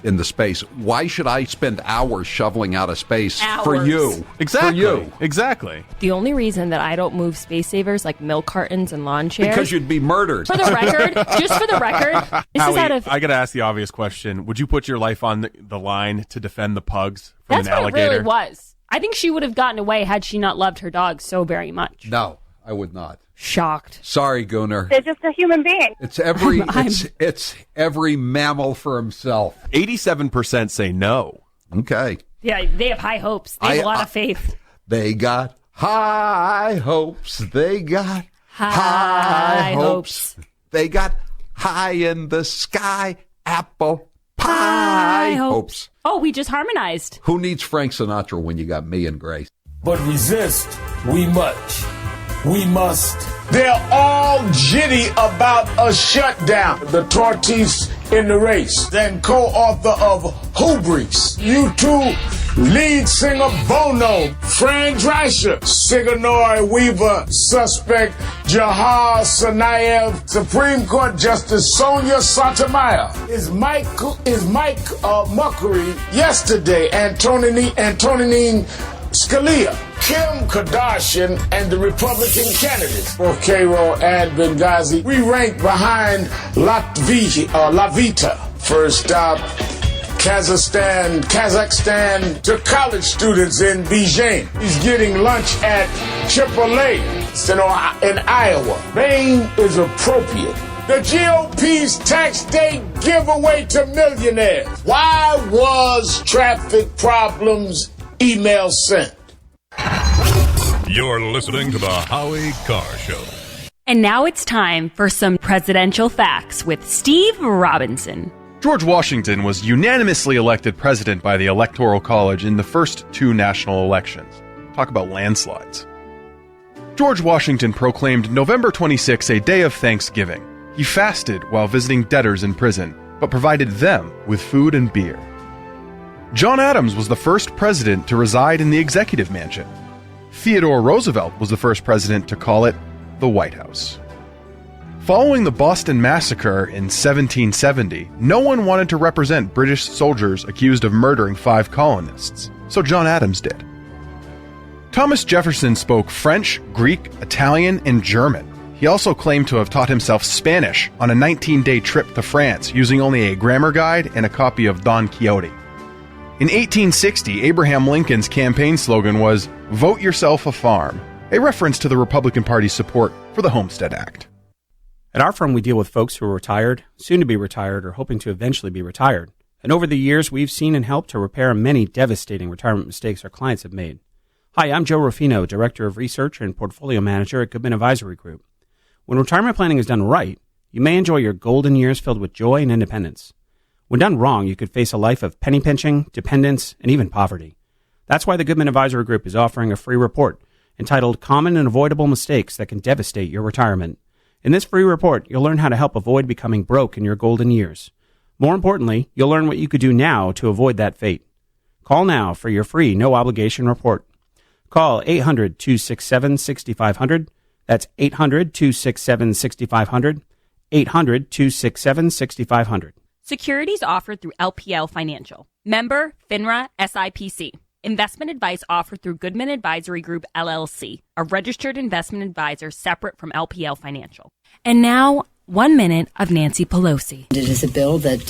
in the space. Why should I spend hours shoveling out of space for you? Exactly. For you. Exactly. The only reason that I don't move space savers like milk cartons and lawn chairs... Because you'd be murdered. For the record, just for the record, this Howie, is out of... I got to ask the obvious question. Would you put your life on the line to defend the pugs from That's an alligator? what it really was. I think she would have gotten away had she not loved her dog so very much. No, I would not. Shocked. Sorry, Gunnar. They're just a human being. It's every mammal for himself. 87% say no. Okay. Yeah, they have high hopes. They have a lot of faith. They got high hopes. They got High hopes. They got high in the sky apple pie hopes. Oh, we just harmonized. Who needs Frank Sinatra when you got me and Grace? But resist we much. We must. They're all jitty about a shutdown. The tortoise in the race. Then co-author of Hubris. U2 lead singer Bono. Fran Drescher. Sigourney Weaver. Suspect Jahar Tsarnaev. Supreme Court Justice Sonia Sotomayor. Is Mike Muckery yesterday. Antonin Scalia. Kim Kardashian and the Republican candidates for Cairo and Benghazi. We rank behind Lavita. First stop, Kazakhstan to college students in Beijing. He's getting lunch at Chipotle in Iowa. Maine is appropriate. The GOP's tax day giveaway to millionaires. Why was traffic problems email sent? You're listening to the Howie Carr Show. And now it's time for some presidential facts with Steve Robinson. George Washington was unanimously elected president by the Electoral College in the first two national elections. Talk about landslides. George Washington proclaimed November 26 a day of Thanksgiving. He fasted while visiting debtors in prison, but provided them with food and beer. John Adams was the first president to reside in the Executive Mansion. Theodore Roosevelt was the first president to call it the White House. Following the Boston Massacre in 1770, no one wanted to represent British soldiers accused of murdering 5 colonists, so John Adams did. Thomas Jefferson spoke French, Greek, Italian, and German. He also claimed to have taught himself Spanish on a 19-day trip to France using only a grammar guide and a copy of Don Quixote. In 1860, Abraham Lincoln's campaign slogan was, "Vote yourself a farm," a reference to the Republican Party's support for the Homestead Act. At our firm, we deal with folks who are retired, soon to be retired, or hoping to eventually be retired. And over the years, we've seen and helped to repair many devastating retirement mistakes our clients have made. Hi, I'm Joe Ruffino, Director of Research and Portfolio Manager at Goodman Advisory Group. When retirement planning is done right, you may enjoy your golden years filled with joy and independence. When done wrong, you could face a life of penny pinching, dependence, and even poverty. That's why the Goodman Advisory Group is offering a free report entitled Common and Avoidable Mistakes That Can Devastate Your Retirement. In this free report, you'll learn how to help avoid becoming broke in your golden years. More importantly, you'll learn what you could do now to avoid that fate. Call now for your free no-obligation report. Call 800-267-6500. That's 800-267-6500. 800-267-6500. Securities offered through LPL Financial. Member FINRA SIPC. Investment advice offered through Goodman Advisory Group, LLC, a registered investment advisor separate from LPL Financial. And now, 1 minute of Nancy Pelosi. It is a bill that...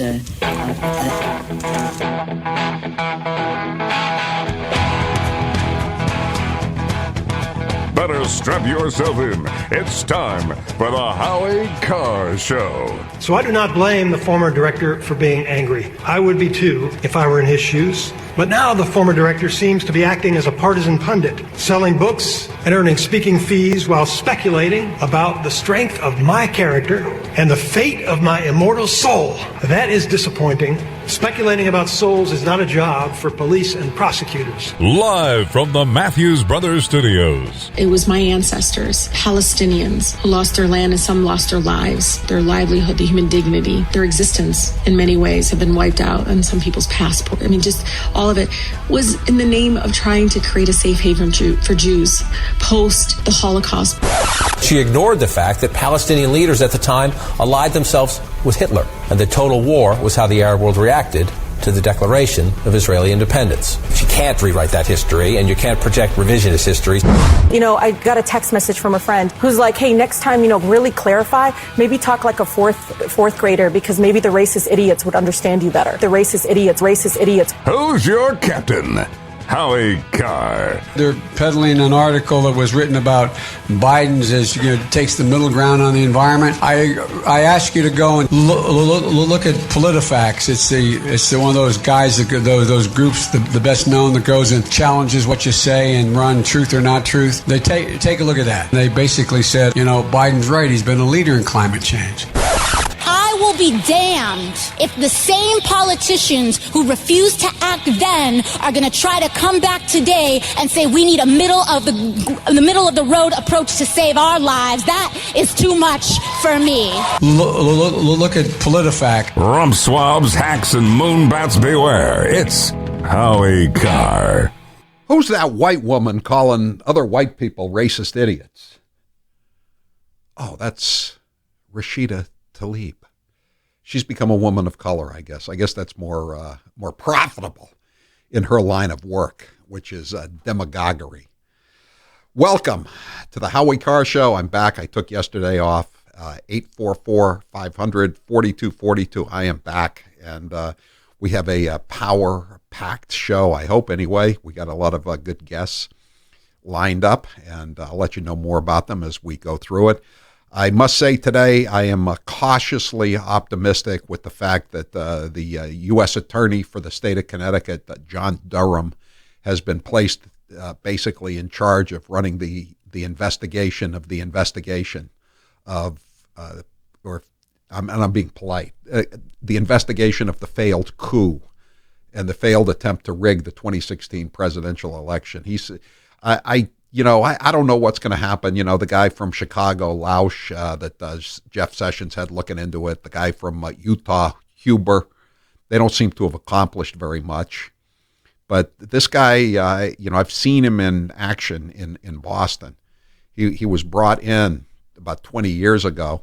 Better strap yourself in. It's time for the Howie Carr Show. So I do not blame the former director for being angry. I would be too if I were in his shoes. But now the former director seems to be acting as a partisan pundit, selling books and earning speaking fees while speculating about the strength of my character and the fate of my immortal soul. That is disappointing. Speculating about souls is not a job for police and prosecutors. Live from the Matthews Brothers Studios. It was my ancestors, Palestinians, who lost their land and some lost their lives, their livelihood, the human dignity, their existence in many ways have been wiped out on some people's passport. I mean, just all of it was in the name of trying to create a safe haven for Jews post the Holocaust. She ignored the fact that Palestinian leaders at the time allied themselves with Hitler, and the total war was how the Arab world reacted to to the declaration of Israeli independence. You can't rewrite that history, and you can't project revisionist history. You know, I got a text message from a friend who's like, hey, next time, you know, really clarify, maybe talk like a fourth grader, because maybe the racist idiots would understand you better. The racist idiots. Who's your captain? Howie Carr. They're peddling an article that was written about Biden's as takes the middle ground on the environment. I ask you to go and look at PolitiFacts. It's one of those guys those groups, the best known, that goes and challenges what you say and run truth or not truth. They take a look at that. They basically said, Biden's right. He's been a leader in climate change. I will be damned if the same politicians who refused to act then are going to try to come back today and say we need a middle of the road approach to save our lives. That is too much for me. Look at PolitiFact. Rump swabs, hacks, and moonbats beware. It's Howie Carr. Who's that white woman calling other white people racist idiots? Oh, that's Rashida Tlaib. She's become a woman of color, I guess. I guess that's more profitable in her line of work, which is demagoguery. Welcome to the Howie Carr Show. I'm back. I took yesterday off. 844-500-4242. I am back, and we have a power-packed show, I hope, anyway. We got a lot of good guests lined up, and I'll let you know more about them as we go through it. I must say today I am cautiously optimistic with the fact that the U.S. Attorney for the state of Connecticut, John Durham, has been placed basically in charge of running the investigation of the investigation of, I'm being polite, the investigation of the failed coup and the failed attempt to rig the 2016 presidential election. I don't know what's going to happen. The guy from Chicago, Lausch, that Jeff Sessions had looking into it, the guy from Utah, Huber, they don't seem to have accomplished very much. But this guy, I've seen him in action in Boston. He was brought in about 20 years ago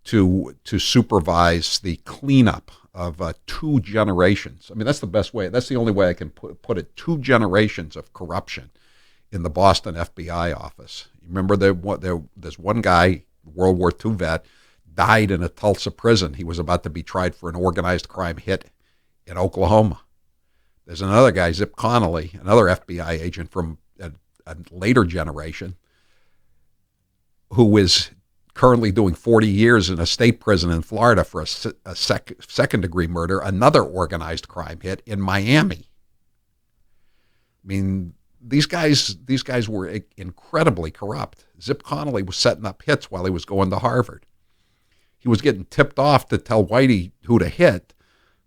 to supervise the cleanup of 2 generations. I mean, that's the best way. That's the only way I can put it. 2 generations of corruption in the Boston FBI office. You remember there's one guy, World War II vet, died in a Tulsa prison. He was about to be tried for an organized crime hit in Oklahoma. There's another guy, Zip Connolly, another FBI agent from a later generation, who is currently doing 40 years in a state prison in Florida for a second-degree murder, another organized crime hit in Miami. I mean, these guys were incredibly corrupt. Zip Connolly was setting up hits while he was going to Harvard. He was getting tipped off to tell Whitey who to hit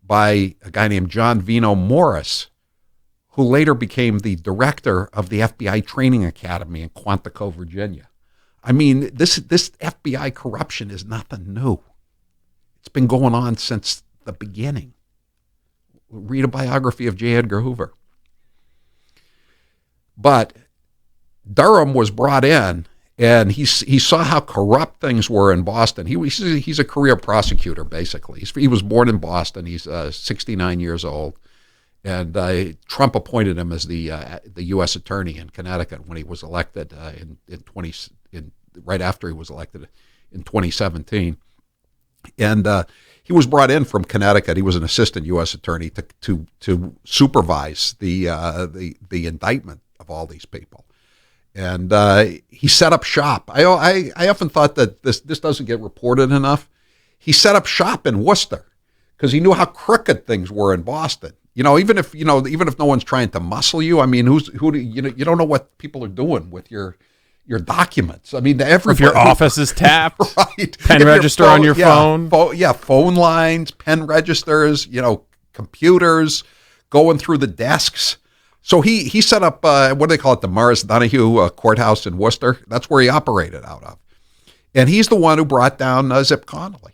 by a guy named John Vino Morris, who later became the director of the FBI Training Academy in Quantico, Virginia. I mean, this FBI corruption is nothing new. It's been going on since the beginning. Read a biography of J. Edgar Hoover. But Durham was brought in, and he saw how corrupt things were in Boston. He's a career prosecutor, basically. He was born in Boston. He's 69 years old, and Trump appointed him as the U.S. Attorney in Connecticut when he was elected right after he was elected in 2017, and he was brought in from Connecticut. He was an assistant U.S. Attorney to supervise the indictment of all these people. And he set up shop. I often thought that this doesn't get reported enough. He set up shop in Worcester because he knew how crooked things were in Boston. Even if no one's trying to muscle you, I mean, you don't know what people are doing with your documents. I mean, if your office is tapped, right? Pen register on your phone. Phone lines, pen registers, computers, going through the desks. So he set up, what do they call it, the Morris Donahue courthouse in Worcester. That's where he operated out of. And he's the one who brought down Zip Connolly.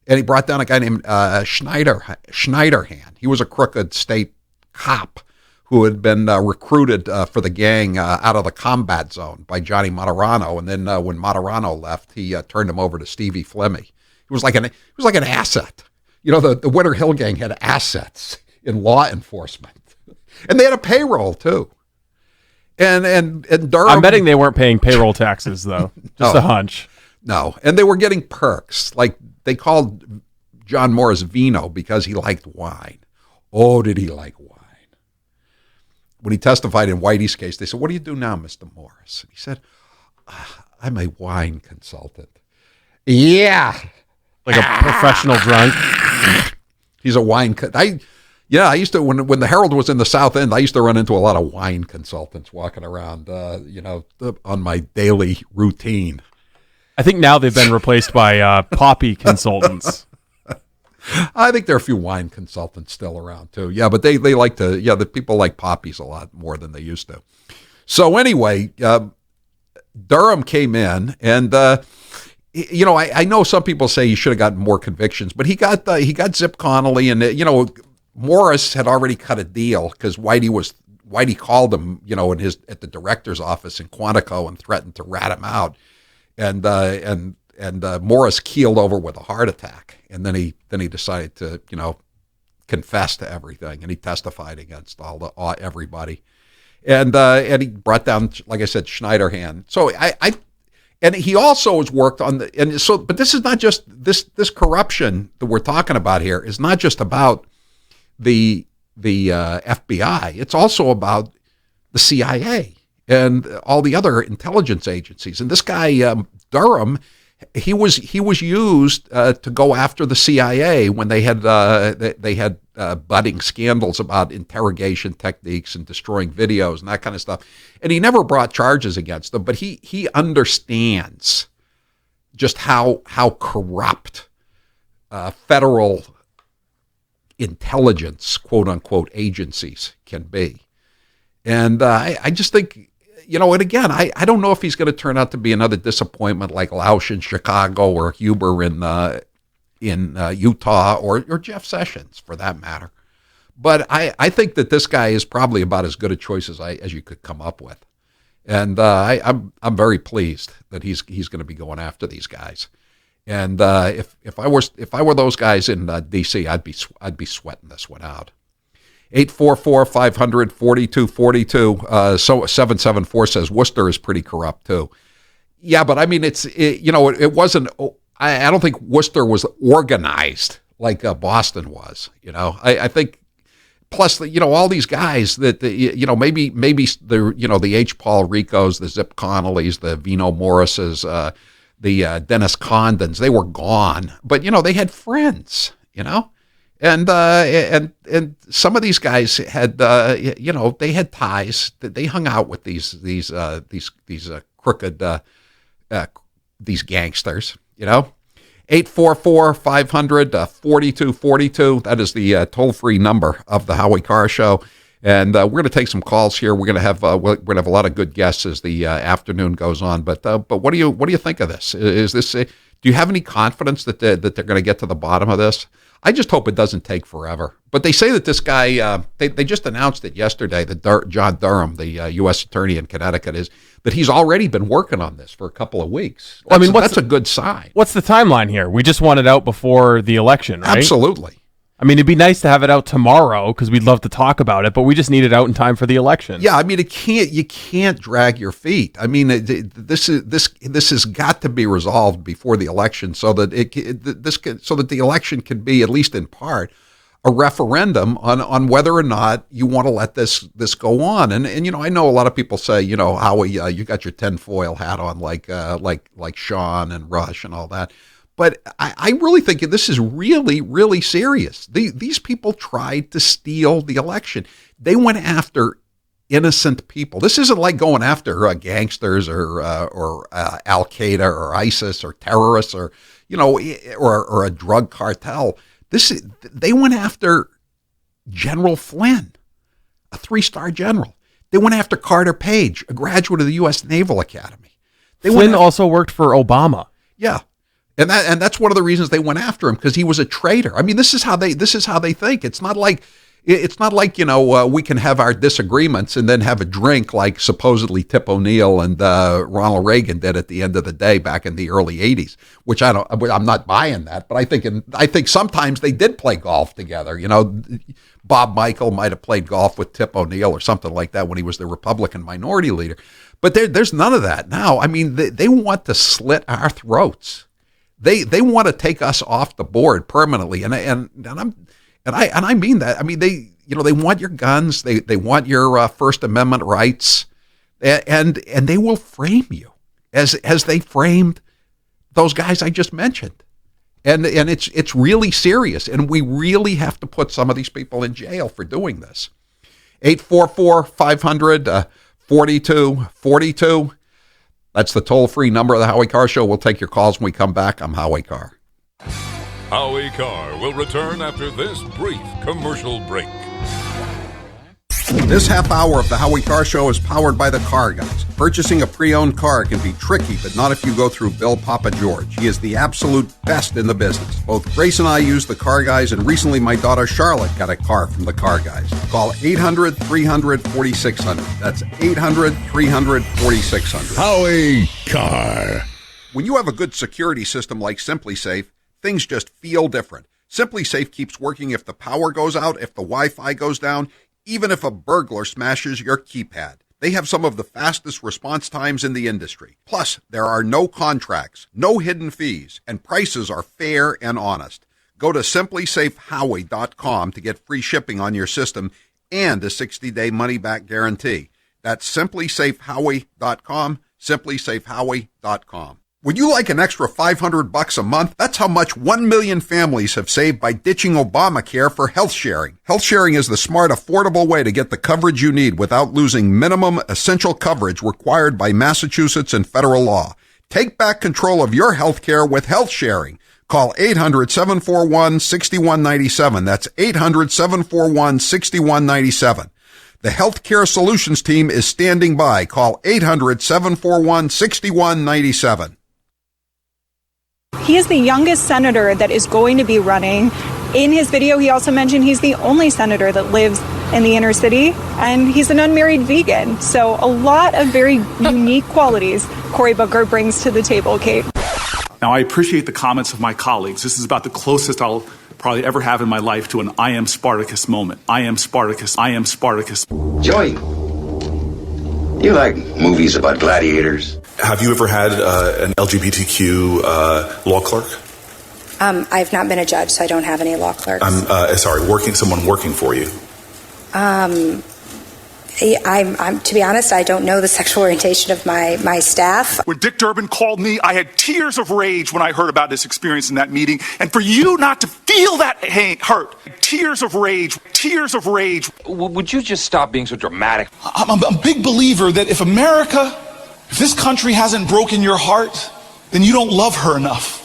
And he brought down a guy named Schneiderhan. He was a crooked state cop who had been recruited for the gang out of the combat zone by Johnny Materano. And then when Materano left, he turned him over to Stevie Flemmi. He was like an asset You know, the Winter Hill Gang had assets in law enforcement, and they had a payroll too. And Durham, I'm betting they weren't paying payroll taxes though. Just No. a hunch. No, and they were getting perks. Like they called John Morris Vino because he liked wine. Oh, did he like wine? When he testified in Whitey's case, they said, "What do you do now, Mr. Morris?" And he said, "I'm a wine consultant." Yeah. Like a professional drunk. He's a wine. I used to, when the Herald was in the South End, I used to run into a lot of wine consultants walking around, on my daily routine. I think now they've been replaced by poppy consultants. I think there are a few wine consultants still around too. Yeah, but they like to, the people like poppies a lot more than they used to. So anyway, Durham came in and, I know some people say he should have gotten more convictions, but he got Zip Connolly and, Morris had already cut a deal because Whitey called him, at the director's office in Quantico and threatened to rat him out. And Morris keeled over with a heart attack, and then he decided to confess to everything, and he testified against everybody, and he brought down, like I said, Schneiderhan. So and he also has worked on but this is not just this corruption that we're talking about here is not just about the FBI. It's also about the CIA and all the other intelligence agencies. And this guy Durham, he was used to go after the CIA when they had budding scandals about interrogation techniques and destroying videos and that kind of stuff. And he never brought charges against them, but he understands just how corrupt federal intelligence, quote unquote, agencies can be. And I just think, and again, I don't know if he's going to turn out to be another disappointment like Lausch in Chicago or Huber in Utah or Jeff Sessions for that matter. But I think that this guy is probably about as good a choice as you could come up with. And I'm very pleased that he's going to be going after these guys. And if I were those guys in D.C., I'd be sweating this one out. 844-500-4242. So 774 says Worcester is pretty corrupt too. Yeah, but I mean it wasn't. I don't think Worcester was organized like Boston was. I think. Plus, all these guys that maybe the H. Paul Ricos, the Zip Connollys, the Vino Morrises, the Dennis Condons, they were gone, but they had friends, and some of these guys had they had ties. They hung out with these crooked these gangsters, 844-500-4242. That is the toll-free number of the Howie Carr Show. And we're going to take some calls here. We're going to have a lot of good guests as the afternoon goes on. But what do you think of this? Is this do you have any confidence that they're going to get to the bottom of this? I just hope it doesn't take forever. But they say that this guy, they just announced it yesterday, that John Durham, the U.S. attorney in Connecticut, that he's already been working on this for a couple of weeks. That's a good sign. What's the timeline here? We just want it out before the election, right? Absolutely. I mean, it'd be nice to have it out tomorrow because we'd love to talk about it, but we just need it out in time for the election. Yeah, I mean, you can't drag your feet. I mean, this has got to be resolved before the election so that the election can be, at least in part, a referendum on whether or not you want to let this go on. And I know a lot of people say, Howie, you got your tinfoil hat on like Sean and Rush and all that. But I really think this is really, really serious. These people tried to steal the election. They went after innocent people. This isn't like going after gangsters or Al Qaeda or ISIS or terrorists or a drug cartel. They went after General Flynn, a 3-star general. They went after Carter Page, a graduate of the U.S. Naval Academy. Flynn also worked for Obama. Yeah. And that's one of the reasons they went after him, because he was a traitor. I mean, this is how they think. It's not like It's not like, we can have our disagreements and then have a drink like supposedly Tip O'Neill and Ronald Reagan did at the end of the day back in the early 80s, which I'm not buying that, but I think sometimes they did play golf together. Bob Michael might have played golf with Tip O'Neill or something like that when he was the Republican minority leader. But there's none of that now. I mean, they want to slit our throats. They want to take us off the board permanently, and I mean that. I mean, they want your guns, they want your First Amendment rights, and they will frame you as they framed those guys I just mentioned, and it's really serious, and we really have to put some of these people in jail for doing this. 844-500-4242. That's the toll-free number of the Howie Carr Show. We'll take your calls when we come back. I'm Howie Carr. Howie Carr will return after this brief commercial break. This half hour of the Howie Carr Show is powered by the Car Guys. Purchasing a pre-owned car can be tricky, but not if you go through Bill Papa George. He is the absolute best in the business. Both Grace and I use the Car Guys, and recently my daughter Charlotte got a car from the Car Guys. Call 800-300-4600. That's 800-300-4600. Howie Carr. When you have a good security system like SimpliSafe, things just feel different. SimpliSafe keeps working if the power goes out, if the Wi-Fi goes down, even if a burglar smashes your keypad. They have some of the fastest response times in the industry. Plus, there are no contracts, no hidden fees, and prices are fair and honest. Go to simplysafehowie.com to get free shipping on your system and a 60-day money-back guarantee. That's simplysafehowie.com, simplysafehowie.com. Would you like an extra $500 a month? That's how much 1 million families have saved by ditching Obamacare for health sharing. Health sharing is the smart, affordable way to get the coverage you need without losing minimum essential coverage required by Massachusetts and federal law. Take back control of your health care with health sharing. Call 800-741-6197. That's 800-741-6197. The Healthcare Solutions Team is standing by. Call 800-741-6197. He is the youngest senator that is going to be running. In his video, he also mentioned he's the only senator that lives in the inner city, and he's an unmarried vegan. So a lot of very unique qualities Cory Booker brings to the table, Kate. Now, I appreciate the comments of my colleagues. This is about the closest I'll probably ever have in my life to an I am Spartacus moment. I am Spartacus. I am Spartacus. Joey, you like movies about gladiators? Have you ever had an LGBTQ law clerk? I've not been a judge, so I don't have any law clerks. Someone working for you. I'm to be honest, I don't know the sexual orientation of my staff. When Dick Durbin called me, I had tears of rage when I heard about this experience in that meeting. And for you not to feel that hurt, tears of rage. Would you just stop being so dramatic? I'm a big believer that if this country hasn't broken your heart, then you don't love her enough.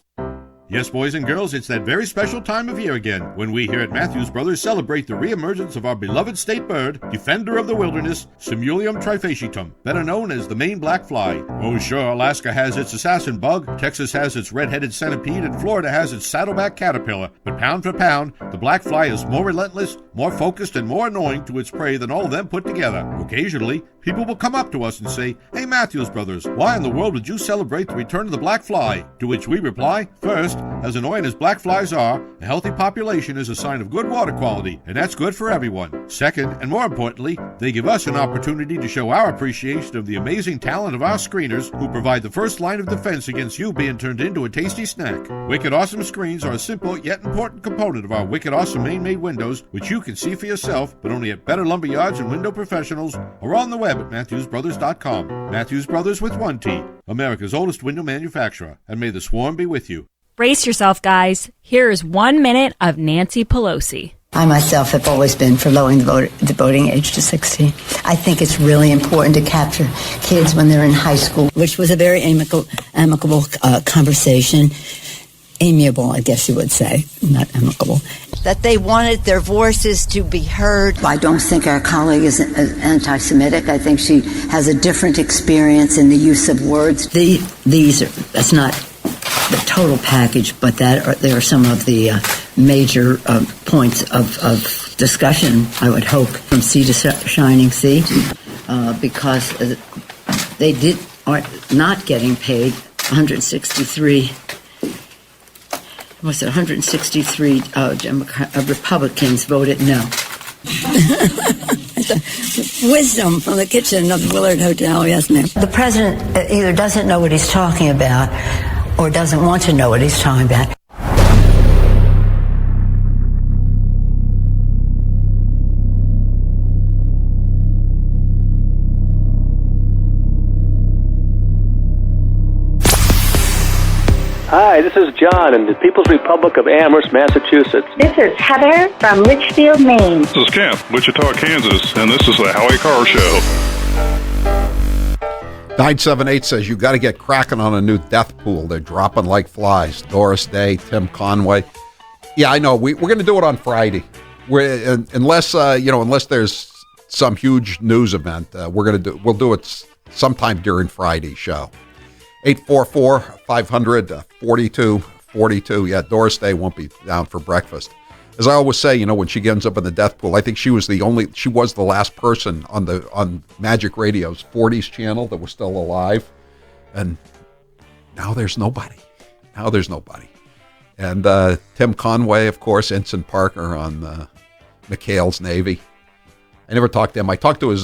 Yes, boys and girls, it's that very special time of year again when we here at Matthews Brothers celebrate the reemergence of our beloved state bird, defender of the wilderness, Simulium trifasciatum, better known as the Maine black fly. Oh, sure, Alaska has its assassin bug, Texas has its red-headed centipede, and Florida has its saddleback caterpillar. But pound for pound, the black fly is more relentless, more focused, and more annoying to its prey than all of them put together. Occasionally, people will come up to us and say, "Hey, Matthews Brothers, why in the world would you celebrate the return of the black fly?" To which we reply, first, as annoying as black flies are, a healthy population is a sign of good water quality, and that's good for everyone. Second, and more importantly, they give us an opportunity to show our appreciation of the amazing talent of our screeners who provide the first line of defense against you being turned into a tasty snack. Wicked Awesome screens are a simple yet important component of our Wicked Awesome Maine-made windows, which you can see for yourself, but only at better lumber yards and window professionals, or on the web at MatthewsBrothers.com. Matthews Brothers with one T, America's oldest window manufacturer, and may the swarm be with you. Brace yourself, guys. Here is 1 minute of Nancy Pelosi. I myself have always been for lowering the voting age to 16. I think it's really important to capture kids when they're in high school, which was a very amicable conversation. Amiable, I guess you would say, not amicable. That they wanted their voices to be heard. I don't think our colleague is anti-Semitic. I think she has a different experience in the use of words. That's not the total package, but there are some of the major points of discussion, I would hope, from sea to shining sea, because they are not getting paid 163. Was it 163 Republicans voted no. Wisdom from the kitchen of the Willard Hotel, yes, ma'am. The president either doesn't know what he's talking about or doesn't want to know what he's talking about. Hi, this is John in the People's Republic of Amherst, Massachusetts. This is Heather from Litchfield, Maine. This is Kent, Wichita, Kansas, and this is the Howie Carr Show. 978 says you got to get cracking on a new death pool. They're dropping like flies. Doris Day, Tim Conway. Yeah, I know. We're going to do it on Friday. Unless there's some huge news event, we'll do it sometime during Friday's show. 844-500-4242. Yeah, Doris Day won't be down for breakfast. As I always say, when she ends up in the death pool, I think she was the last person on Magic Radio's 40s channel that was still alive. And now there's nobody. And Tim Conway, of course, Ensign Parker on McHale's Navy. I never talked to him. I talked to his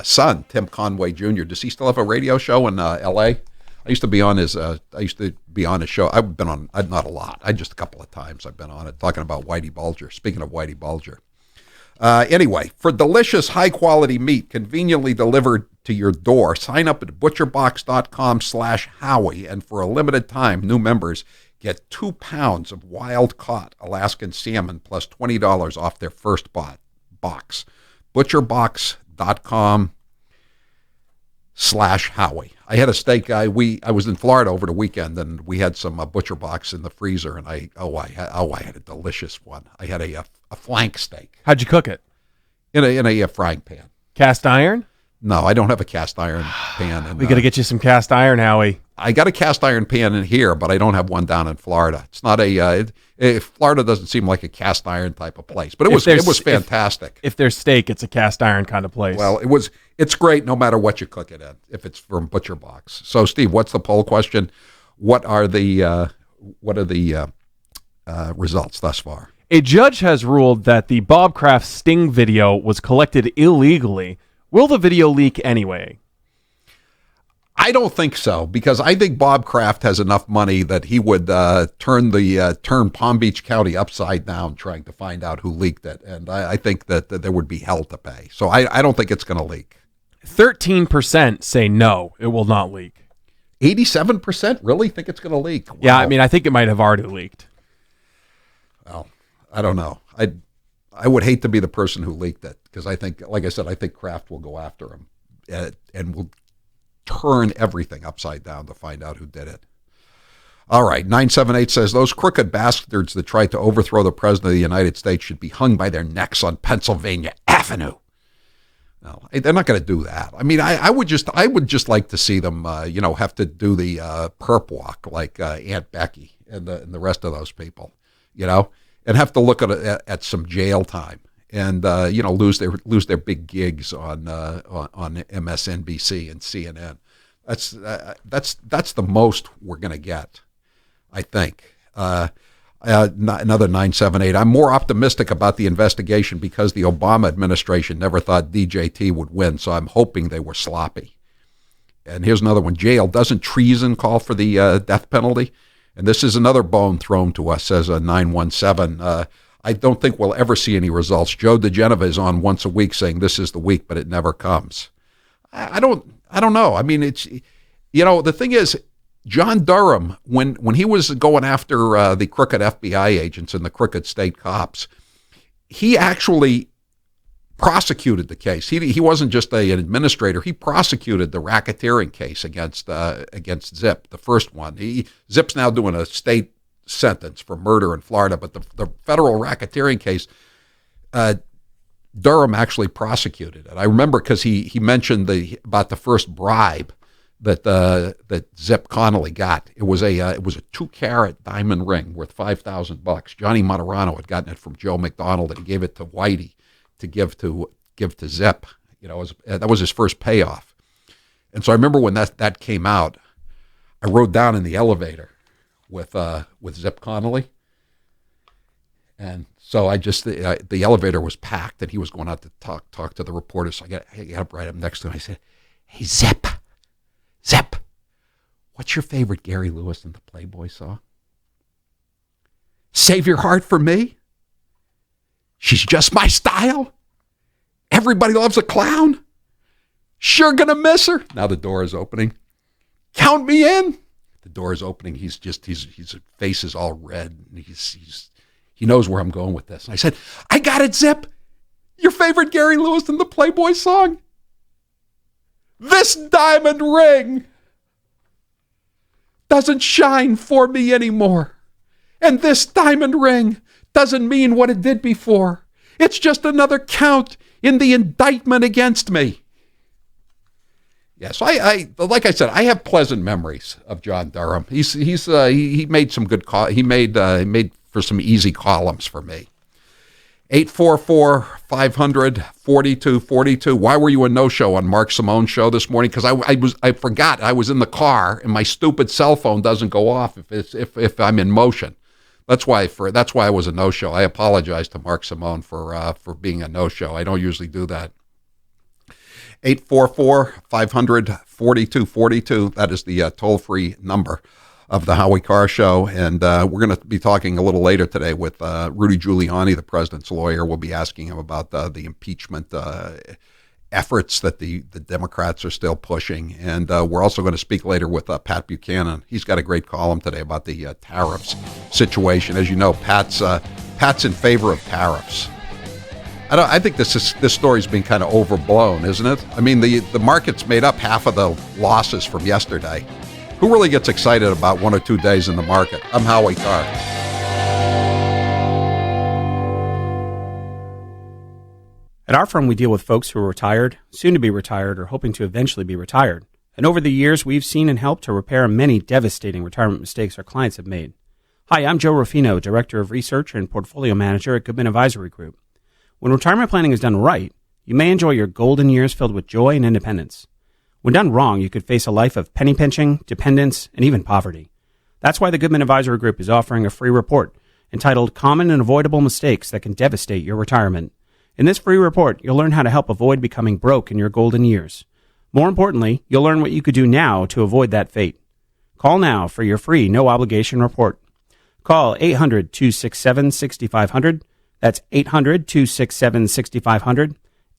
son, Tim Conway Jr. Does he still have a radio show in L.A.? I used to be on his show. I've been on, not a lot. Just a couple of times I've been on it, talking about Whitey Bulger. Speaking of Whitey Bulger. Anyway, for delicious, high-quality meat conveniently delivered to your door, sign up at butcherbox.com/Howie, and for a limited time, new members get 2 pounds of wild-caught Alaskan salmon plus $20 off their first box. butcherbox.com/Howie. I had a steak. I was in Florida over the weekend, and we had some Butcher Box in the freezer, and I had a delicious one. I had a flank steak. How'd you cook it? In a frying pan. Cast iron? No, I don't have a cast iron pan. We got to get you some cast iron, Howie. I got a cast iron pan in here, but I don't have one down in Florida. It's not Florida doesn't seem like a cast iron type of place, but it was fantastic. If there's steak, it's a cast iron kind of place. Well, it's great no matter what you cook it in, if it's from Butcher Box. So, Steve, what's the poll question? What are the results thus far? A judge has ruled that the Bob Kraft sting video was collected illegally. Will the video leak anyway? I don't think so, because I think Bob Kraft has enough money that he would turn Palm Beach County upside down trying to find out who leaked it, and I think that there would be hell to pay. So I don't think it's going to leak. 13% say no, it will not leak. 87% really think it's going to leak. Wow. Yeah, I mean, I think it might have already leaked. Well, I don't know. I would hate to be the person who leaked it, because I think, like I said, I think Kraft will go after him and will turn everything upside down to find out who did it. All right, 978 says, those crooked bastards that tried to overthrow the President of the United States should be hung by their necks on Pennsylvania Avenue. No, they're not going to do that. I mean, I would just like to see them, have to do the perp walk like Aunt Becky and the rest of those people, and have to look at some jail time and lose their big gigs on MSNBC and CNN. That's the most we're going to get, I think. Another 978. I'm more optimistic about the investigation because the Obama administration never thought DJT would win, so I'm hoping they were sloppy. And here's another one. Jail, doesn't treason call for the death penalty? And this is another bone thrown to us, says a 917. I don't think we'll ever see any results. Joe DeGeneva is on once a week saying this is the week, but it never comes. I don't know. I mean, it's, the thing is, John Durham, when he was going after the crooked FBI agents and the crooked state cops, he actually prosecuted the case. He wasn't just an administrator. He prosecuted the racketeering case against Zip, the first one. Zip's now doing a state sentence for murder in Florida, but the federal racketeering case, Durham actually prosecuted it. I remember because he mentioned about the first bribe that Zip Connolly got. It was a 2-carat diamond ring worth $5,000. Johnny Materano had gotten it from Joe McDonald, and he gave it to Whitey to give to Zip. That was his first payoff. And so I remember when that came out, I rode down in the elevator with Zip Connolly, and so I just the elevator was packed, and he was going out to talk to the reporters. So I got up right up next to him. I said, "Hey, Zip, what's your favorite Gary Lewis and the Playboy song? Save Your Heart for Me? She's Just My Style? Everybody Loves a Clown? Sure Gonna Miss Her?" Now the door is opening. "Count Me In." The door is opening. His face is all red, and he knows where I'm going with this. And I said, "I got it, Zip. Your favorite Gary Lewis and the Playboy song? This diamond ring doesn't shine for me anymore. And this diamond ring doesn't mean what it did before. It's just another count in the indictment against me." Yes, I like I said, I have pleasant memories of John Durham. He made some good he made for some easy columns for me. 844-500-4242. Why were you a no-show on Mark Simone's show this morning? Because I forgot I was in the car and my stupid cell phone doesn't go off if I'm in motion. That's why I was a no-show. I apologize to Mark Simone for being a no-show. I don't usually do that. 844-500-4242. That is the toll-free number of the Howie Carr Show. And we're going to be talking a little later today with Rudy Giuliani, the president's lawyer. We'll be asking him about the impeachment efforts that the Democrats are still pushing. And we're also going to speak later with Pat Buchanan. He's got a great column today about the tariffs situation. As you know, Pat's in favor of tariffs. I think this story's been kind of overblown, isn't it? I mean, the market's made up half of the losses from yesterday. Who really gets excited about 1 or 2 days in the market? I'm Howie Carr. At our firm, we deal with folks who are retired, soon to be retired, or hoping to eventually be retired. And over the years, we've seen and helped to repair many devastating retirement mistakes our clients have made. Hi, I'm Joe Ruffino, Director of Research and Portfolio Manager at Goodman Advisory Group. When retirement planning is done right, you may enjoy your golden years filled with joy and independence. When done wrong, you could face a life of penny pinching, dependence, and even poverty. That's why the Goodman Advisory Group is offering a free report entitled Common and Avoidable Mistakes That Can Devastate Your Retirement. In this free report, you'll learn how to help avoid becoming broke in your golden years. More importantly, you'll learn what you could do now to avoid that fate. Call now for your free no-obligation report. Call 800-267-6500. That's 800-267-6500.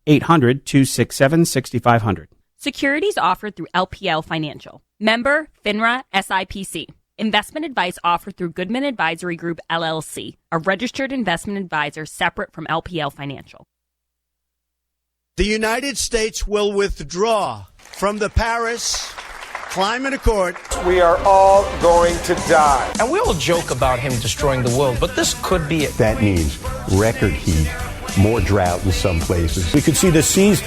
800-267-6500. Securities offered through LPL Financial. Member FINRA SIPC. Investment advice offered through Goodman Advisory Group, LLC, a registered investment advisor separate from LPL Financial. The United States will withdraw from the Paris Climate Accord. We are all going to die. And we all joke about him destroying the world, but this could be it. That means record heat, more drought in some places. We could see the seas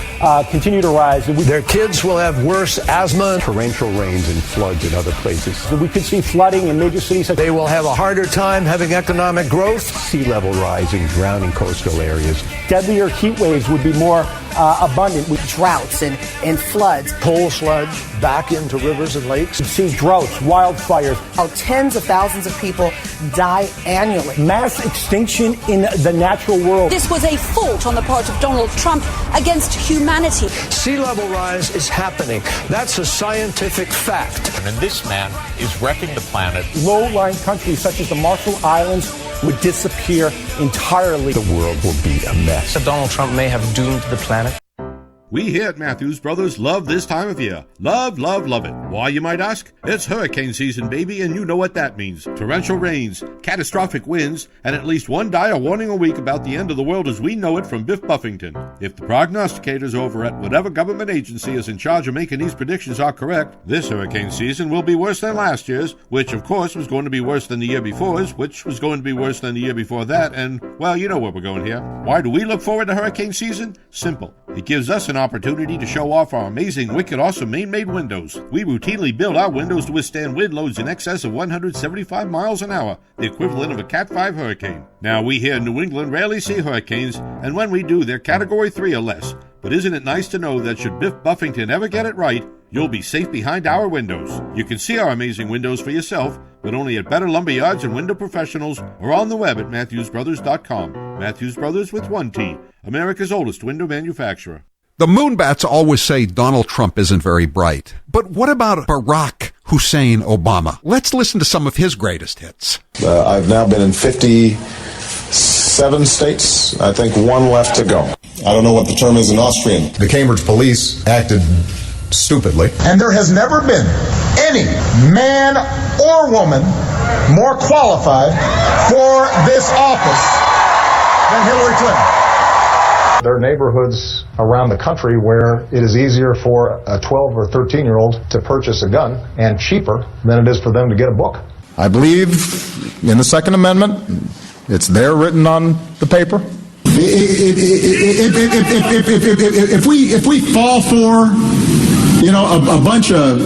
continue to rise. Their kids will have worse asthma. Torrential rains and floods in other places. We could see flooding in major cities. They will have a harder time having economic growth. Sea level rise and drowning coastal areas. Deadlier heat waves would be more abundant. With droughts and floods. Coal sludge back into rivers and lakes. We'd see droughts, wildfires. How tens of thousands of people die annually. Mass extinction in the natural world. This was a fault on the part of Donald Trump against humanity. Sea level rise is happening. That's a scientific fact. And this man is wrecking the planet. Low-lying countries such as the Marshall Islands would disappear entirely. The world will be a mess. So Donald Trump may have doomed the planet. We here at Matthews Brothers love this time of year. Love, love, love it. Why, you might ask? It's hurricane season, baby, and you know what that means. Torrential rains, catastrophic winds, and at least one dire warning a week about the end of the world as we know it from Biff Buffington. If the prognosticators over at whatever government agency is in charge of making these predictions are correct, this hurricane season will be worse than last year's, which of course was going to be worse than the year before's, which was going to be worse than the year before that, and, well, you know where we're going here. Why do we look forward to hurricane season? Simple. It gives us an opportunity to show off our amazing, wicked, awesome Maine-made windows. We routinely build our windows to withstand wind loads in excess of 175 miles an hour, the equivalent of a Cat 5 hurricane. Now, we here in New England rarely see hurricanes, and when we do, they're Category 3 or less. But isn't it nice to know that should Biff Buffington ever get it right, you'll be safe behind our windows. You can see our amazing windows for yourself, but only at Better Lumberyards and Window Professionals or on the web at MatthewsBrothers.com. Matthews Brothers with one T, America's oldest window manufacturer. The Moonbats always say Donald Trump isn't very bright. But what about Barack Hussein Obama? Let's listen to some of his greatest hits. I've now been in 57 states. I think one left to go. I don't know what the term is in Austrian. The Cambridge police acted stupidly. And there has never been any man or woman more qualified for this office than Hillary Clinton. There are neighborhoods around the country where it is easier for a 12 or 13-year-old to purchase a gun and cheaper than it is for them to get a book. I believe in the Second Amendment. It's there written on the paper. If we fall for, a bunch of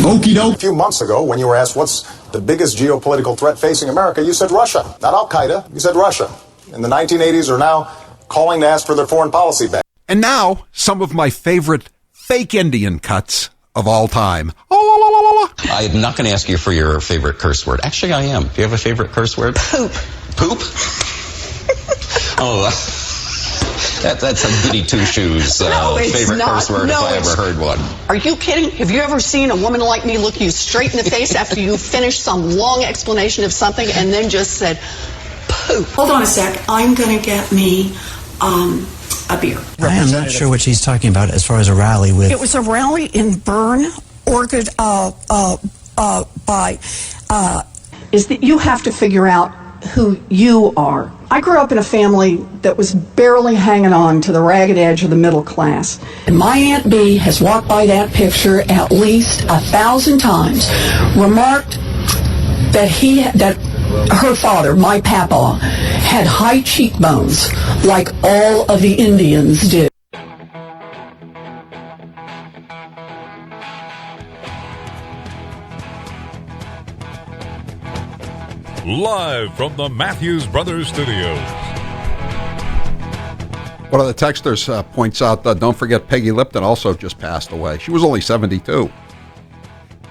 okey doke. A few months ago, when you were asked what's the biggest geopolitical threat facing America, you said Russia, not Al-Qaeda. You said Russia. In the 1980s are now calling to ask for their foreign policy back. And now, some of my favorite fake Indian cuts of all time. I'm not going to ask you for your favorite curse word. Actually, I am. Do you have a favorite curse word? Poop. Poop? Oh, that's a goody two-shoes favorite curse word if I ever heard one. Are you kidding? Have you ever seen a woman like me look you straight in the face after you finished some long explanation of something and then just said, poop? Hold on a sec. I'm going to get me a beer. I am not sure what she's talking about as far as a rally with. It was a rally in Bern, Oregon, is that you have to figure out who you are. I grew up in a family that was barely hanging on to the ragged edge of the middle class. And my Aunt Bee has walked by that picture at least 1,000 times, remarked that her father, my papa, had high cheekbones like all of the Indians did. Live from the Matthews Brothers Studios. One of the texters points out that don't forget Peggy Lipton also just passed away. She was only 72.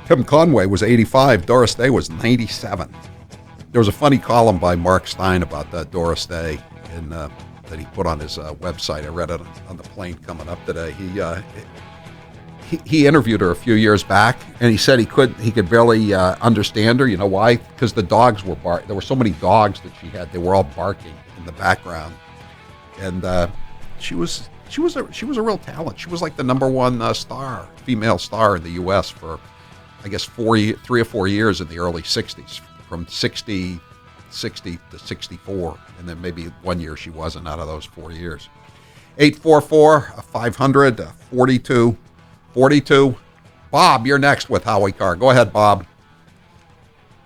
Tim Conway was 85. Doris Day was 97. There was a funny column by Mark Stein about Doris Day that he put on his website. I read it on the plane coming up today. He interviewed her a few years back, and he said he could barely understand her. You know why? Because the dogs were there were so many dogs that she had. They were all barking in the background, and she was a real talent. She was like the number one female star in the U.S. for, I guess, 3 or 4 years in the early '60s, from 60 to 64, and then maybe 1 year she wasn't out of those 4 years. 844-500-4242. Bob, you're next with Howie Carr. Go ahead, Bob.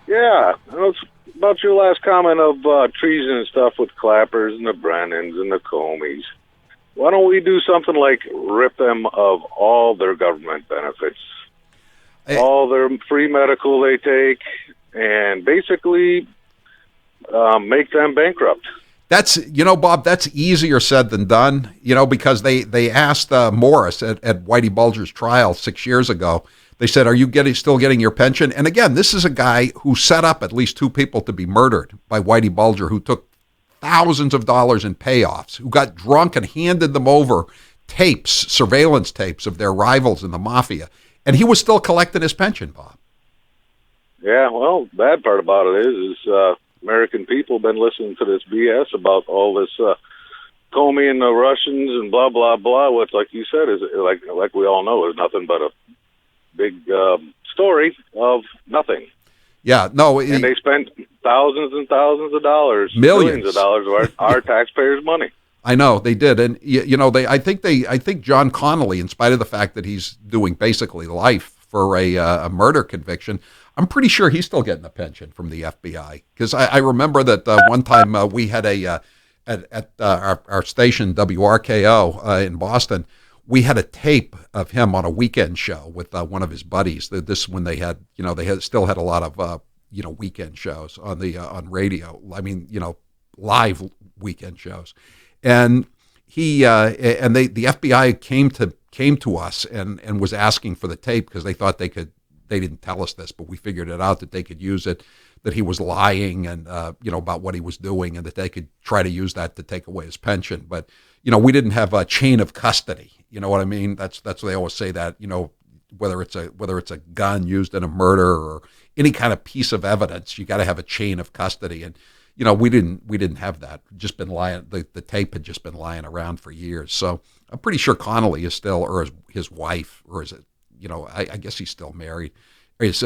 Yeah, it's about your last comment of treason and stuff with Clappers and the Brennans and the Comeys. Why don't we do something like rip them of all their government benefits, all their free medical they take, and basically make them bankrupt? That's, Bob, that's easier said than done, because they asked Morris at Whitey Bulger's trial 6 years ago. They said, are you still getting your pension? And again, this is a guy who set up at least 2 people to be murdered by Whitey Bulger, who took thousands of dollars in payoffs, who got drunk and handed them over surveillance tapes of their rivals in the mafia. And he was still collecting his pension, Bob. Yeah, well, the bad part about it is American people have been listening to this BS about all this Comey and the Russians and blah, blah, blah, which, like you said, is like we all know, is nothing but a big story of nothing. Yeah, no. And they spent thousands and thousands of dollars, millions of dollars of our taxpayers' money. I know they did, and I think John Connolly, in spite of the fact that he's doing basically life for a murder conviction, I'm pretty sure he's still getting a pension from the FBI, because I remember that one time we had a at our station WRKO in Boston. We had a tape of him on a weekend show with one of his buddies. This when they had still had a lot of weekend shows on radio. I mean, live weekend shows, and the FBI came to us and was asking for the tape because they thought they didn't tell us this, but we figured it out that they could use it, that he was lying and about what he was doing, and that they could try to use that to take away his pension. But we didn't have a chain of custody. You know what I mean? That's what they always say, that whether it's a gun used in a murder or any kind of piece of evidence, you got to have a chain of custody. And we didn't have that. Just been lying. The tape had just been lying around for years. So I'm pretty sure Connolly is still, or his wife, or is it? I guess he's still married. Is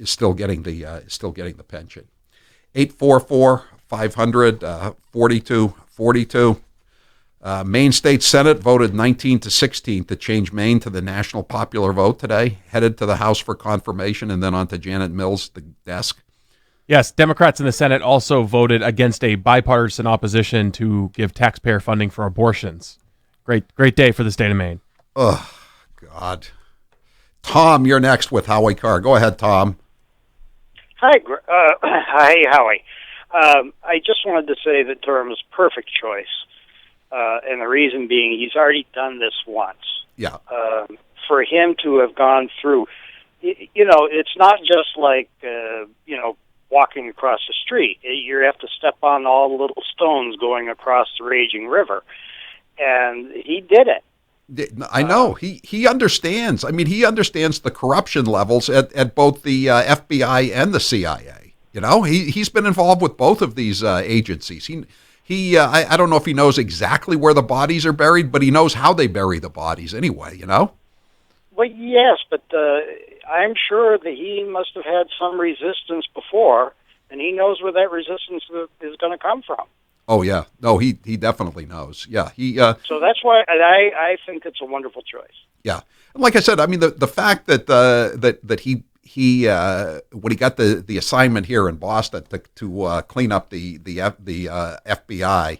still getting the pension. 844-500-4242. Maine State Senate voted 19-16 to change Maine to the national popular vote today, headed to the House for confirmation, and then on to Janet Mills' the desk. Yes, Democrats in the Senate also voted against a bipartisan opposition to give taxpayer funding for abortions. Great day for the state of Maine. Oh, God. Tom, you're next with Howie Carr. Go ahead, Tom. Hi, Howie. I just wanted to say that Durham's perfect choice. And the reason being, he's already done this once. Yeah. For him to have gone through, it's not just like, walking across the street. You have to step on all the little stones going across the raging river. And he did it. I know. He understands. I mean, he understands the corruption levels at both the FBI and the CIA. He's been involved with both of these agencies. I don't know if he knows exactly where the bodies are buried, but he knows how they bury the bodies anyway, Well, yes, but I'm sure that he must have had some resistance before, and he knows where that resistance is going to come from. Oh, yeah. No, he definitely knows. Yeah. So that's why I think it's a wonderful choice. Yeah. And like I said, I mean, the fact that he when he got the assignment here in Boston to clean up the FBI,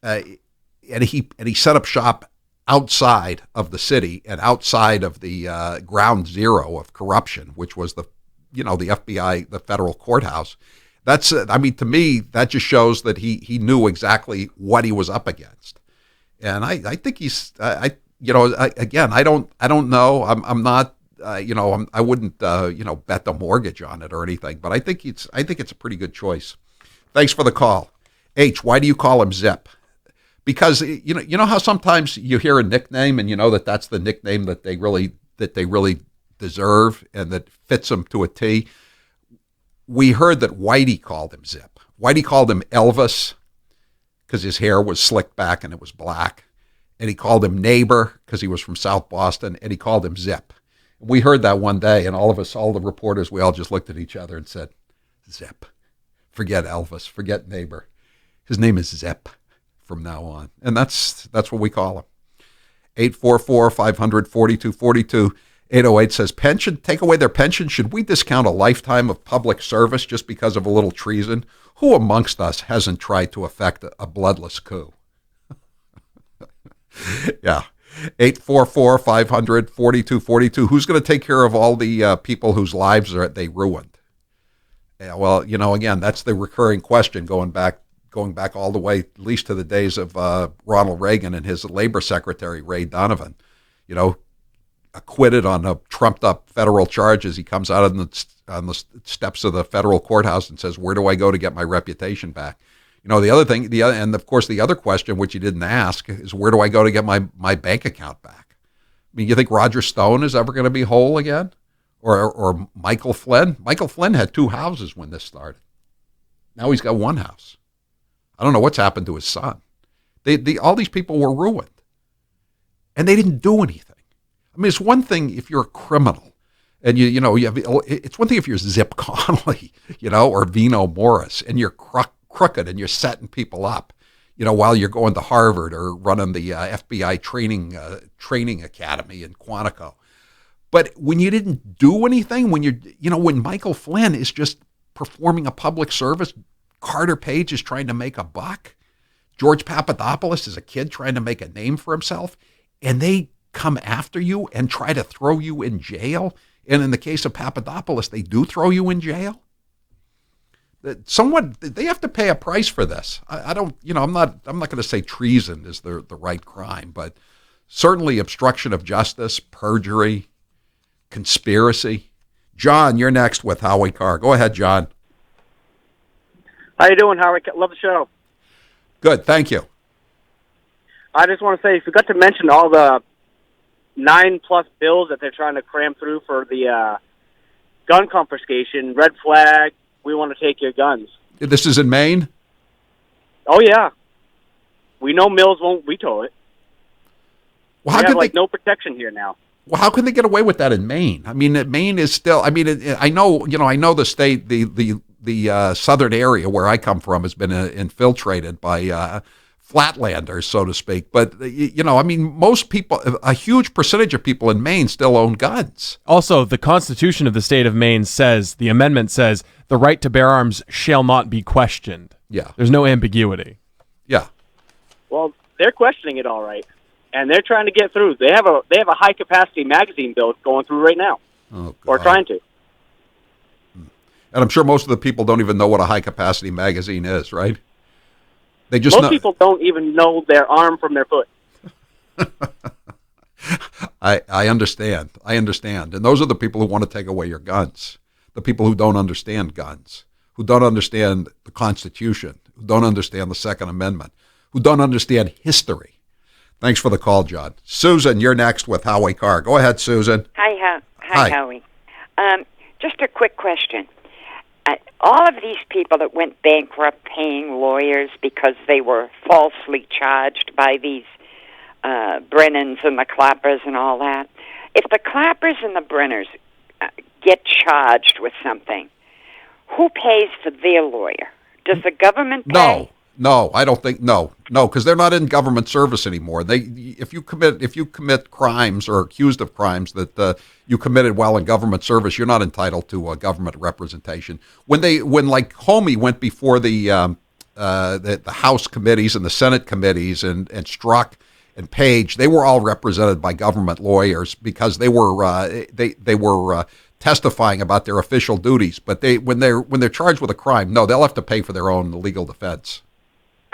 and he set up shop outside of the city and outside of the ground zero of corruption, which was the FBI, the federal courthouse. That's to me, that just shows that he knew exactly what he was up against, and I think he's again, I don't know. I'm not. I wouldn't, bet the mortgage on it or anything, but I think it's a pretty good choice. Thanks for the call. H, why do you call him Zip? Because you know how sometimes you hear a nickname and you know that's the nickname that they really deserve and that fits them to a T. We heard that Whitey called him Zip. Whitey called him Elvis because his hair was slicked back and it was black, and he called him Neighbor because he was from South Boston, and he called him Zip. We heard that one day, and all the reporters, we all just looked at each other and said, Zip. Forget Elvis. Forget Neighbor. His name is Zip from now on. And that's what we call him. 844-500-4242. 808 says, pension, take away their pension. Should we discount a lifetime of public service just because of a little treason? Who amongst us hasn't tried to effect a bloodless coup? Yeah. 844-500-4242. Who's going to take care of all the people whose lives they ruined? Yeah, well, again, that's the recurring question going back all the way, at least to the days of Ronald Reagan and his labor secretary, Ray Donovan. Acquitted on trumped-up federal charges. He comes out on the steps of the federal courthouse and says, where do I go to get my reputation back? The other thing, and of course the other question, which you didn't ask, is where do I go to get my bank account back? I mean, you think Roger Stone is ever going to be whole again? Or Michael Flynn? Michael Flynn had 2 houses when this started. Now he's got 1 house. I don't know what's happened to his son. All these people were ruined. And they didn't do anything. I mean, it's one thing if you're a criminal and it's one thing if you're Zip Connolly, or Vino Morris, and you're crooked and you're setting people up, while you're going to Harvard or running the FBI training academy in Quantico. But when you didn't do anything, when Michael Flynn is just performing a public service, Carter Page is trying to make a buck. George Papadopoulos is a kid trying to make a name for himself, and they come after you and try to throw you in jail. And in the case of Papadopoulos, they do throw you in jail. They have to pay a price for this. I don't, I'm not going to say treason is the right crime, but certainly obstruction of justice, perjury, conspiracy. John, you're next with Howie Carr. Go ahead, John. How you doing, Howie? Love the show. Good, thank you. I just want to say, you forgot to mention all the 9+ bills that they're trying to cram through for the gun confiscation. Red flag, we want to take your guns. This is in Maine? Oh, yeah. We know Mills won't veto it. Well, we have, no protection here now. Well, how can they get away with that in Maine? I mean, Maine is still. I mean, I know the state, the southern area where I come from has been infiltrated by flatlanders, so to speak. But I mean, most people, a huge percentage of people in Maine still own guns. Also, the Constitution of the state of Maine says, the amendment says, the right to bear arms shall not be questioned. Yeah, there's no ambiguity. Yeah. Well, they're questioning it all right. And they're trying to get through. They have a high capacity magazine bill going through right now, or trying to. And I'm sure most of the people don't even know what a high capacity magazine is, right? They just most people don't even know their arm from their foot. I understand. And those are the people who want to take away your guns. The people who don't understand guns, who don't understand the Constitution, who don't understand the Second Amendment, who don't understand history. Thanks for the call, John. Susan, you're next with Howie Carr. Go ahead, Susan. Hi, Howie. Just a quick question. All of these people that went bankrupt paying lawyers because they were falsely charged by these Brennans and the Clappers and all that, if the Clappers and the Brenners get charged with something, who pays for their lawyer? Does the government pay? No, I don't think because they're not in government service anymore. If you commit crimes or accused of crimes that you committed while in government service, you're not entitled to government representation. When Comey went before the House committees and the Senate committees and Strzok and Page, they were all represented by government lawyers because they were testifying about their official duties. But when they're charged with a crime, no, they'll have to pay for their own legal defense.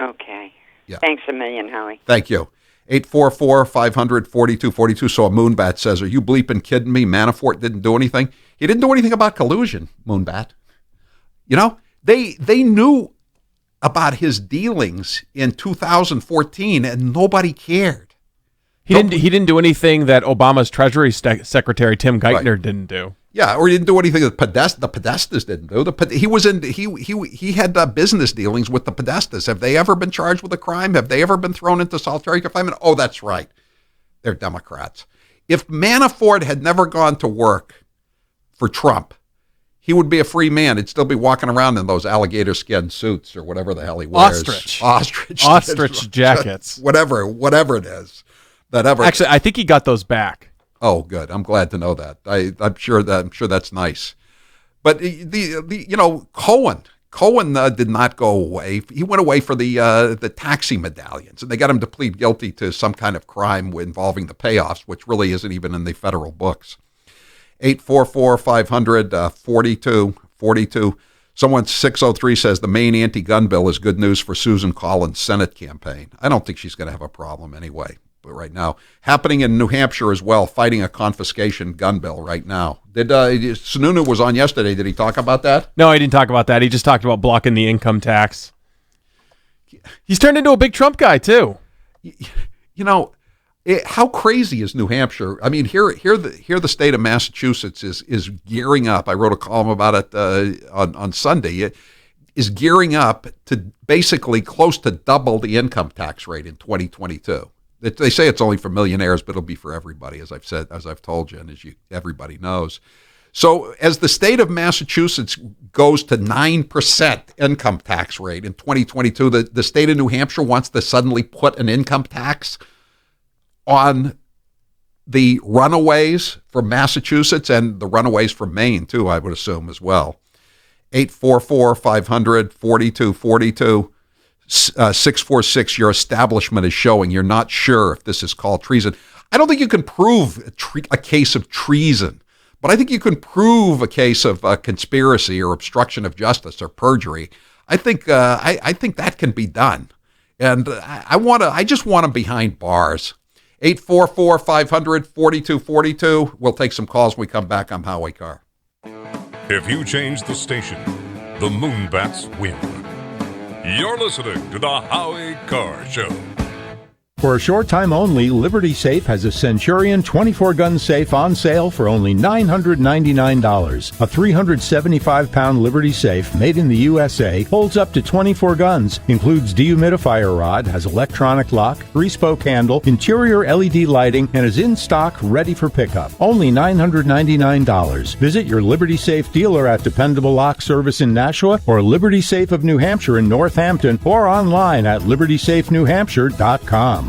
Okay. Yeah. Thanks a million, Howie. Thank you. 844-500-4242. So a Moonbat says, are you bleeping kidding me? Manafort didn't do anything. He didn't do anything about collusion, Moonbat. They knew about his dealings in 2014 and nobody cared. He didn't do anything that Obama's Treasury Secretary Tim Geithner didn't do. Yeah, or he didn't do anything that the Podestas didn't do. He had business dealings with the Podestas. Have they ever been charged with a crime? Have they ever been thrown into solitary confinement? Oh, that's right. They're Democrats. If Manafort had never gone to work for Trump, he would be a free man. He'd still be walking around in those alligator skin suits or whatever the hell he wears. Ostrich jackets. Whatever it is. Actually, I think he got those back. Oh, good. I'm glad to know that. I'm sure that's nice. But Cohen did not go away. He went away for the taxi medallions, and they got him to plead guilty to some kind of crime involving the payoffs, which really isn't even in the federal books. 844-500-4242. Someone 603 says the Maine anti-gun bill is good news for Susan Collins' Senate campaign. I don't think she's going to have a problem anyway. But right now, happening in New Hampshire as well, fighting a confiscation gun bill right now. Sununu was on yesterday. Did he talk about that? No, he didn't talk about that. He just talked about blocking the income tax. He's turned into a big Trump guy, too. How crazy is New Hampshire? I mean, here the state of Massachusetts is gearing up. I wrote a column about it on Sunday. It is gearing up to basically close to double the income tax rate in 2022. They say it's only for millionaires, but it'll be for everybody, as I've told you, and everybody knows. So as the state of Massachusetts goes to 9% income tax rate in 2022, the state of New Hampshire wants to suddenly put an income tax on the runaways from Massachusetts and the runaways from Maine, too, I would assume, as well. 844-500-4242. 646, your establishment is showing you're not sure if this is called treason. I don't think you can prove a case of treason, but I think you can prove a case of conspiracy or obstruction of justice or perjury. I think that can be done, and I just want them behind bars. 844-500-4242. We'll take some calls when we come back. I'm Howie Carr. If you change the station, the Moonbats win. You're listening to the Howie Carr Show. For a short time only, Liberty Safe has a Centurion 24-gun safe on sale for only $999. A 375-pound Liberty Safe made in the USA holds up to 24 guns, includes dehumidifier rod, has electronic lock, 3-spoke handle, interior LED lighting, and is in stock ready for pickup. Only $999. Visit your Liberty Safe dealer at Dependable Lock Service in Nashua or Liberty Safe of New Hampshire in Northampton or online at libertysafenewhampshire.com.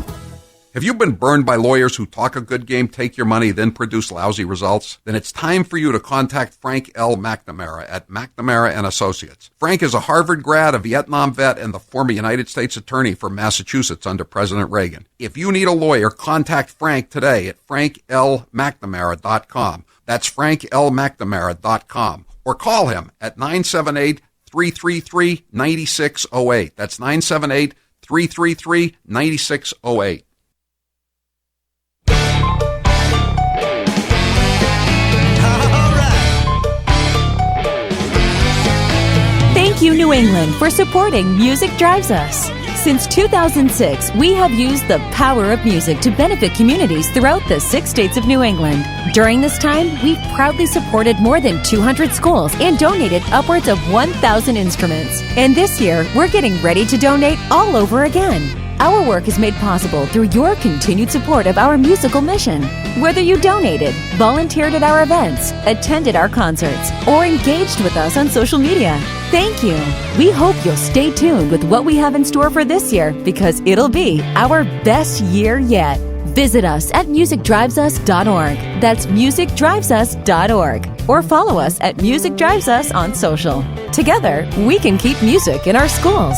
Have you been burned by lawyers who talk a good game, take your money, then produce lousy results? Then it's time for you to contact Frank L. McNamara at McNamara & Associates. Frank is a Harvard grad, a Vietnam vet, and the former United States Attorney for Massachusetts under President Reagan. If you need a lawyer, contact Frank today at franklmcnamara.com. That's franklmcnamara.com. Or call him at 978-333-9608. That's 978-333-9608. Thank you, New England, for supporting Music Drives Us. Since 2006, we have used the power of music to benefit communities throughout the 6 states of New England. During this time, we've proudly supported more than 200 schools and donated upwards of 1,000 instruments. And this year, we're getting ready to donate all over again. Our work is made possible through your continued support of our musical mission. Whether you donated, volunteered at our events, attended our concerts, or engaged with us on social media, thank you. We hope you'll stay tuned with what we have in store for this year because it'll be our best year yet. Visit us at musicdrivesus.org. That's musicdrivesus.org. Or follow us at Music Drives Us on social. Together, we can keep music in our schools.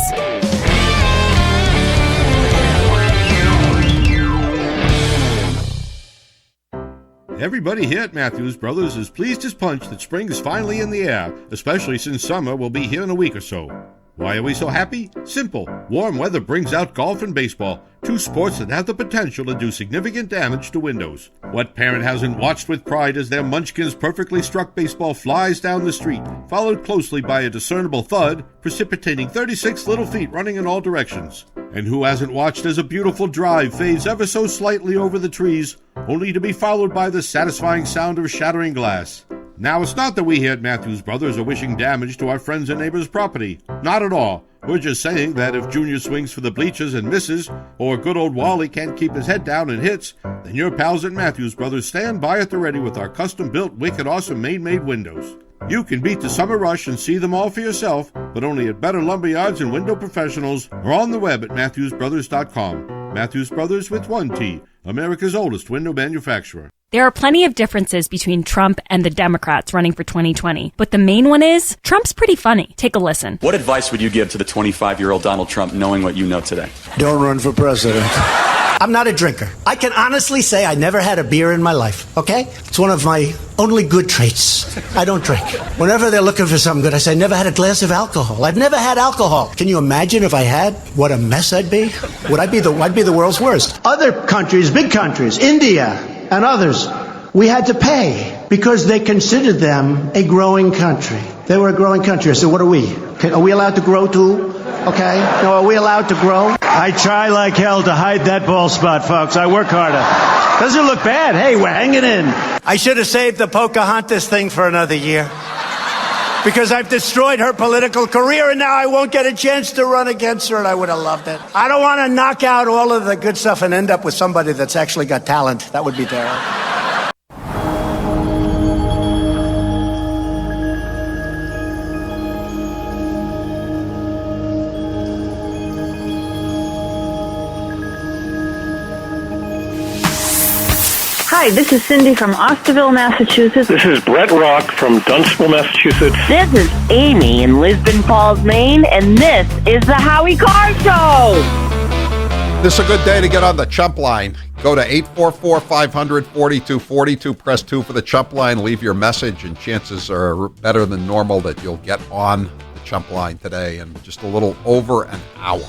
Everybody here at Matthews Brothers is pleased as punch that spring is finally in the air, especially since summer will be here in a week or so. Why are we so happy? Simple. Warm weather brings out golf and baseball, two sports that have the potential to do significant damage to windows. What parent hasn't watched with pride as their Munchkin's perfectly struck baseball flies down the street, followed closely by a discernible thud, precipitating 36 little feet running in all directions? And who hasn't watched as a beautiful drive fades ever so slightly over the trees, only to be followed by the satisfying sound of shattering glass? Now, it's not that we here at Matthews Brothers are wishing damage to our friends' and neighbors' property. Not at all. We're just saying that if Junior swings for the bleachers and misses, or good old Wally can't keep his head down and hits, then your pals at Matthews Brothers stand by at the ready with our custom-built, wicked awesome Maine-made windows. You can beat the summer rush and see them all for yourself, but only at better lumberyards and window professionals, or on the web at MatthewsBrothers.com. Matthews Brothers with one T, America's oldest window manufacturer. There are plenty of differences between Trump and the Democrats running for 2020, but the main one is Trump's pretty funny. Take a listen. What advice would you give to the 25-year-old Donald Trump knowing what you know today? Don't run for president. I'm not a drinker. I can honestly say I never had a beer in my life, okay? It's one of my only good traits. I don't drink. Whenever they're looking for something good, I say, I never had a glass of alcohol. I've never had alcohol. Can you imagine if I had? What a mess I'd be? I'd be the world's worst. Other countries, big countries, India and others, we had to pay because they considered them a growing country. They were a growing country. So what are we? Are we allowed to grow too? Okay. No, are we allowed to grow? I try like hell to hide that bald spot, folks. I work harder. Doesn't look bad. Hey, we're hanging in. I should have saved the Pocahontas thing for another year. Because I've destroyed her political career and now I won't get a chance to run against her and I would have loved it. I don't want to knock out all of the good stuff and end up with somebody that's actually got talent. That would be terrible. Hi, this is Cindy from Osterville, Massachusetts. This is Brett Rock from Dunstable, Massachusetts. This is Amy in Lisbon Falls, Maine, and this is the Howie Carr Show. This is a good day to get on the Chump line. Go to 844-500-4242, press 2 for the Chump line, leave your message, and chances are better than normal that you'll get on the Chump line today in just a little over an hour.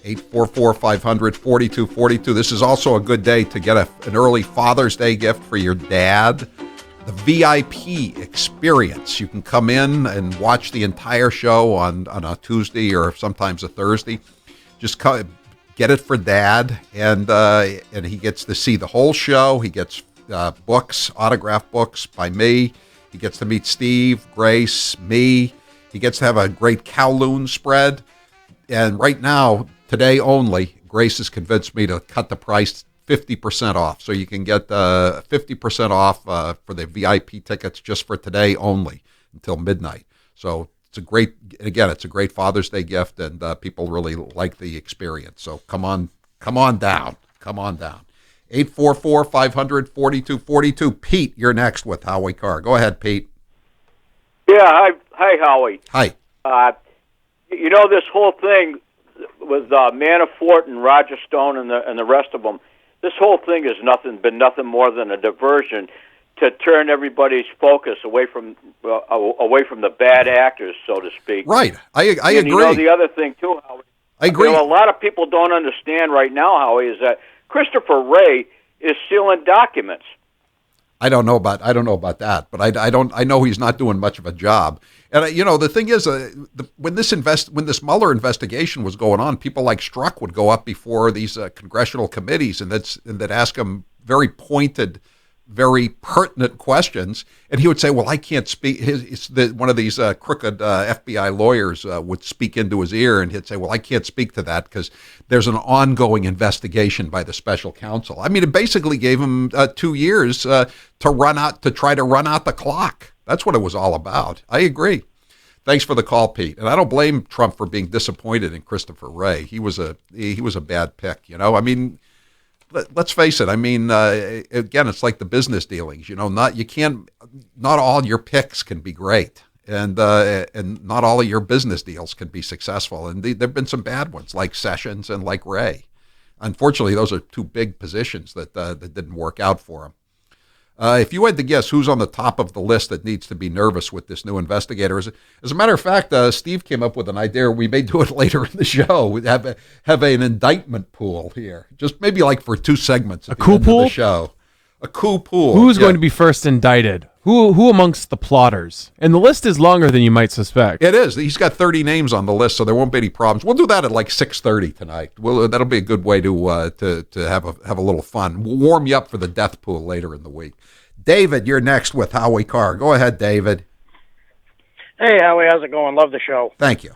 844-500-4242. This is also a good day to get an early Father's Day gift for your dad. The VIP experience. You can come in and watch the entire show on a Tuesday or sometimes a Thursday. Just get it for Dad, and he gets to see the whole show. He gets books, autographed books by me. He gets to meet Steve, Grace, me. He gets to have a great Kowloon spread. And right now, today only, Grace has convinced me to cut the price 50% off. So you can get 50% off for the VIP tickets just for today only until midnight. So it's a great Father's Day gift, and people really like the experience. So come on down. 844-500-4242. Pete, you're next with Howie Carr. Go ahead, Pete. Yeah, hi, Howie. Hi. This whole thing with Manafort and Roger Stone and the rest of them, this whole thing has been nothing more than a diversion to turn everybody's focus away from the bad actors, so to speak. Right. I agree. The other thing too, Howie. I agree. A lot of people don't understand right now, Howie, is that Christopher Wray is sealing documents. I don't know about that, but I know he's not doing much of a job. And the thing is, when this Mueller investigation was going on, people like Strzok would go up before these congressional committees and that ask him very pointed, very pertinent questions, and he would say, "Well, I can't speak." One of these crooked FBI lawyers would speak into his ear, and he'd say, "Well, I can't speak to that because there's an ongoing investigation by the special counsel." I mean, it basically gave him 2 years to try to run out the clock. That's what it was all about. I agree. Thanks for the call, Pete. And I don't blame Trump for being disappointed in Christopher Wray. He was a bad pick. I mean. Let's face it. I mean, again, it's like the business dealings. Not all your picks can be great, and not all of your business deals can be successful. And there've been some bad ones, like Sessions and like Wray. Unfortunately, those are two big positions that didn't work out for him. If you had to guess who's on the top of the list that needs to be nervous with this new investigator, as a matter of fact, Steve came up with an idea. We may do it later in the show. We have an indictment pool here, just maybe like for 2 segments. A coup pool? The show. A coup pool. Who's going to be first indicted? Who amongst the plotters? And the list is longer than you might suspect. It is. He's got 30 names on the list, so there won't be any problems. We'll do that at like 6:30 tonight. That'll be a good way to have a little fun. We'll warm you up for the death pool later in the week. David, you're next with Howie Carr. Go ahead, David. Hey, Howie, how's it going? Love the show. Thank you.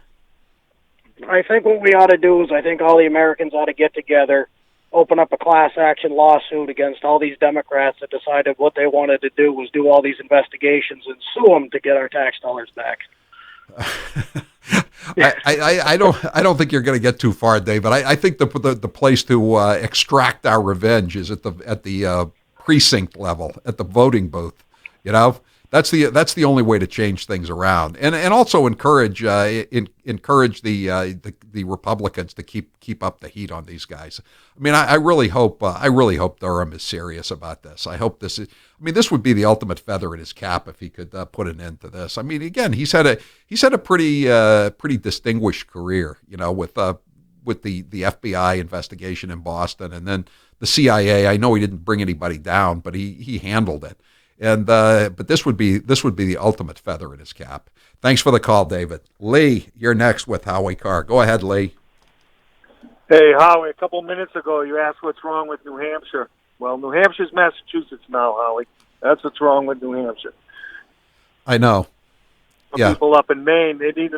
I think what we ought to do is I think all the Americans ought to get together, open up a class action lawsuit against all these Democrats that decided what they wanted to do was do all these investigations and sue them to get our tax dollars back. I don't think you're going to get too far, David. I think the place to extract our revenge is at the precinct level, at the voting booth. That's the only way to change things around, and also encourage the Republicans to keep up the heat on these guys. I mean, I really hope Durham is serious about this. I hope this would be the ultimate feather in his cap if he could put an end to this. I mean, again, he's had a pretty distinguished career, with the FBI investigation in Boston, and then the CIA. I know he didn't bring anybody down, but he handled it. And but this would be the ultimate feather in his cap. Thanks for the call, David. Lee, you're next with Howie Carr. Go ahead, Lee. Hey, Howie, a couple minutes ago you asked what's wrong with New Hampshire. Well, New Hampshire's Massachusetts now, Howie. That's what's wrong with New Hampshire. I know. Yeah. People up in Maine, they need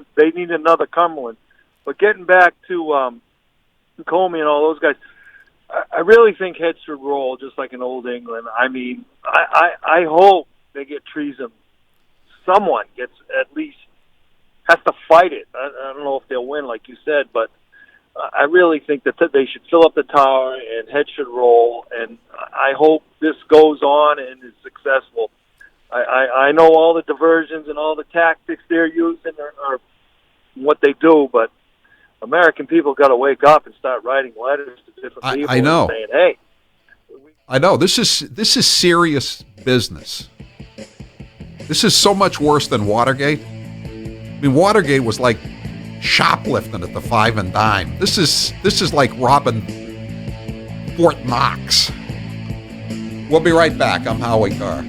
another Cumberland. But getting back to Comey and all those guys, I really think heads should roll just like in old England. I mean, I hope they get treason. Someone has to fight it. I don't know if they'll win, like you said, but I really think that they should fill up the tower and heads should roll. And I hope this goes on and is successful. I know all the diversions and all the tactics they're using are what they do, but American people got to wake up and start writing letters to different people. I know. And saying, hey. I know. This is serious business. This is so much worse than Watergate. I mean, Watergate was like shoplifting at the five and dime. This is like robbing Fort Knox. We'll be right back. I'm Howie Carr.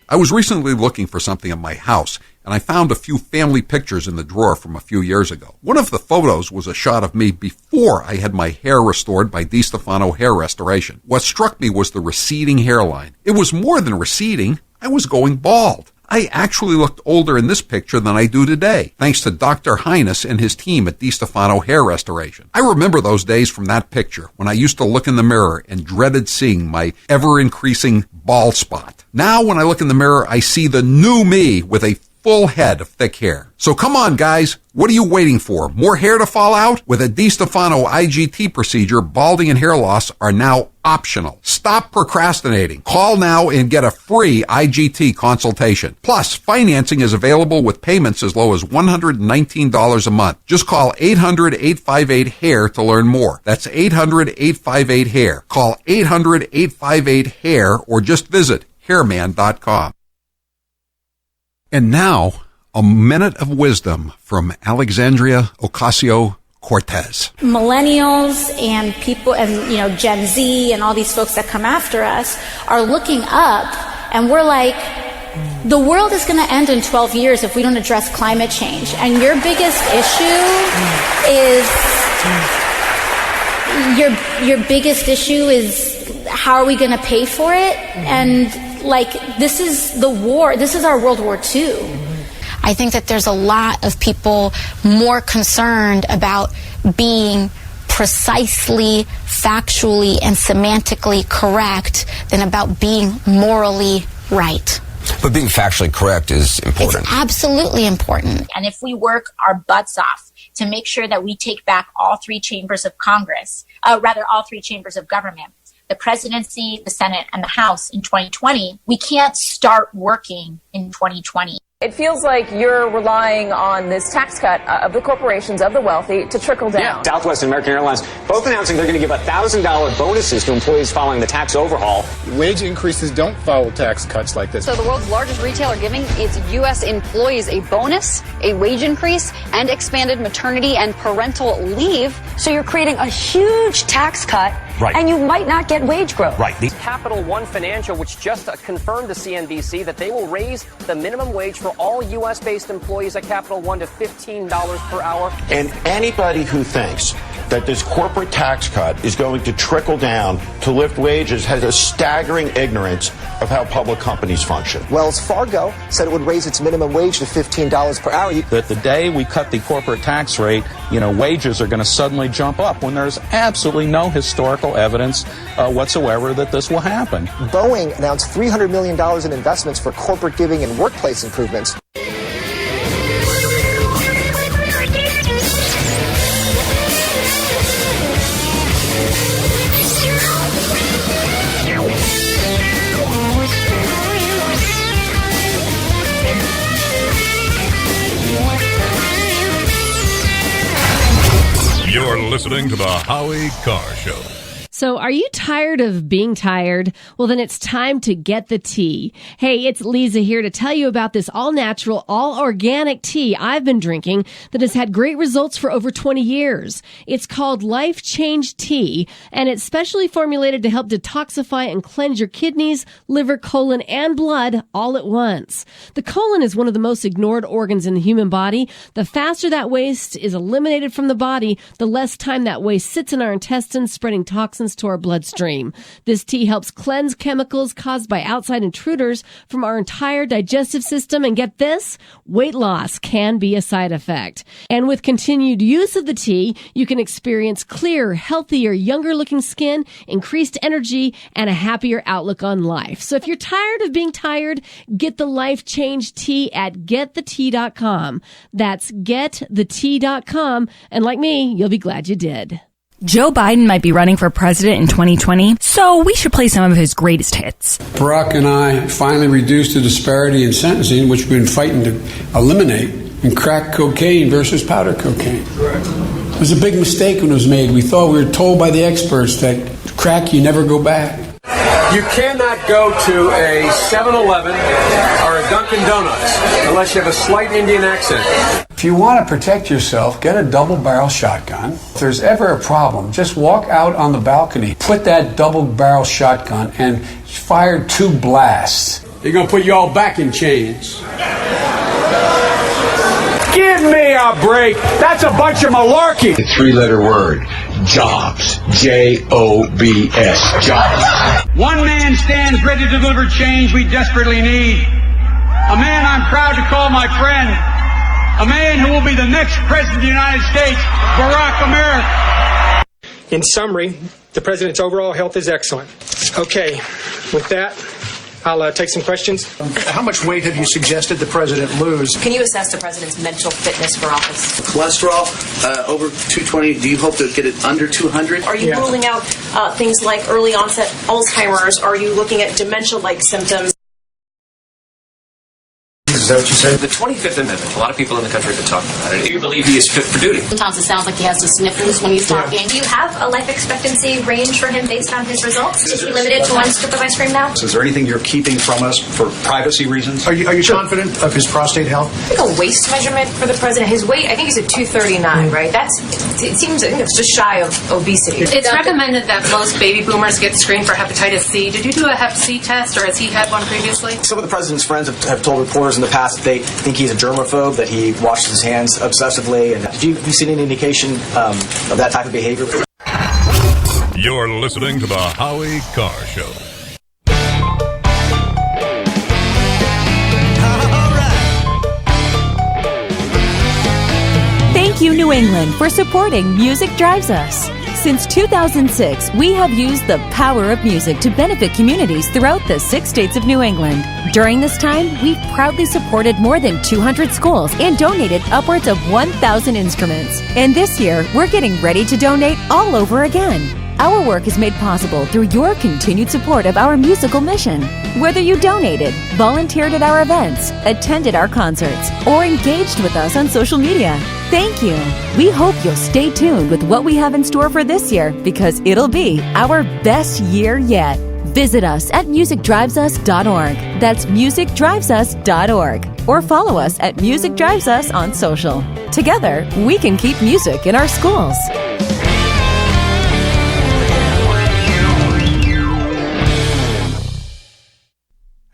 I was recently looking for something in my house, and I found a few family pictures in the drawer from a few years ago. One of the photos was a shot of me before I had my hair restored by DiStefano Hair Restoration. What struck me was the receding hairline. It was more than receding. I was going bald. I actually looked older in this picture than I do today, thanks to Dr. Highness and his team at DiStefano Hair Restoration. I remember those days from that picture when I used to look in the mirror and dreaded seeing my ever-increasing bald spot. Now when I look in the mirror, I see the new me with a full head of thick hair. So come on, guys. What are you waiting for? More hair to fall out? With a DiStefano IGT procedure, balding and hair loss are now optional. Stop procrastinating. Call now and get a free IGT consultation. Plus, financing is available with payments as low as $119 a month. Just call 800-858-HAIR to learn more. That's 800-858-HAIR. Call 800-858-HAIR or just visit hairman.com. And now, a minute of wisdom from Alexandria Ocasio-Cortez. Millennials and people and, Gen Z and all these folks that come after us are looking up, and we're like, the world is going to end in 12 years if we don't address climate change. And your biggest issue is your biggest issue is how are we going to pay for it? And this is the war. This is our World War II. I think that there's a lot of people more concerned about being precisely, factually, and semantically correct than about being morally right. But being factually correct is important. It's absolutely important. And if we work our butts off to make sure that we take back all three chambers of Congress, all three chambers of government, the presidency, the Senate, and the House in 2020, we can't start working in 2020. It feels like you're relying on this tax cut of the corporations, of the wealthy, to trickle down. Yeah, Southwest and American Airlines both announcing they're going to give $1,000 bonuses to employees following the tax overhaul. Wage increases don't follow tax cuts like this. So the world's largest retailer giving its U.S. employees a bonus, a wage increase, and expanded maternity and parental leave. So you're creating a huge tax cut, right, and you might not get wage growth. Right. Capital One Financial, which just confirmed to CNBC that they will raise the minimum wage for all U.S.-based employees at Capital One to $15 per hour. And anybody who thinks that this corporate tax cut is going to trickle down to lift wages has a staggering ignorance of how public companies function. Wells Fargo said it would raise its minimum wage to $15 per hour. That the day we cut the corporate tax rate, wages are going to suddenly jump up when there's absolutely no historical evidence whatsoever that this will happen. Boeing announced $300 million in investments for corporate giving and workplace improvements. You're listening to the Howie Carr Show. So are you tired of being tired? Well, then it's time to get the tea. Hey, it's Lisa here to tell you about this all-natural, all-organic tea I've been drinking that has had great results for over 20 years. It's called Life Change Tea, and it's specially formulated to help detoxify and cleanse your kidneys, liver, colon, and blood all at once. The colon is one of the most ignored organs in the human body. The faster that waste is eliminated from the body, the less time that waste sits in our intestines, spreading toxins to our bloodstream. This tea helps cleanse chemicals caused by outside intruders from our entire digestive system. And get this, weight loss can be a side effect. And with continued use of the tea, you can experience clearer, healthier, younger looking skin, increased energy, and a happier outlook on life. So if you're tired of being tired, get the Life Change Tea at getthetea.com. That's getthetea.com. And like me, you'll be glad you did. Joe Biden might be running for president in 2020, so we should play some of his greatest hits. Barack and I finally reduced the disparity in sentencing, which we've been fighting to eliminate, in crack cocaine versus powder cocaine. Correct. It was a big mistake when it was made. We thought we were told by the experts that crack, you never go back. You cannot go to a 7-Eleven or a Dunkin' Donuts unless you have a slight Indian accent. If you want to protect yourself, get a double-barrel shotgun. If there's ever a problem, just walk out on the balcony, put that double-barrel shotgun, and fire 2 blasts. They're going to put you all back in chains. Give me a break. That's a bunch of malarkey. The 3-letter word, jobs. J-O-B-S, jobs. One man stands ready to deliver change we desperately need. A man I'm proud to call my friend. A man who will be the next president of the United States, Barack America. In summary, the president's overall health is excellent. Okay, with that, I'll take some questions. How much weight have you suggested the president lose? Can you assess the president's mental fitness for office? Cholesterol over 220. Do you hope to get it under 200? Are you ruling out things like early onset Alzheimer's? Are you looking at dementia-like symptoms? Is that what you said? The 25th Amendment, a lot of people in the country have been talking about it. Do you believe he is fit for duty? Sometimes it sounds like he has the sniffles when he's talking. Do you have a life expectancy range for him based on his results? Is he limited to 1 scoop of ice cream now? Is there anything you're keeping from us for privacy reasons? Are you confident of his prostate health? I think a waist measurement for the president. His weight, I think he's at 239, right? It seems, I think it's just shy of obesity. It's recommended that most baby boomers get screened for hepatitis C. Did you do a hep C test, or has he had one previously? Some of the president's friends have told reporters in the past that they think he's a germaphobe, that he washes his hands obsessively. And have you seen any indication of that type of behavior? You're listening to the Howie Carr Show. Thank you, New England, for supporting Music Drives Us. Since 2006, we have used the power of music to benefit communities throughout the 6 states of New England. During this time, we've proudly supported more than 200 schools and donated upwards of 1,000 instruments. And this year, we're getting ready to donate all over again. Our work is made possible through your continued support of our musical mission. Whether you donated, volunteered at our events, attended our concerts, or engaged with us on social media, thank you. We hope you'll stay tuned with what we have in store for this year, because it'll be our best year yet. Visit us at musicdrivesus.org. That's musicdrivesus.org. Or follow us at Music Drives Us on social. Together, we can keep music in our schools.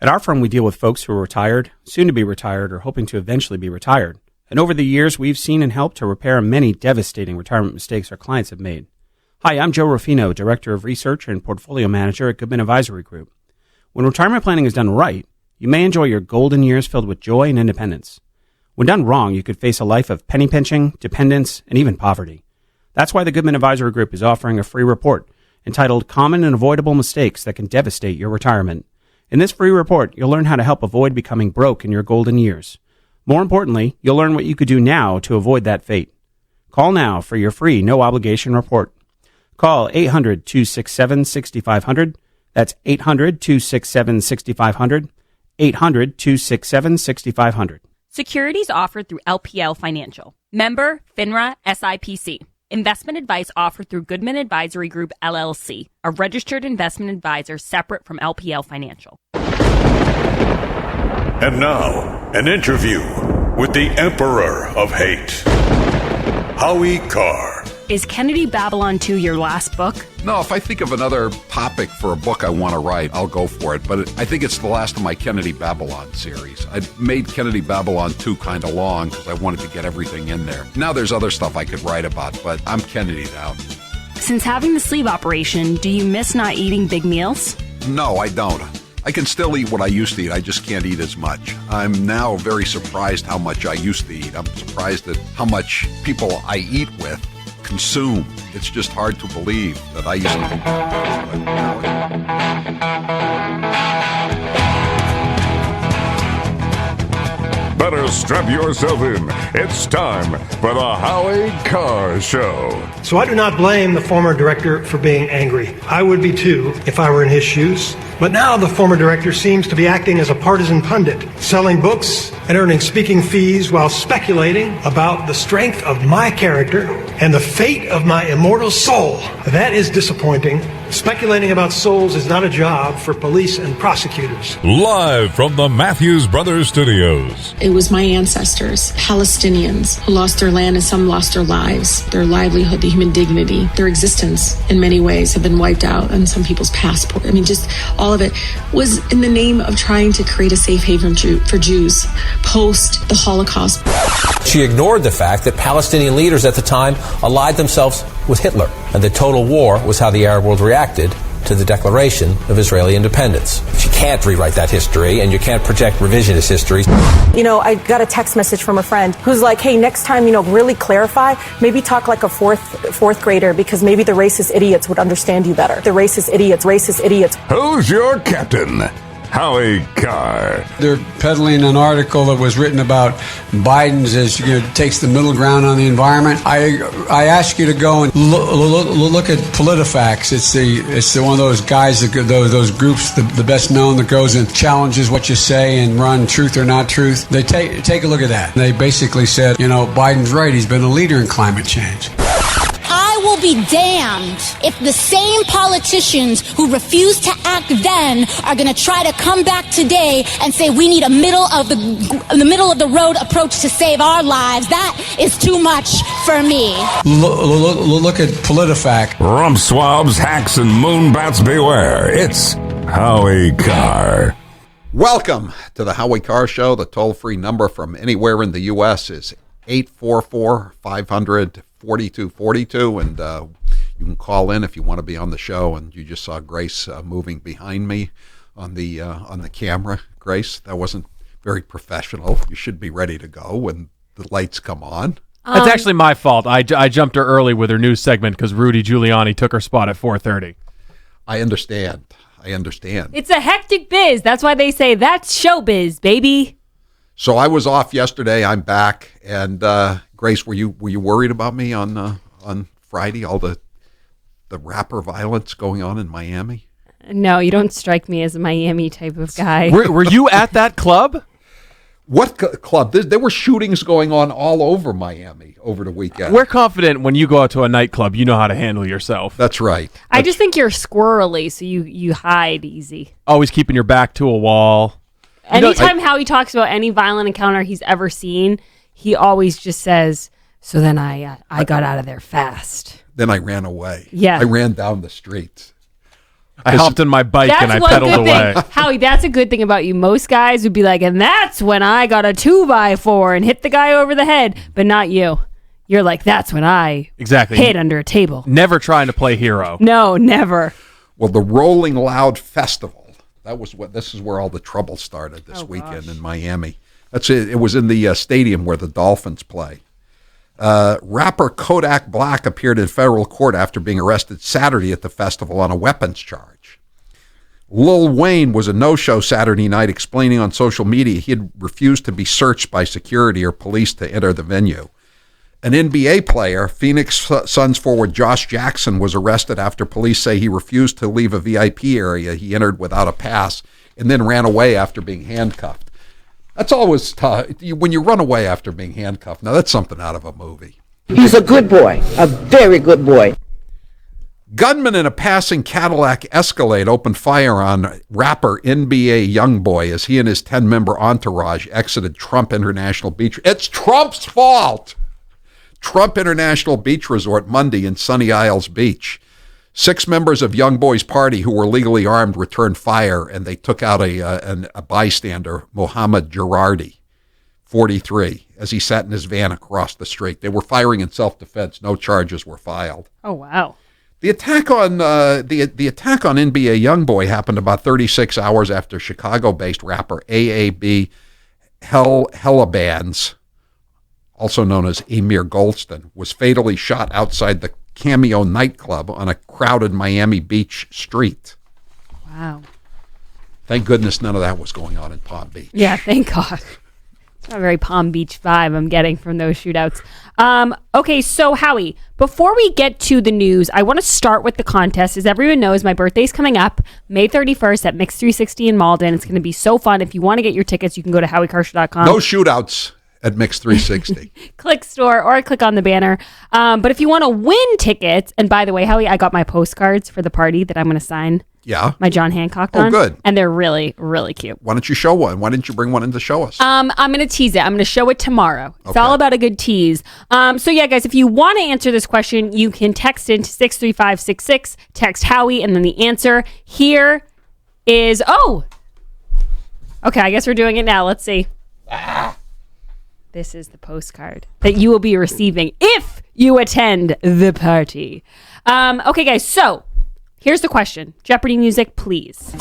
At our firm, we deal with folks who are retired, soon to be retired, or hoping to eventually be retired. And over the years, we've seen and helped to repair many devastating retirement mistakes our clients have made. Hi, I'm Joe Ruffino, Director of Research and Portfolio Manager at Goodman Advisory Group. When retirement planning is done right, you may enjoy your golden years filled with joy and independence. When done wrong, you could face a life of penny pinching, dependence, and even poverty. That's why the Goodman Advisory Group is offering a free report entitled Common and Avoidable Mistakes That Can Devastate Your Retirement. In this free report, you'll learn how to help avoid becoming broke in your golden years. More importantly, you'll learn what you could do now to avoid that fate. Call now for your free no-obligation report. Call 800-267-6500. That's 800-267-6500. 800-267-6500. Securities offered through LPL Financial. Member FINRA SIPC. Investment advice offered through Goodman Advisory Group, LLC, a registered investment advisor separate from LPL Financial. And now, an interview with the Emperor of Hate, Howie Carr. Is Kennedy Babylon 2 your last book? No, if I think of another topic for a book I want to write, I'll go for it. But I think it's the last of my Kennedy Babylon series. I made Kennedy Babylon 2 kind of long because I wanted to get everything in there. Now there's other stuff I could write about, but I'm Kennedy'd out. Since having the sleeve operation, do you miss not eating big meals? No, I don't. I can still eat what I used to eat. I just can't eat as much. I'm now very surprised how much I used to eat. I'm surprised at how much people I eat with consume. It's just hard to believe that I used to. Better strap yourself in. It's time for the Howie Carr Show. So I do not blame the former director for being angry. I would be too if I were in his shoes. But now the former director seems to be acting as a partisan pundit, selling books and earning speaking fees while speculating about the strength of my character and the fate of my immortal soul. That is disappointing. Speculating about souls is not a job for police and prosecutors. Live from the Matthews Brothers Studios. It was my ancestors, Palestinians, who lost their land and some lost their lives, their livelihood, the human dignity, their existence in many ways have been wiped out on some people's passport. I mean, just all of it was in the name of trying to create a safe haven for Jews post the Holocaust. She ignored the fact that Palestinian leaders at the time allied themselves with Hitler, and the total war was how the Arab world reacted to the declaration of Israeli independence. You can't rewrite that history, and you can't project revisionist history. You know, I got a text message from a friend who's like, hey, next time, really clarify, maybe talk like a fourth grader, because maybe the racist idiots would understand you better. The racist idiots. Who's your captain? Howie Carr. They're peddling an article that was written about Biden's takes the middle ground on the environment. I ask you to go and look at PolitiFacts. It's the one of those guys, those groups, the best known, that goes and challenges what you say and run truth or not truth. They take a look at that. They basically said, Biden's right. He's been a leader in climate change. I will be damned if the same politicians who refused to act then are going to try to come back today and say we need a middle of the road approach to save our lives. That is too much for me. Look at PolitiFact. Rump swabs, hacks, and moonbats beware. It's Howie Carr. Welcome to the Howie Carr Show. The toll-free number from anywhere in the U.S. is 844-500-4242, and you can call in if you want to be on the show. And you just saw Grace moving behind me on the camera. Grace, that wasn't very professional. You should be ready to go when the lights come on. That's actually my fault. I jumped her early with her news segment because Rudy Giuliani took her spot at 4:30. I understand. It's a hectic biz. That's why they say that's showbiz, baby. So I was off yesterday. I'm back, and Grace, were you worried about me on Friday? All the rapper violence going on in Miami. No, you don't strike me as a Miami type of guy. Were you at that club? What club? There were shootings going on all over Miami over the weekend. We're confident when you go out to a nightclub, you know how to handle yourself. That's right. I just think you're squirrely, so you hide easy. Always keeping your back to a wall. Anytime Howie talks about any violent encounter he's ever seen, he always just says, so then I got out of there fast. Then I ran away. Yeah. I ran down the street. I hopped on my bike and I pedaled away. Howie, that's a good thing about you. Most guys would be like, and that's when I got a 2x4 and hit the guy over the head, but not you. You're like, that's when I hid under a table. Never trying to play hero. No, never. Well, the Rolling Loud Festival. This is where all the trouble started this weekend in Miami. That's it. It was in the stadium where the Dolphins play. Rapper Kodak Black appeared in federal court after being arrested Saturday at the festival on a weapons charge. Lil Wayne was a no-show Saturday night, explaining on social media he had refused to be searched by security or police to enter the venue. An NBA player, Phoenix Suns forward Josh Jackson, was arrested after police say he refused to leave a VIP area he entered without a pass and then ran away after being handcuffed. That's always tough. When you run away after being handcuffed, now that's something out of a movie. He's a good boy, a very good boy. Gunmen in a passing Cadillac Escalade opened fire on rapper NBA Youngboy as he and his 10-member entourage exited Trump International Beach. It's Trump's fault! Trump International Beach Resort Monday in Sunny Isles Beach. 6 members of Youngboy's party who were legally armed returned fire, and they took out a bystander, Mohammed Girardi, 43, as he sat in his van across the street. They were firing in self-defense. No charges were filed. Oh, wow. The attack on the attack on NBA Youngboy happened about 36 hours after Chicago-based rapper AAB Hellabans, also known as Amir Goldston, was fatally shot outside the Cameo nightclub on a crowded Miami Beach street. Wow. Thank goodness none of that was going on in Palm Beach. Yeah, thank God. A very Palm Beach vibe I'm getting from those shootouts. Okay, so Howie, before we get to the news, I want to start with the contest. As everyone knows, my birthday's coming up May 31st at Mix 360 in Malden. It's going to be so fun. If you want to get your tickets, you can go to howiecarr.com. No shootouts at Mix 360. Click store or click on the banner. But if you want to win tickets, and by the way, Howie, I got my postcards for the party that I'm going to sign. Yeah. My John Hancock Oh, on. good. And they're really, really cute. Why don't you show one? Why didn't you bring one in to show us? I'm going to tease it. I'm going to show it tomorrow. It's all about a good tease. So yeah, guys, if you want to answer this question, you can text into 63566, text Howie, and then the answer here is, okay, I guess we're doing it now. Let's see. This is the postcard that you will be receiving if you attend the party. Okay, guys, so here's the question. Jeopardy music, please.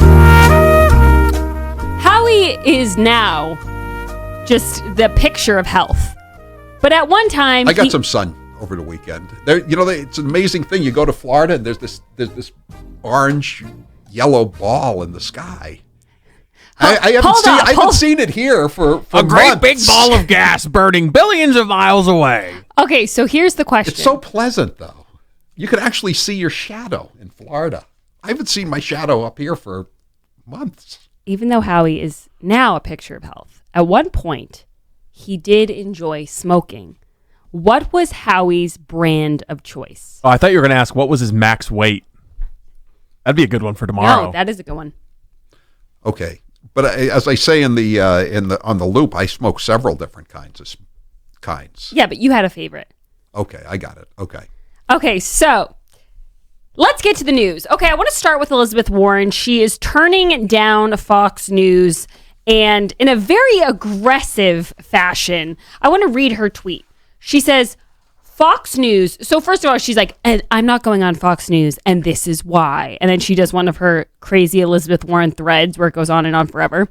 Howie is now just the picture of health. But at one time... I got some sun over the weekend. It's an amazing thing. You go to Florida and there's this orange, yellow ball in the sky. I haven't seen it here for a great months. big ball of gas burning billions of miles away. Okay, so here's the question. It's so pleasant, though. You can actually see your shadow in Florida. I haven't seen my shadow up here for months. Even though Howie is now a picture of health, at one point, he did enjoy smoking. What was Howie's brand of choice? Oh, I thought you were going to ask what was his max weight. That'd be a good one for tomorrow. No, that is a good one. Okay. But as I say on the loop, I smoke several different kinds. Yeah, but you had a favorite. Okay, I got it. Okay, so let's get to the news. Okay, I want to start with Elizabeth Warren. She is turning down Fox News, and in a very aggressive fashion. I want to read her tweet. She says, Fox News. So first of all, she's like, and I'm not going on Fox News, and this is why. And then she does one of her crazy Elizabeth Warren threads where it goes on and on forever.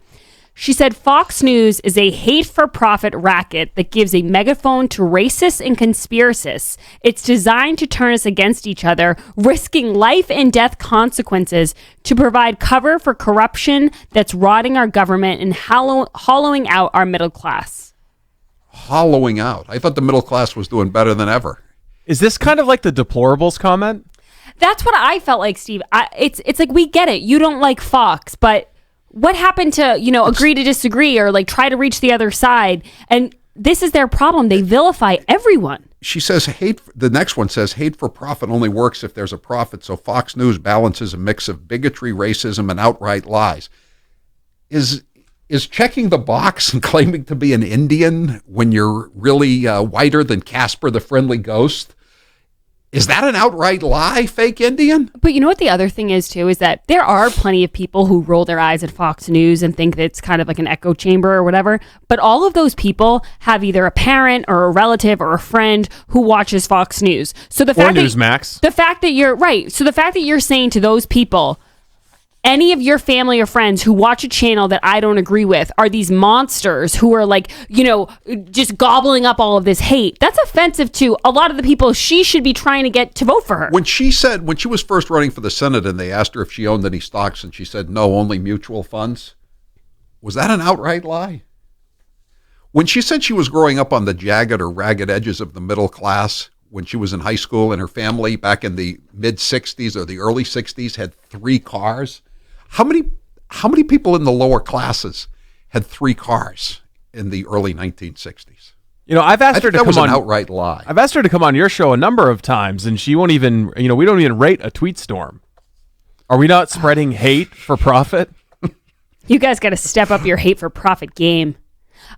She said, Fox News is a hate-for-profit racket that gives a megaphone to racists and conspiracists. It's designed to turn us against each other, risking life and death consequences to provide cover for corruption that's rotting our government and hollowing out our middle class. Hollowing out. I thought the middle class was doing better than ever. Is this kind of like the deplorables comment? That's what I felt like, Steve. It's like, we get it. You don't like Fox, but what happened to, agree to disagree or like try to reach the other side? And this is their problem. They vilify everyone. She says the next one says hate for profit only works if there's a profit. So Fox News balances a mix of bigotry, racism, and outright lies. Is checking the box and claiming to be an Indian when you're really whiter than Casper the Friendly Ghost, is that an outright lie, fake Indian? But you know what the other thing is, too, is that there are plenty of people who roll their eyes at Fox News and think that it's kind of like an echo chamber or whatever. But all of those people have either a parent or a relative or a friend who watches Fox News. So the fact Newsmax. The fact that you're right. So the fact that you're saying to those people, any of your family or friends who watch a channel that I don't agree with are these monsters who are like, just gobbling up all of this hate. That's offensive to a lot of the people she should be trying to get to vote for her. When she was first running for the Senate and they asked her if she owned any stocks and she said, no, only mutual funds. Was that an outright lie? When she said she was growing up on the jagged or ragged edges of the middle class when she was in high school and her family back in the mid 60s or the early 60s had 3 cars. How many people in the lower classes had 3 cars in the early 1960s? I've asked her to come on. That was an outright lie. I've asked her to come on your show a number of times, and she won't even. We don't even rate a tweet storm. Are we not spreading hate for profit? You guys got to step up your hate for profit game.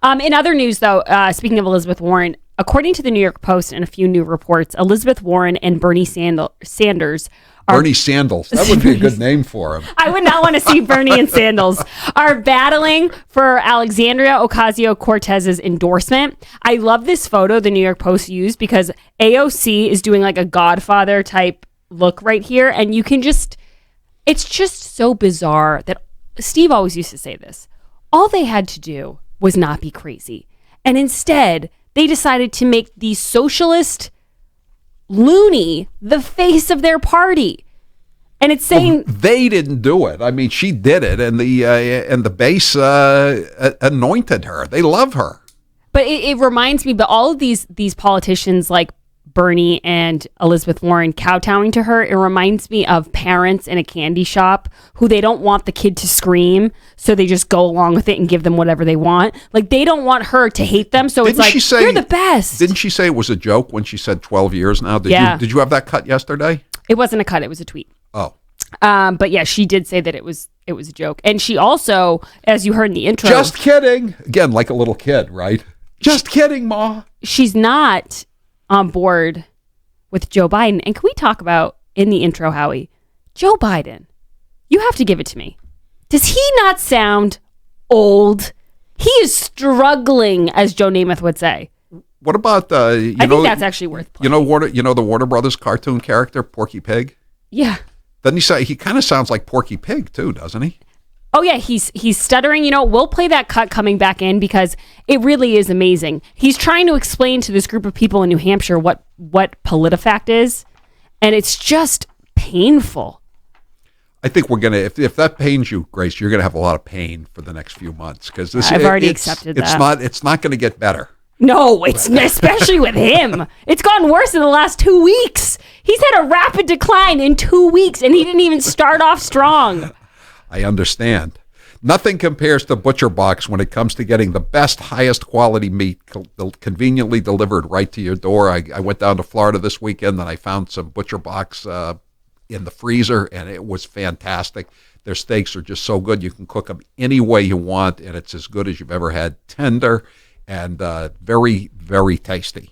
In other news, though, speaking of Elizabeth Warren, according to the New York Post and a few new reports, Elizabeth Warren and Bernie Sanders. Bernie Sandals. That would be a good name for him. I would not want to see Bernie and Sandals are battling for Alexandria Ocasio-Cortez's endorsement. I love this photo the New York Post used because AOC is doing like a Godfather type look right here. And you can it's just so bizarre that Steve always used to say this. All they had to do was not be crazy. And instead, they decided to make the socialist loony the face of their party. And it's saying they didn't do it. I mean, she did it, and the base anointed her. They love her. But it reminds me, but all of these politicians like Bernie and Elizabeth Warren kowtowing to her, it reminds me of parents in a candy shop who they don't want the kid to scream, so they just go along with it and give them whatever they want. Like, they don't want her to hate them, so it's like, you're the best. Didn't she say it was a joke when she said 12 years now? Did you have that cut yesterday? It wasn't a cut, it was a tweet. Oh. But yeah, she did say that it was a joke. And she also, as you heard in the intro... Just kidding! Again, like a little kid, right? Just kidding, Ma! She's not on board with Joe Biden. And can we talk about, in the intro, Howie, Joe Biden, you have to give it to me. Does he not sound old? He is struggling, as Joe Namath would say. What about I think that's actually worth playing. The Warner Brothers cartoon character, Porky Pig? Yeah. Doesn't he say he kind of sounds like Porky Pig too, doesn't he? Oh yeah, he's stuttering. We'll play that cut coming back in because it really is amazing. He's trying to explain to this group of people in New Hampshire what PolitiFact is, and it's just painful. I think we're gonna, if that pains you, Grace, you're gonna have a lot of pain for the next few months because I've already accepted that. It's not going to get better. No, it's especially with him. It's gotten worse in the last 2 weeks. He's had a rapid decline in 2 weeks, and he didn't even start off strong. I understand. Nothing compares to Butcher Box when it comes to getting the best, highest quality meat conveniently delivered right to your door. I went down to Florida this weekend and I found some Butcher Box in the freezer, and it was fantastic. Their steaks are just so good. You can cook them any way you want, and it's as good as you've ever had. Tender and very, very tasty.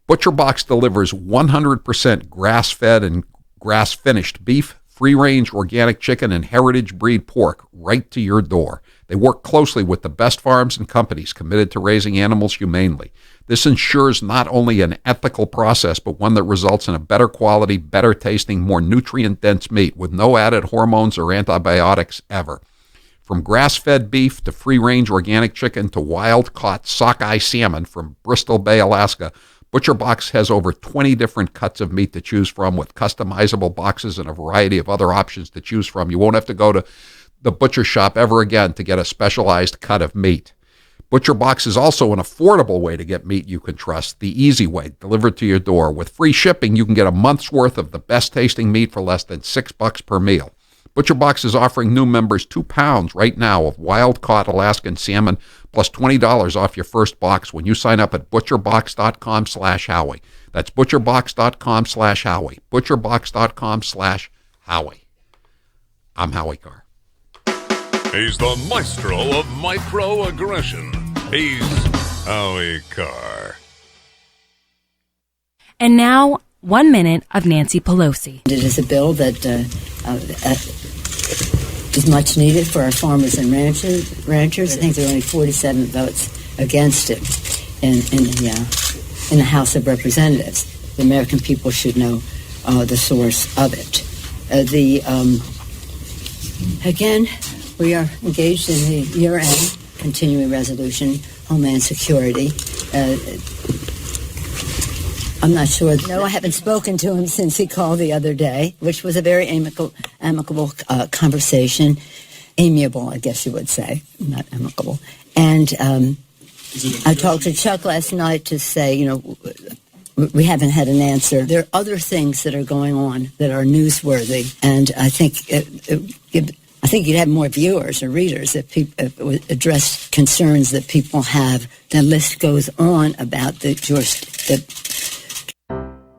Butcher Box delivers 100% grass-fed and grass-finished beef, free-range organic chicken, and heritage breed pork right to your door. They work closely with the best farms and companies committed to raising animals humanely. This ensures not only an ethical process, but one that results in a better quality, better tasting, more nutrient-dense meat with no added hormones or antibiotics ever. From grass-fed beef to free-range organic chicken to wild-caught sockeye salmon from Bristol Bay, Alaska, Butcher Box has over 20 different cuts of meat to choose from with customizable boxes and a variety of other options to choose from. You won't have to go to the butcher shop ever again to get a specialized cut of meat. Butcher Box is also an affordable way to get meat you can trust, the easy way, delivered to your door. With free shipping, you can get a month's worth of the best-tasting meat for less than $6 per meal. Butcher Box is offering new members 2 pounds right now of wild-caught Alaskan salmon plus $20 off your first box when you sign up at butcherbox.com/Howie. That's butcherbox.com/Howie. Butcherbox.com/Howie. I'm Howie Carr. He's the maestro of microaggression. He's Howie Carr. And now, 1 minute of Nancy Pelosi. It is a bill that is much needed for our farmers and ranchers. I think there are only 47 votes against it in the House of Representatives. The American people should know the source of it. Again, we are engaged in the year-end continuing resolution, Homeland Security. I'm not sure. No, I haven't spoken to him since he called the other day, which was a very amicable conversation. Amiable, I guess you would say, not amicable. And I talked to Chuck last night to say, we haven't had an answer. There are other things that are going on that are newsworthy, and I think you'd have more viewers or readers if people address concerns that people have. The list goes on about the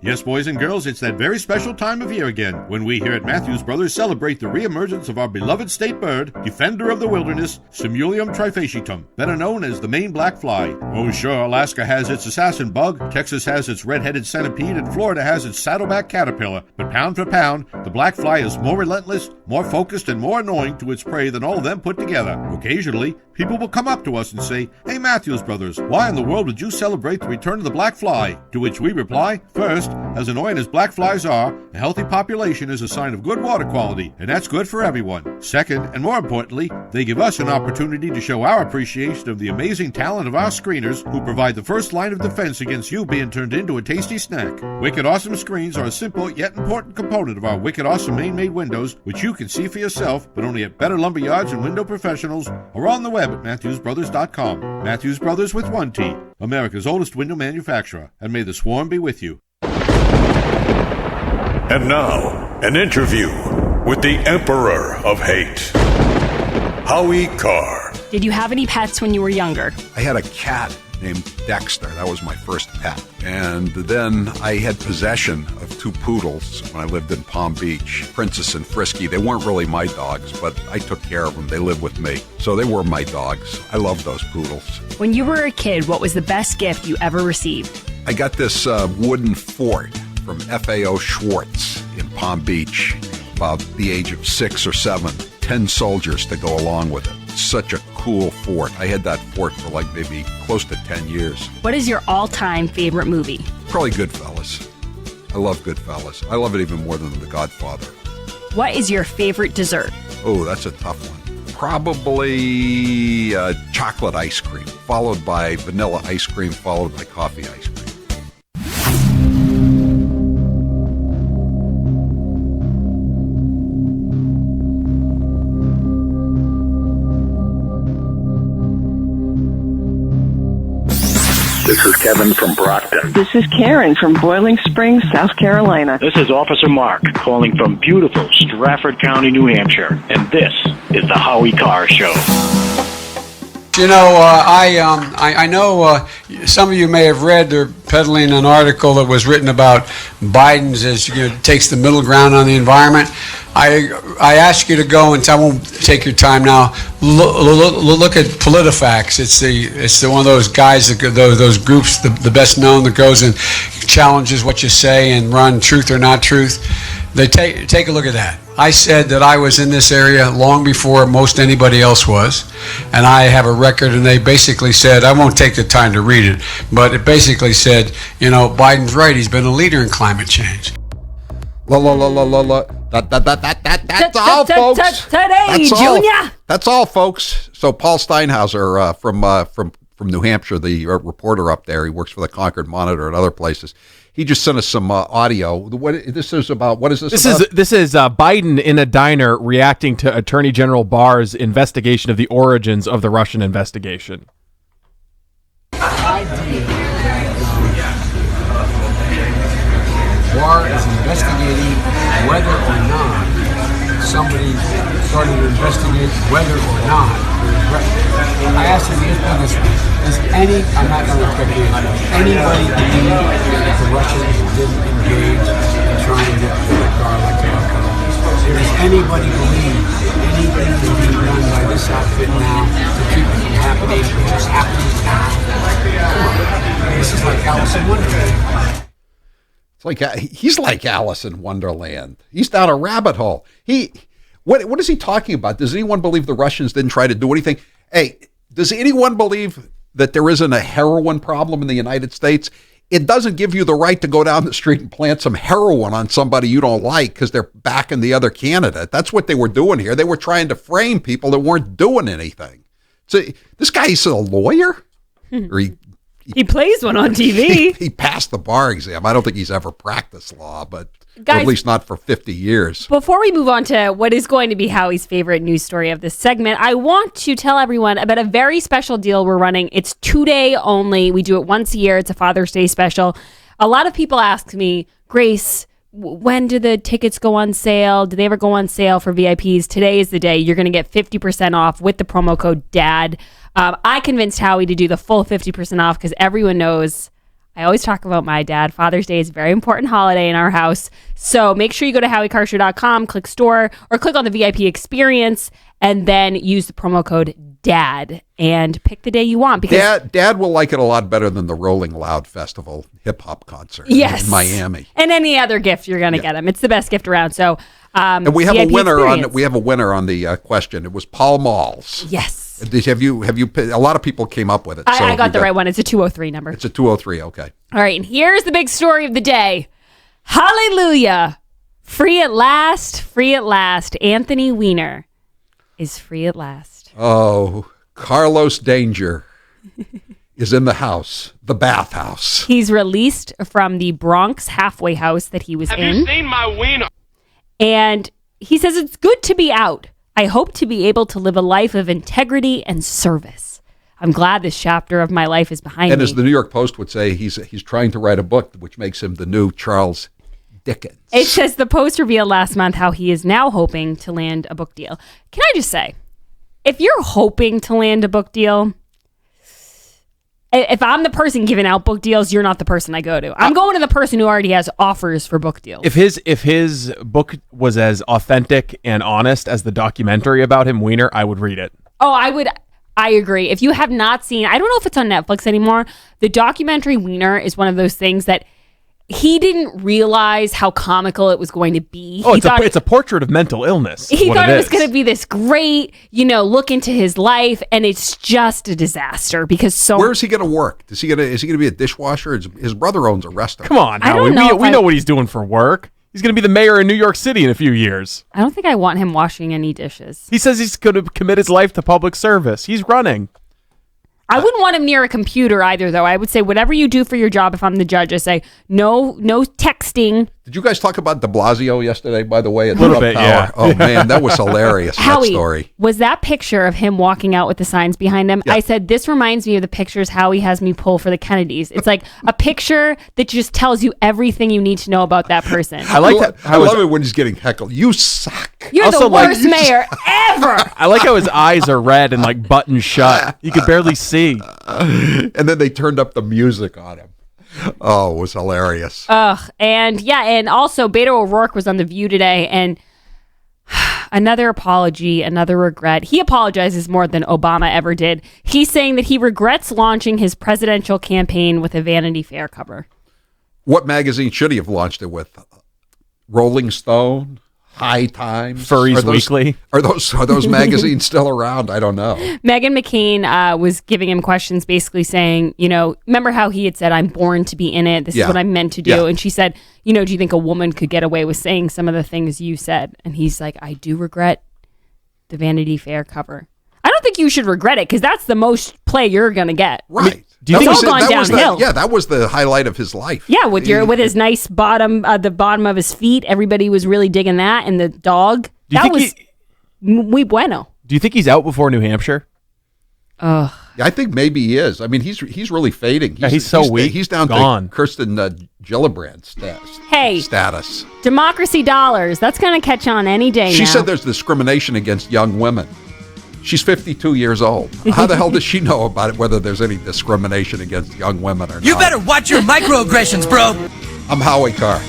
Yes, boys and girls, it's that very special time of year again when we here at Matthews Brothers celebrate the reemergence of our beloved state bird, defender of the wilderness, Simulium trifasciatum, better known as the Maine black fly. Oh, sure, Alaska has its assassin bug, Texas has its red-headed centipede, and Florida has its saddleback caterpillar. But pound for pound, the black fly is more relentless, more focused, and more annoying to its prey than all of them put together. Occasionally, people will come up to us and say, "Hey, Matthews Brothers, why in the world would you celebrate the return of the black fly?" To which we reply, first, As annoying as black flies are, a healthy population is a sign of good water quality, and that's good for everyone. Second, and more importantly, they give us an opportunity to show our appreciation of the amazing talent of our screeners who provide the first line of defense against you being turned into a tasty snack. Wicked Awesome screens are a simple yet important component of our Wicked Awesome Maine-made windows, which you can see for yourself, but only at better lumberyards and window professionals, or on the web at MatthewsBrothers.com. Matthews Brothers with one T, America's oldest window manufacturer, and may the swarm be with you. And now, an interview with the Emperor of Hate, Howie Carr. Did you have any pets when you were younger? I had a cat named Dexter. That was my first pet. And then I had possession of 2 poodles when I lived in Palm Beach, Princess and Frisky. They weren't really my dogs, but I took care of them. They lived with me. So they were my dogs. I love those poodles. When you were a kid, what was the best gift you ever received? I got this wooden fort from FAO Schwartz in Palm Beach, about the age of 6 or 7, 10 soldiers to go along with it. Such a cool fort. I had that fort for like maybe close to 10 years. What is your all-time favorite movie? Probably Goodfellas. I love Goodfellas. I love it even more than The Godfather. What is your favorite dessert? Oh, that's a tough one. Probably chocolate ice cream, followed by vanilla ice cream, followed by coffee ice cream. This is Kevin from Brockton. This is Karen from Boiling Springs, South Carolina. This is Officer Mark calling from beautiful Stratford County, New Hampshire. And this is the Howie Carr Show. You know, I know some of you may have read or peddling an article that was written about Biden's as takes the middle ground on the environment. I ask you to go, and I won't take your time now. Look at PolitiFacts. It's the one of those guys, those groups, the best known, that goes and challenges what you say and run truth or not truth. They take a look at that. I said that I was in this area long before most anybody else was, and I have a record, and they basically said, I won't take the time to read it, but it basically said, Biden's right, he's been a leader in climate change. That's all, folks. Today, Junior. That's all, folks. So Paul Steinhauser from New Hampshire, the reporter up there, he works for the Concord Monitor and other places. He just sent us some audio. What is this about? This is Biden in a diner reacting to Attorney General Barr's investigation of the origins of the Russian investigation. Barr is investigating whether or not somebody started to investigate whether or not I asked him I'm not going to expect the answer. Anybody believe that the Russians didn't engage in trying to get Howie Carr elected out? Does anybody believe anything is being done by this outfit now to keep it from happening? It's just happening now. Come on. This is like Alice in Wonderland. He's like Alice in Wonderland. He's down a rabbit hole. What is he talking about? Does anyone believe the Russians didn't try to do anything? Hey, does anyone believe that there isn't a heroin problem in the United States? It doesn't give you the right to go down the street and plant some heroin on somebody you don't like because they're backing the other candidate. That's what they were doing here. They were trying to frame people that weren't doing anything. So this guy's a lawyer? Or he plays one on TV. He passed the bar exam. I don't think he's ever practiced law, but guys, at least not for 50 years. Before we move on to what is going to be Howie's favorite news story of this segment, I want to tell everyone about a very special deal we're running. It's 2-day only. We do it once a year. It's a Father's Day special. A lot of people ask me, Grace, when do the tickets go on sale? Do they ever go on sale for VIPs? Today is the day. You're going to get 50% off with the promo code DAD. I convinced Howie to do the full 50% off because everyone knows I always talk about my dad. Father's Day is a very important holiday in our house. So make sure you go to HowieCarrshow.com, click store, or click on the VIP experience, and then use the promo code DAD and pick the day you want. Because Dad will like it a lot better than the Rolling Loud Festival hip-hop concert in Miami. And any other gift you're going to get him. It's the best gift around. So and we have VIP a winner experience. we have a winner on the question. It was Paul Malls. Yes. Have you? A lot of people came up with it. I got the right one. It's a 203 number. It's a 203. Okay. All right. And here's the big story of the day. Hallelujah. Free at last, free at last. Anthony Weiner is free at last. Oh, Carlos Danger is in the house, the bathhouse. He's released from the Bronx halfway house that he was in. Have you seen my wiener? And he says it's good to be out. I hope to be able to live a life of integrity and service. I'm glad this chapter of my life is behind me. And as the New York Post would say, he's trying to write a book, which makes him the new Charles Dickens. It says the Post revealed last month how he is now hoping to land a book deal. Can I just say, if you're hoping to land a book deal, if I'm the person giving out book deals, you're not the person I go to. I'm going to the person who already has offers for book deals. If his book was as authentic and honest as the documentary about him, Weiner, I would read it. Oh, I agree. If you have not seen, I don't know if it's on Netflix anymore, the documentary Weiner is one of those things that he didn't realize how comical it was going to be. Oh, it's a portrait of mental illness. He thought it was going to be this great, look into his life, and it's just a disaster because Where is he going to work? Is he going to be a dishwasher? His brother owns a restaurant. Come on, Howie. We know what he's doing for work. He's going to be the mayor in New York City in a few years. I don't think I want him washing any dishes. He says he's going to commit his life to public service. He's running. I wouldn't want him near a computer either, though. I would say whatever you do for your job, if I'm the judge, I say no texting. Did you guys talk about de Blasio yesterday, by the way? A little bit, yeah. Oh, man, that was hilarious, Howie, that story. Was that picture of him walking out with the signs behind him? Yeah. I said, this reminds me of the pictures Howie has me pull for the Kennedys. It's like a picture that just tells you everything you need to know about that person. I like that. I love it when he's getting heckled. You suck. You're also the worst mayor ever. I like how his eyes are red and like buttoned shut. You could barely see. And then they turned up the music on him. Oh, it was hilarious. And also Beto O'Rourke was on The View today, and another apology, another regret. He apologizes more than Obama ever did. He's saying that he regrets launching his presidential campaign with a Vanity Fair cover. What magazine should he have launched it with? Rolling Stone? High Times? Furries Weekly? Are those magazines still around? I don't know. Meghan McCain was giving him questions basically saying, remember how he had said, I'm born to be in it. This is what I'm meant to do. Yeah. And she said, do you think a woman could get away with saying some of the things you said? And he's like, I do regret the Vanity Fair cover. I don't think you should regret it because that's the most play you're going to get. Right. I mean, it's all gone downhill. That was the highlight of his life. Yeah, with his nice bottom, the bottom of his feet. Everybody was really digging that, and the dog. That was muy bueno. Do you think he's out before New Hampshire? Yeah, I think maybe he is. I mean, he's really fading. He's so weak. He's down to Kirsten Gillibrand status. Democracy dollars. That's going to catch on any day. She said there's discrimination against young women. She's 52 years old. How the hell does she know about it, whether there's any discrimination against young women or not? You better watch your microaggressions, bro. I'm Howie Carr.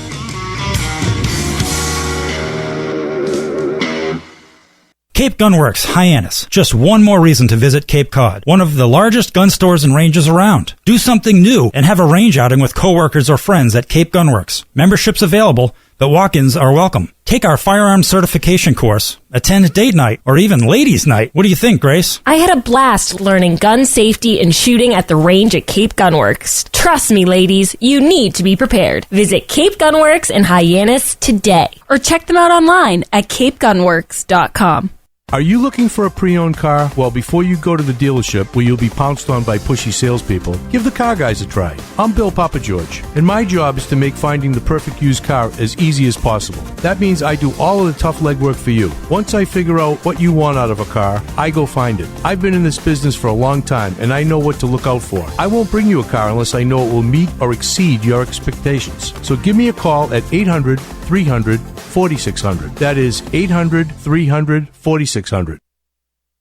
Cape Gunworks, Hyannis. Just one more reason to visit Cape Cod, one of the largest gun stores and ranges around. Do something new and have a range outing with coworkers or friends at Cape Gunworks. Memberships available, but walk-ins are welcome. Take our firearms certification course, attend date night, or even ladies' night. What do you think, Grace? I had a blast learning gun safety and shooting at the range at Cape Gunworks. Trust me, ladies, you need to be prepared. Visit Cape Gunworks in Hyannis today, or check them out online at capegunworks.com. Are you looking for a pre-owned car? Well, before you go to the dealership where you'll be pounced on by pushy salespeople, give the Car Guys a try. I'm Bill Papageorge, and my job is to make finding the perfect used car as easy as possible. That means I do all of the tough legwork for you. Once I figure out what you want out of a car, I go find it. I've been in this business for a long time, and I know what to look out for. I won't bring you a car unless I know it will meet or exceed your expectations. So give me a call at 800-300-4600. That is 800-300-4600.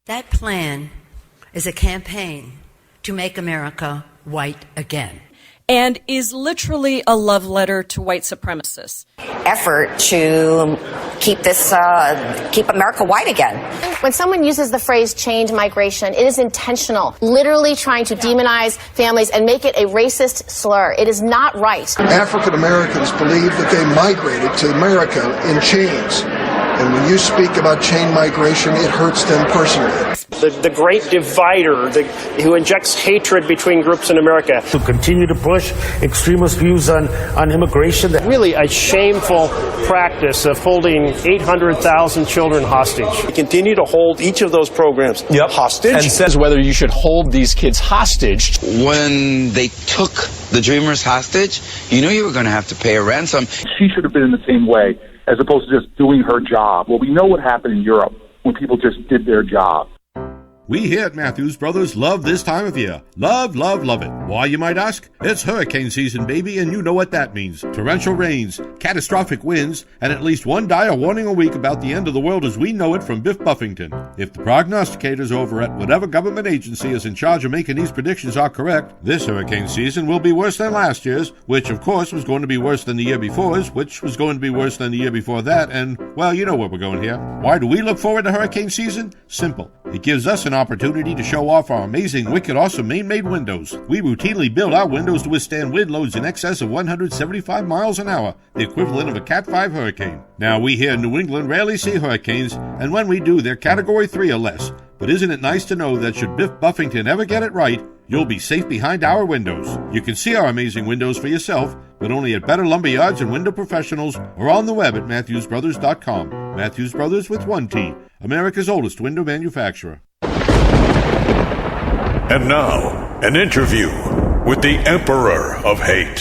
That plan is a campaign to make America white again. And is literally a love letter to white supremacists. Effort to keep America white again. When someone uses the phrase change migration, it is intentional, literally trying to demonize families and make it a racist slur. It is not right. African Americans believe that they migrated to America in chains. And when you speak about chain migration, it hurts them personally. The great divider, who injects hatred between groups in America. To continue to push extremist views on immigration. Really a shameful practice of holding 800,000 children hostage. We continue to hold each of those programs hostage. And says whether you should hold these kids hostage. When they took the Dreamers hostage, you knew you were going to have to pay a ransom. She should have been in the same way, as opposed to just doing her job. Well, we know what happened in Europe when people just did their job. We here at Matthews Brothers love this time of year. Love, love, love it. Why, you might ask? It's hurricane season, baby, and you know what that means. Torrential rains, catastrophic winds, and at least one dire warning a week about the end of the world as we know it from Biff Buffington. If the prognosticators over at whatever government agency is in charge of making these predictions are correct, this hurricane season will be worse than last year's, which of course was going to be worse than the year before's, which was going to be worse than the year before that, and, well, you know where we're going here. Why do we look forward to hurricane season? Simple. It gives us an opportunity to show off our amazing, wicked, awesome Maine-made windows. We routinely build our windows to withstand wind loads in excess of 175 miles an hour, the equivalent of a Cat 5 hurricane. Now, we here in New England rarely see hurricanes, and when we do, they're Category 3 or less. But isn't it nice to know that should Biff Buffington ever get it right, you'll be safe behind our windows. You can see our amazing windows for yourself, but only at Better Lumber Yards and Window Professionals, or on the web at MatthewsBrothers.com. Matthews Brothers with one T, America's oldest window manufacturer. And now, an interview with the Emperor of Hate,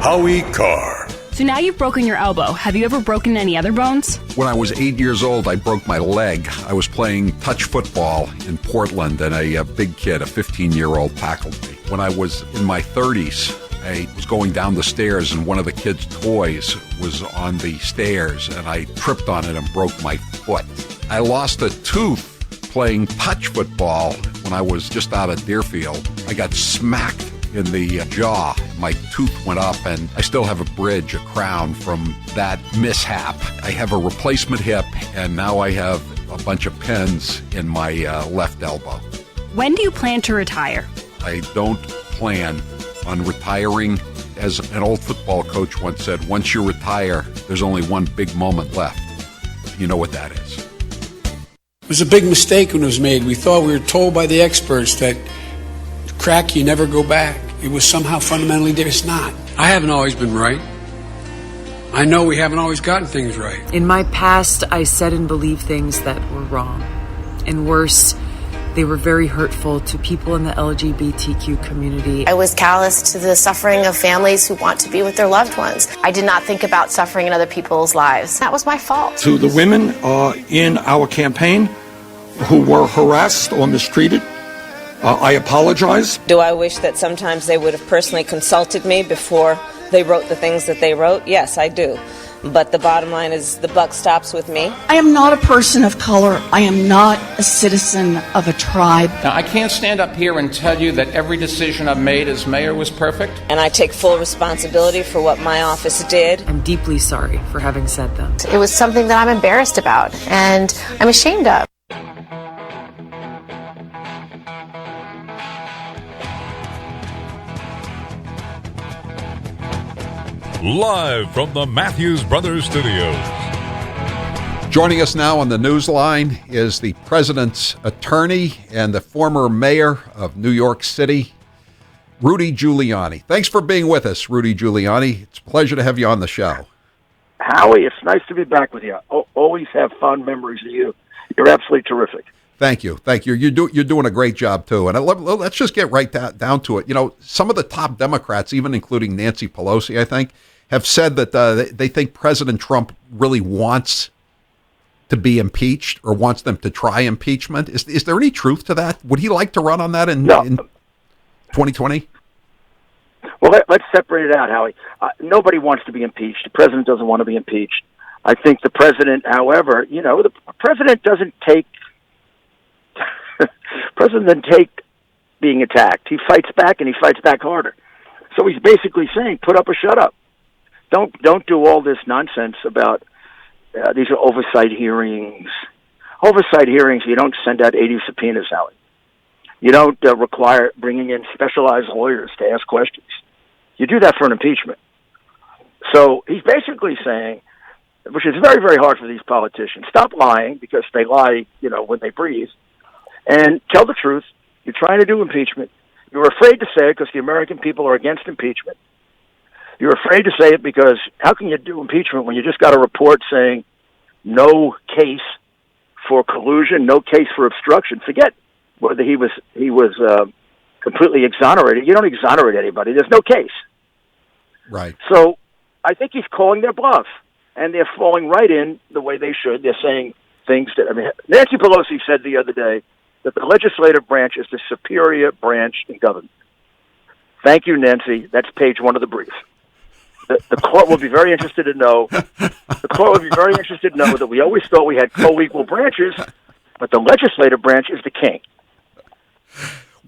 Howie Carr. So now you've broken your elbow. Have you ever broken any other bones? When I was 8 years old, I broke my leg. I was playing touch football in Portland, and a big kid, a 15-year-old, tackled me. When I was in my 30s, I was going down the stairs, and one of the kids' toys was on the stairs, and I tripped on it and broke my foot. I lost a tooth playing touch football when I was just out of Deerfield. I got smacked in the jaw. My tooth went up, and I still have a bridge, a crown from that mishap. I have a replacement hip, and now I have a bunch of pins in my left elbow. When do you plan to retire? I don't plan on retiring. As an old football coach once said, once you retire, there's only one big moment left. You know what that is. It was a big mistake when it was made. We were told by the experts that crack, you never go back. It was somehow fundamentally different. It's not. I haven't always been right. I know we haven't always gotten things right. In my past, I said and believed things that were wrong. And worse, they were very hurtful to people in the LGBTQ community. I was callous to the suffering of families who want to be with their loved ones. I did not think about suffering in other people's lives. That was my fault. To the women in our campaign who were harassed or mistreated, I apologize. Do I wish that sometimes they would have personally consulted me before they wrote the things that they wrote? Yes, I do. But the bottom line is the buck stops with me. I am not a person of color. I am not a citizen of a tribe. Now, I can't stand up here and tell you that every decision I've made as mayor was perfect. And I take full responsibility for what my office did. I'm deeply sorry for having said them. It was something that I'm embarrassed about and I'm ashamed of. Live from the Matthews Brothers Studios. Joining us now on the Newsline is the president's attorney and the former mayor of New York City, Rudy Giuliani. Thanks for being with us, Rudy Giuliani. It's a pleasure to have you on the show. Howie, it's nice to be back with you. Always have fond memories of you. You're absolutely terrific. Thank you. Thank you. You're doing a great job, too. And let's just get right down to it. You know, some of the top Democrats, even including Nancy Pelosi, I think, have said that they think President Trump really wants to be impeached or wants them to try impeachment. Is there any truth to that? Would he like to run on that in 2020? Well, let's separate it out, Howie. Nobody wants to be impeached. The president doesn't want to be impeached. I think the president, however, the president doesn't take being attacked. He fights back, and he fights back harder. So he's basically saying, put up or shut up. Don't do all this nonsense about these are oversight hearings. Oversight hearings, you don't send out 80 subpoenas, Howie. You don't require bringing in specialized lawyers to ask questions. You do that for an impeachment. So he's basically saying, which is very, very hard for these politicians, stop lying, because they lie, when they breathe. and tell the truth. You're trying to do impeachment. You're afraid to say it because the American people are against impeachment. You're afraid to say it because how can you do impeachment when you just got a report saying no case for collusion, no case for obstruction? Forget whether he was completely exonerated. You don't exonerate anybody. There's no case. Right. So I think he's calling their bluff, and they're falling right in the way they should. They're saying things that, Nancy Pelosi said the other day that the legislative branch is the superior branch in government. Thank you, Nancy. That's page 1 of the brief. The court will be very interested to know. The court will be very interested to know that we always thought we had co-equal branches, but the legislative branch is the king.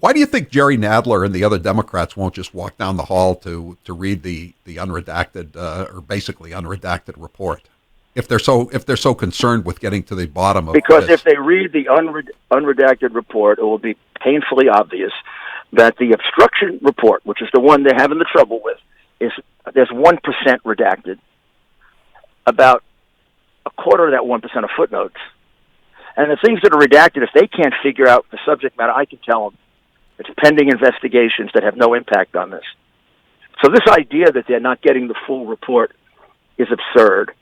Why do you think Jerry Nadler and the other Democrats won't just walk down the hall to read the unredacted or basically unredacted report if they're so concerned with getting to the bottom of because this? If they read the unredacted report, it will be painfully obvious that the obstruction report, which is the one they're having the trouble with, there's 1% redacted, about a quarter of that 1% of footnotes, and the things that are redacted, if they can't figure out the subject matter, I can tell them. It's pending investigations that have no impact on this. So this idea that they're not getting the full report is absurd.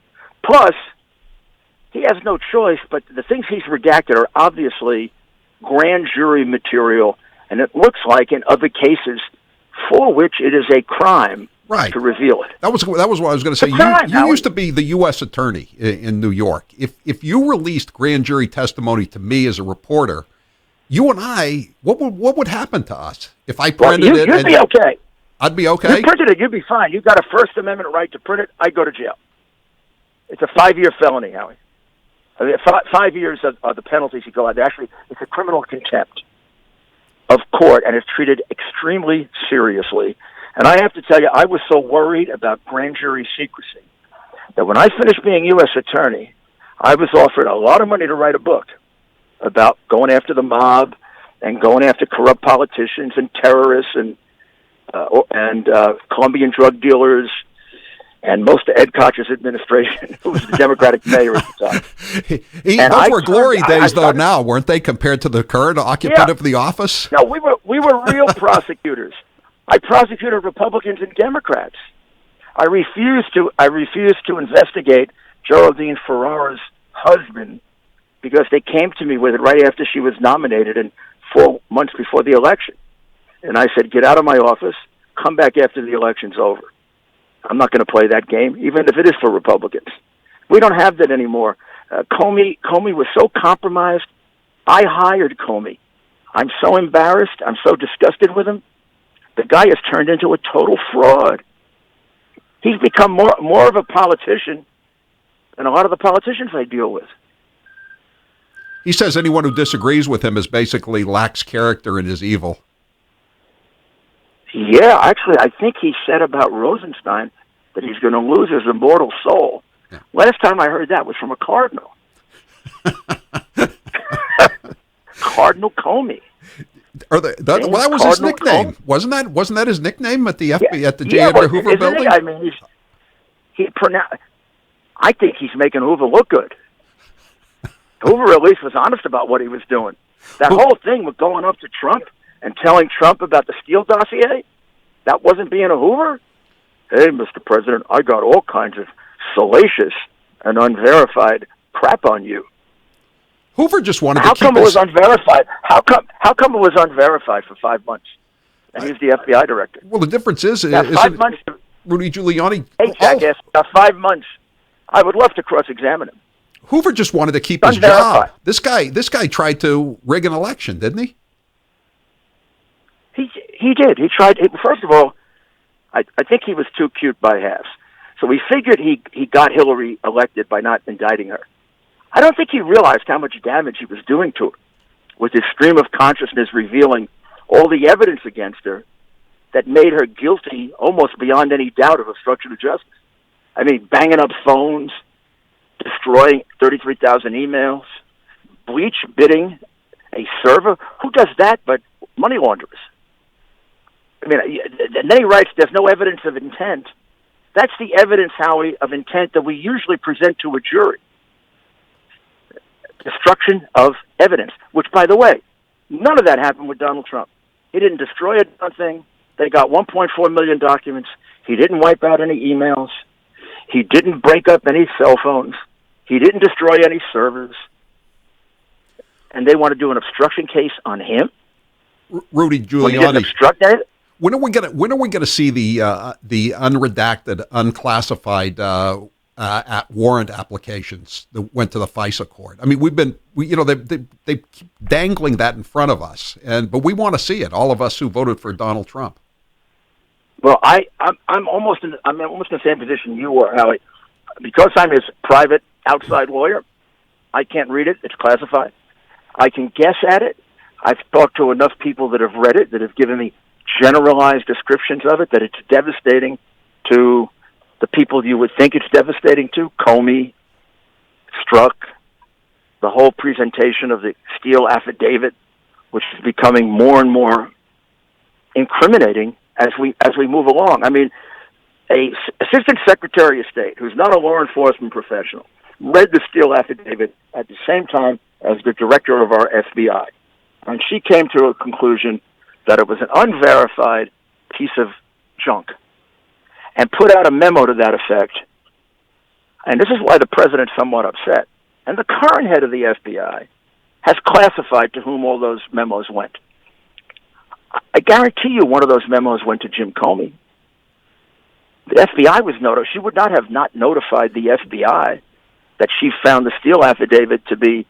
Plus, he has no choice, but the things he's redacted are obviously grand jury material, and it looks like in other cases for which it is a crime to reveal it. That was what I was going to say. You used to be the U.S. attorney in New York. If you released grand jury testimony to me as a reporter, you and I, what would happen to us if I printed it? You'd be okay. I'd be okay? You printed it, you'd be fine. You've got a First Amendment right to print it. I'd go to jail. It's a 5-year felony, Howie. 5 years of the penalties you go out. Actually, it's a criminal contempt of court, and it's treated extremely seriously. And I have to tell you, I was so worried about grand jury secrecy that when I finished being U.S. attorney, I was offered a lot of money to write a book about going after the mob and going after corrupt politicians and terrorists and Colombian drug dealers and most of Ed Koch's administration, who was the Democratic mayor at the time. Those were glory days, though. Now, weren't they, compared to the current occupant of the office? No, we were real prosecutors. I prosecuted Republicans and Democrats. I refused to investigate Geraldine Ferrara's husband because they came to me with it right after she was nominated and 4 months before the election. And I said, get out of my office, come back after the election's over. I'm not going to play that game, even if it is for Republicans. We don't have that anymore. Comey was so compromised. I hired Comey. I'm so embarrassed. I'm so disgusted with him. The guy has turned into a total fraud. He's become more of a politician than a lot of the politicians I deal with. He says anyone who disagrees with him is basically lacks character and is evil. Yeah, actually, I think he said about Rosenstein that he's going to lose his immortal soul. Yeah. Last time I heard that was from a cardinal. Cardinal Comey. That was his nickname. Comey? Wasn't that his nickname at the J. Edgar Hoover building? I mean, I think he's making Hoover look good. Hoover at least was honest about what he was doing. That whole thing with going up to Trump and telling Trump about the Steele dossier, that wasn't being a Hoover? Hey, Mr. President, I got all kinds of salacious and unverified crap on you. Hoover just wanted to keep How come it was unverified? How come it was unverified for 5 months? And he's the FBI director. Well, the difference is 5 months. Rudy Giuliani. Hey, jackass, 5 months. I would love to cross-examine him. Hoover just wanted to keep his job. This guy tried to rig an election, didn't he? He did. He tried. First of all, I think he was too cute by halves. So we figured he got Hillary elected by not indicting her. I don't think he realized how much damage he was doing to her with his stream of consciousness revealing all the evidence against her that made her guilty almost beyond any doubt of obstruction of justice. I mean, banging up phones, destroying 33,000 emails, bleach bidding a server. Who does that but money launderers? I mean, and then he writes, there's no evidence of intent. That's the evidence, Howie, of intent that we usually present to a jury. Destruction of evidence, which, by the way, None of that happened with Donald Trump. He didn't destroy a darn thing. They got 1.4 million documents. He didn't wipe out any emails. He didn't break up any cell phones. He didn't destroy any servers. And they want to do an obstruction case on him? Rudy Giuliani. Obstructed? When are we gonna see the unredacted, unclassified warrant applications that went to the FISA court? I mean, they keep dangling that in front of us, but we want to see it. All of us who voted for Donald Trump. Well, I'm almost in the same position you are, Howie. Because I'm his private outside lawyer, I can't read it. It's classified. I can guess at it. I've talked to enough people that have read it, that have given me generalized descriptions of it, that it's devastating to the people you would think it's devastating to. Comey, Strzok, the whole presentation of the Steele affidavit, which is becoming more and more incriminating as we move along. I mean, a assistant secretary of state who's not a law enforcement professional read the Steele affidavit at the same time as the director of our FBI, and she came to a conclusion that it was an unverified piece of junk, and put out a memo to that effect. And this is why the president's somewhat upset. And the current head of the FBI has classified to whom all those memos went. I guarantee you one of those memos went to Jim Comey. The FBI was notified. She would not have not notified the FBI that she found the Steele affidavit to be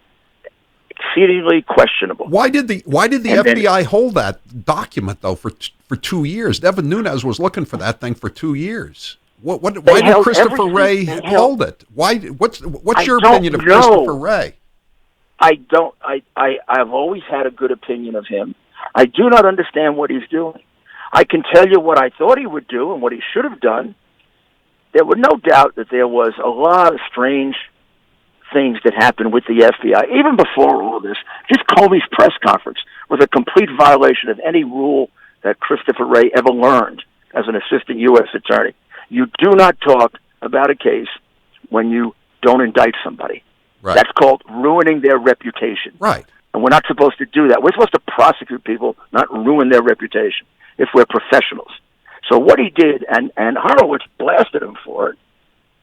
exceedingly questionable. Why did the FBI hold that document though for 2 years? Devin Nunes was looking for that thing for 2 years. Why did Christopher Wray hold it? Why? What's your opinion of Christopher Wray? I've always had a good opinion of him. I do not understand what he's doing. I can tell you what I thought he would do and what he should have done. There was no doubt that there was a lot of strange things that happened with the FBI, even before all this. Just Comey's press conference was a complete violation of any rule that Christopher Wray ever learned as an assistant U.S. attorney. You do not talk about a case when you don't indict somebody. Right. That's called ruining their reputation. Right. And we're not supposed to do that. We're supposed to prosecute people, not ruin their reputation, if we're professionals. So what he did, and Horowitz blasted him for it,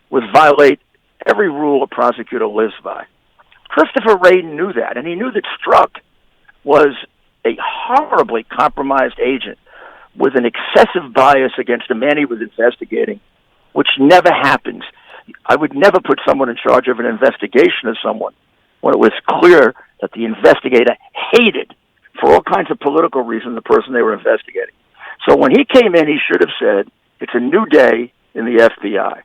was violate every rule a prosecutor lives by. Christopher Wray knew that, and he knew that Strzok was a horribly compromised agent with an excessive bias against the man he was investigating, which never happens. I would never put someone in charge of an investigation of someone when it was clear that the investigator hated, for all kinds of political reasons, the person they were investigating. So when he came in, he should have said, it's a new day in the FBI.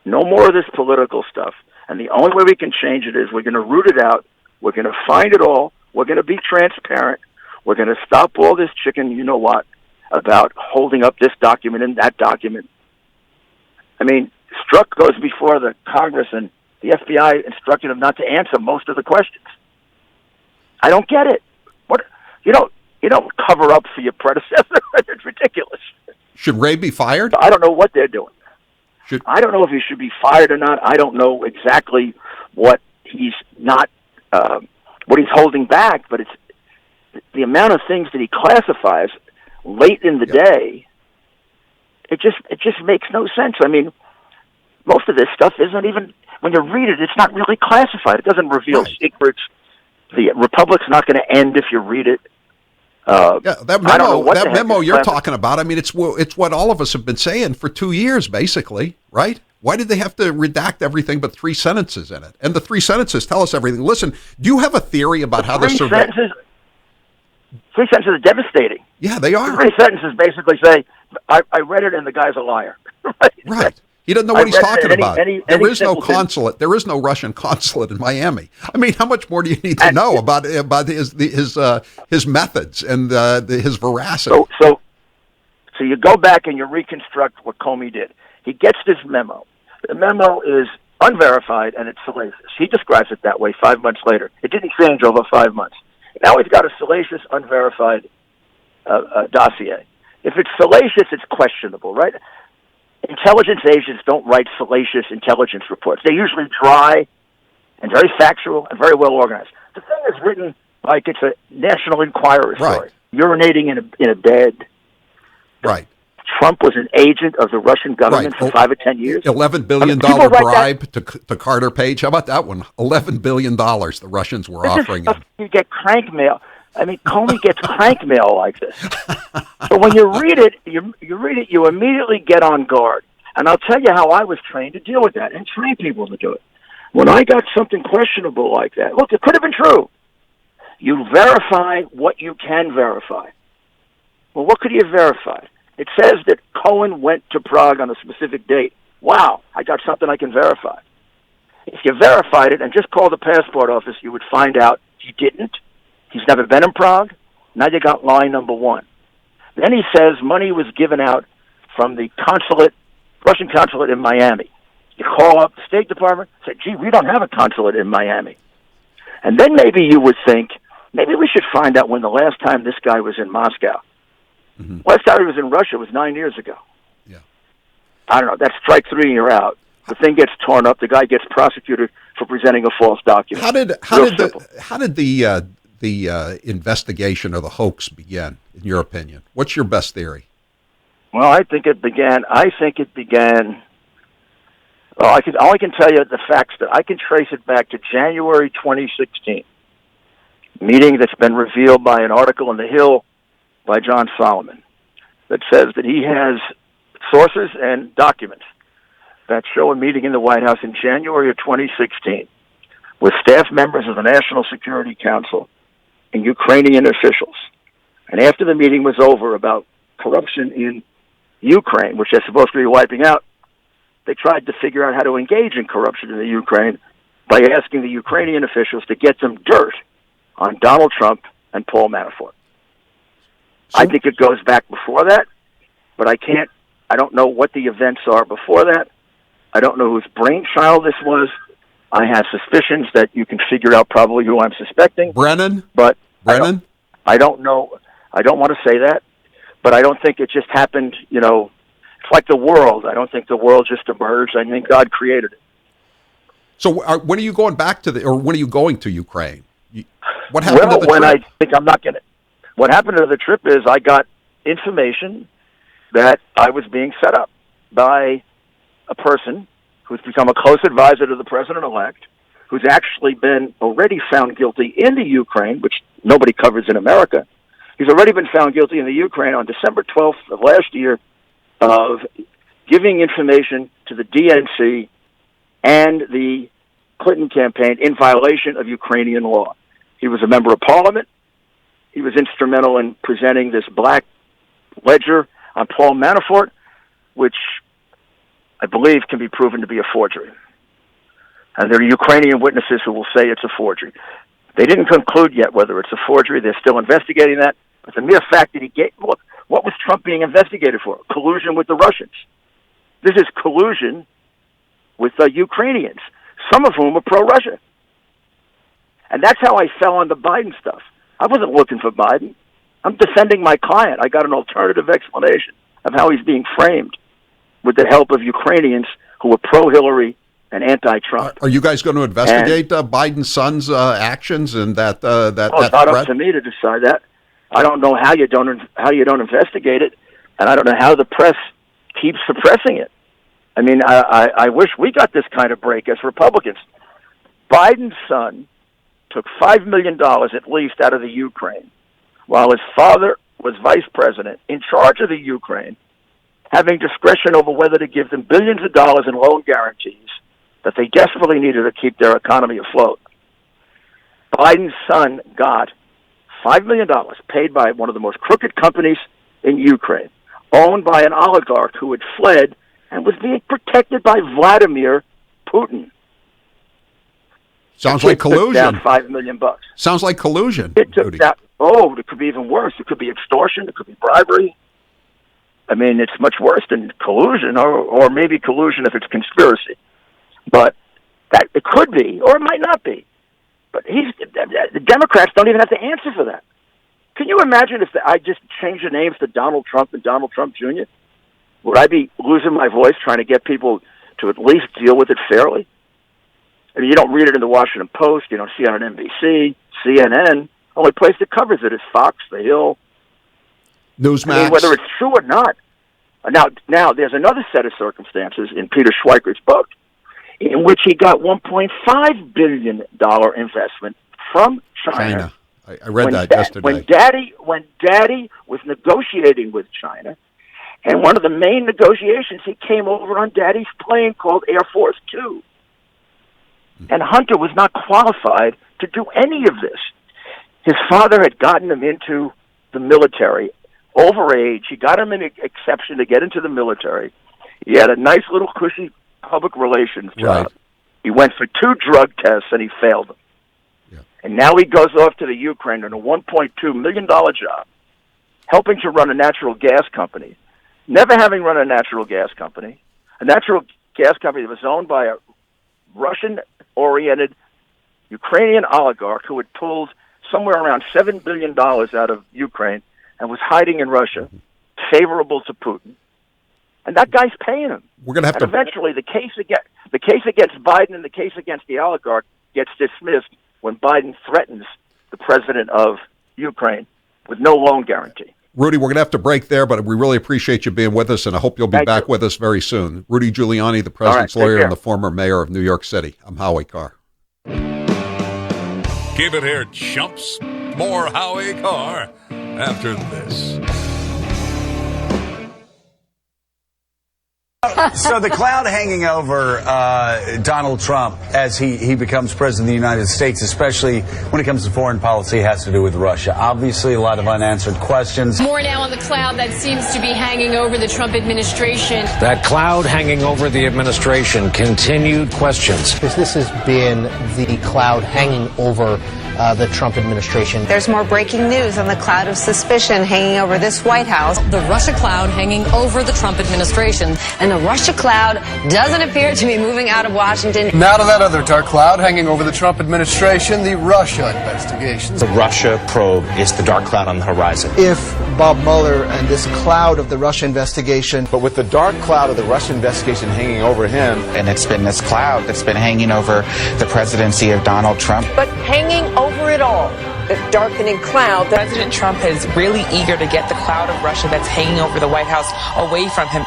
No more of this political stuff. And the only way we can change it is we're going to root it out. We're going to find it all. We're going to be transparent. We're going to stop all this chicken, you know what, about holding up this document and that document. I mean, Strzok goes before the Congress, and the FBI instructed him not to answer most of the questions. I don't get it. What you don't cover up for your predecessor. It's ridiculous. Should Wray be fired? I don't know what they're doing. I don't know if he should be fired or not. I don't know exactly what he's not, what he's holding back. But it's the amount of things that he classifies late in the day. It just makes no sense. I mean, most of this stuff isn't even, when you read it, it's not really classified. It doesn't reveal secrets. The Republic's not going to end if you read it. That memo you're talking about, I mean, it's what all of us have been saying for 2 years, basically, right? Why did they have to redact everything but 3 sentences in it? And the 3 sentences tell us everything. Listen, do you have a theory about how the survey... 3 sentences are devastating. Yeah, they are. 3 sentences basically say, I read it and the guy's a liar. Right. He doesn't know what he's talking about. There is no consulate. There is no Russian consulate in Miami. I mean, how much more do you need to know about his methods and his veracity? So you go back and you reconstruct what Comey did. He gets this memo. The memo is unverified and it's salacious. He describes it that way 5 months later. It didn't change over 5 months. Now he's got a salacious, unverified dossier. If it's salacious, it's questionable, right? Intelligence agents don't write salacious intelligence reports. They're usually dry and very factual and very well organized. The thing is written like it's a National Enquirer story. Right. Urinating in a bed. Right. Trump was an agent of the Russian government for 5 or 10 years. $11 billion bribe to Carter Page. How about that one? $11 billion the Russians were offering him. You get crank mail. I mean, Comey gets crank mail like this. So when you read it, you immediately get on guard. And I'll tell you how I was trained to deal with that and train people to do it. When I got something questionable like that, look, it could have been true. You verify what you can verify. Well, what could you have verified? It says that Cohen went to Prague on a specific date. Wow, I got something I can verify. If you verified it and just called the passport office, you would find out he didn't. He's never been in Prague. Now you got lie number one. Then he says money was given out from the Russian consulate in Miami. You call up the State Department, say, gee, we don't have a consulate in Miami. And then maybe you would think, maybe we should find out when the last time this guy was in Moscow. Mm-hmm. Last time he was in Russia was 9 years ago. Yeah. I don't know. That's strike three and you're out. The thing gets torn up. The guy gets prosecuted for presenting a false document. How did the investigation of the hoax begin, in your opinion? What's your best theory? Well, I think it began. Well, all I can tell you the facts that I can trace it back to January 2016, meeting that's been revealed by an article in The Hill by John Solomon that says that he has sources and documents that show a meeting in the White House in January of 2016 with staff members of the National Security Council and Ukrainian officials. And after the meeting was over about corruption in Ukraine, which they're supposed to be wiping out, they tried to figure out how to engage in corruption in the Ukraine by asking the Ukrainian officials to get some dirt on Donald Trump and Paul Manafort. I think it goes back before that, but I don't know what the events are before that. I don't know whose brainchild this was. I have suspicions that you can figure out probably who I'm suspecting. Brennan? But Brennan? I don't know. I don't want to say that, but I don't think it just happened, it's like the world. I don't think the world just emerged. I think God created it. So when are you going back or when are you going to Ukraine? What happened to the trip? I think I'm not going to. What happened to the trip is I got information that I was being set up by a person who's become a close advisor to the president-elect, who's actually been already found guilty in the Ukraine, which nobody covers in America. He's already been found guilty in the Ukraine on December 12th of last year of giving information to the DNC and the Clinton campaign in violation of Ukrainian law. He was a member of parliament. He was instrumental in presenting this black ledger on Paul Manafort, which I believe can be proven to be a forgery. And there are Ukrainian witnesses who will say it's a forgery. They didn't conclude yet whether it's a forgery. They're still investigating that. But the mere fact that look, what was Trump being investigated for? Collusion with the Russians. This is collusion with the Ukrainians, some of whom are pro-Russia. And that's how I fell on the Biden stuff. I wasn't looking for Biden. I'm defending my client. I got an alternative explanation of how he's being framed with the help of Ukrainians who are pro-Hillary and anti-Trump. Are you guys going to investigate Biden's son's actions and that it's not up to me to decide that. I don't know how you don't investigate it, and I don't know how the press keeps suppressing it. I mean, I wish we got this kind of break as Republicans. Biden's son took $5 million at least out of the Ukraine, while his father was vice president in charge of the Ukraine, having discretion over whether to give them billions of dollars in loan guarantees that they desperately needed to keep their economy afloat. Biden's son got $5 million paid by one of the most crooked companies in Ukraine, owned by an oligarch who had fled and was being protected by Vladimir Putin. Sounds like collusion. Down $5 million. Sounds like collusion. It took that. Oh, it could be even worse. It could be extortion. It could be bribery. I mean, it's much worse than collusion, or maybe collusion if it's conspiracy. But that it could be, or it might not be. But the Democrats don't even have to answer for that. Can you imagine if I just changed the names to Donald Trump and Donald Trump Jr.? Would I be losing my voice trying to get people to at least deal with it fairly? I mean, you don't read it in the Washington Post. You don't see it on NBC, CNN. Only place that covers it is Fox, The Hill. Newsmax. I mean, whether it's true or not. Now, there's another set of circumstances in Peter Schweikert's book in which he got $1.5 billion investment from China. I read that yesterday. When Daddy was negotiating with China, and one of the main negotiations, he came over on Daddy's plane called Air Force Two. And Hunter was not qualified to do any of this. His father had gotten him into the military, overage. He got him an exception to get into the military. He had a nice little cushy public relations job. Right. He went for 2 drug tests and he failed them. Yeah. And now he goes off to the Ukraine on a $1.2 million job, helping to run a natural gas company. Never having run a natural gas company that was owned by a Russian-oriented Ukrainian oligarch who had pulled somewhere around $7 billion out of Ukraine and was hiding in Russia, favorable to Putin. And that guy's paying him. We're going to have to. Eventually, the case against Biden and the case against the oligarch gets dismissed when Biden threatens the president of Ukraine with no loan guarantee. Rudy, we're going to have to break there, but we really appreciate you being with us, and I hope you'll be back with us very soon. Rudy Giuliani, the president's lawyer and the former mayor of New York City. I'm Howie Carr. Give it here, chumps. More Howie Carr after this. So the cloud hanging over Donald Trump as he becomes president of the United States, especially when it comes to foreign policy, has to do with Russia. Obviously, a lot of unanswered questions. More now on the cloud that seems to be hanging over the Trump administration. That cloud hanging over the administration, continued questions. Because this has been the cloud hanging over the Trump administration. There's more breaking news on the cloud of suspicion hanging over this White House. The Russia cloud hanging over the Trump administration. And the Russia cloud doesn't appear to be moving out of Washington. Now to that other dark cloud hanging over the Trump administration, the Russia investigations. The Russia probe is the dark cloud on the horizon. If Bob Mueller and this cloud of the Russia investigation. But with the dark cloud of the Russia investigation hanging over him. And it's been this cloud that's been hanging over the presidency of Donald Trump. But hanging over it all, the darkening cloud. President Trump is really eager to get the cloud of Russia that's hanging over the White House away from him.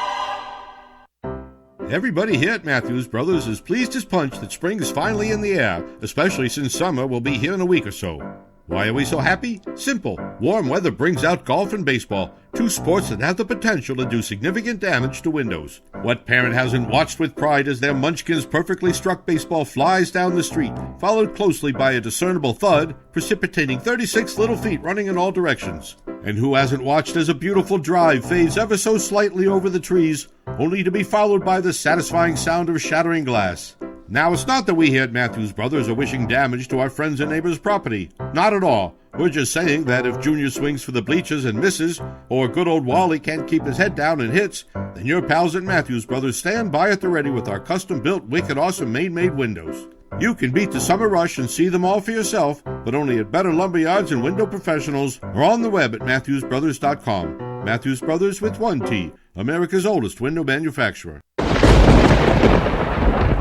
Everybody here at Matthews Brothers is pleased as punch that spring is finally in the air, especially since summer will be here in a week or so. Why are we so happy? Simple. Warm weather brings out golf and baseball, 2 sports that have the potential to do significant damage to windows. What parent hasn't watched with pride as their Munchkin's perfectly struck baseball flies down the street, followed closely by a discernible thud, precipitating 36 little feet running in all directions? And who hasn't watched as a beautiful drive fades ever so slightly over the trees, only to be followed by the satisfying sound of shattering glass? Now, it's not that we here at Matthews Brothers are wishing damage to our friends' and neighbors' property. Not at all. We're just saying that if Junior swings for the bleachers and misses, or good old Wally can't keep his head down and hits, then your pals at Matthews Brothers stand by at the ready with our custom-built, wicked awesome Maine-made windows. You can beat the summer rush and see them all for yourself, but only at better lumberyards and window professionals, or on the web at MatthewsBrothers.com. Matthews Brothers with 1 T, America's oldest window manufacturer.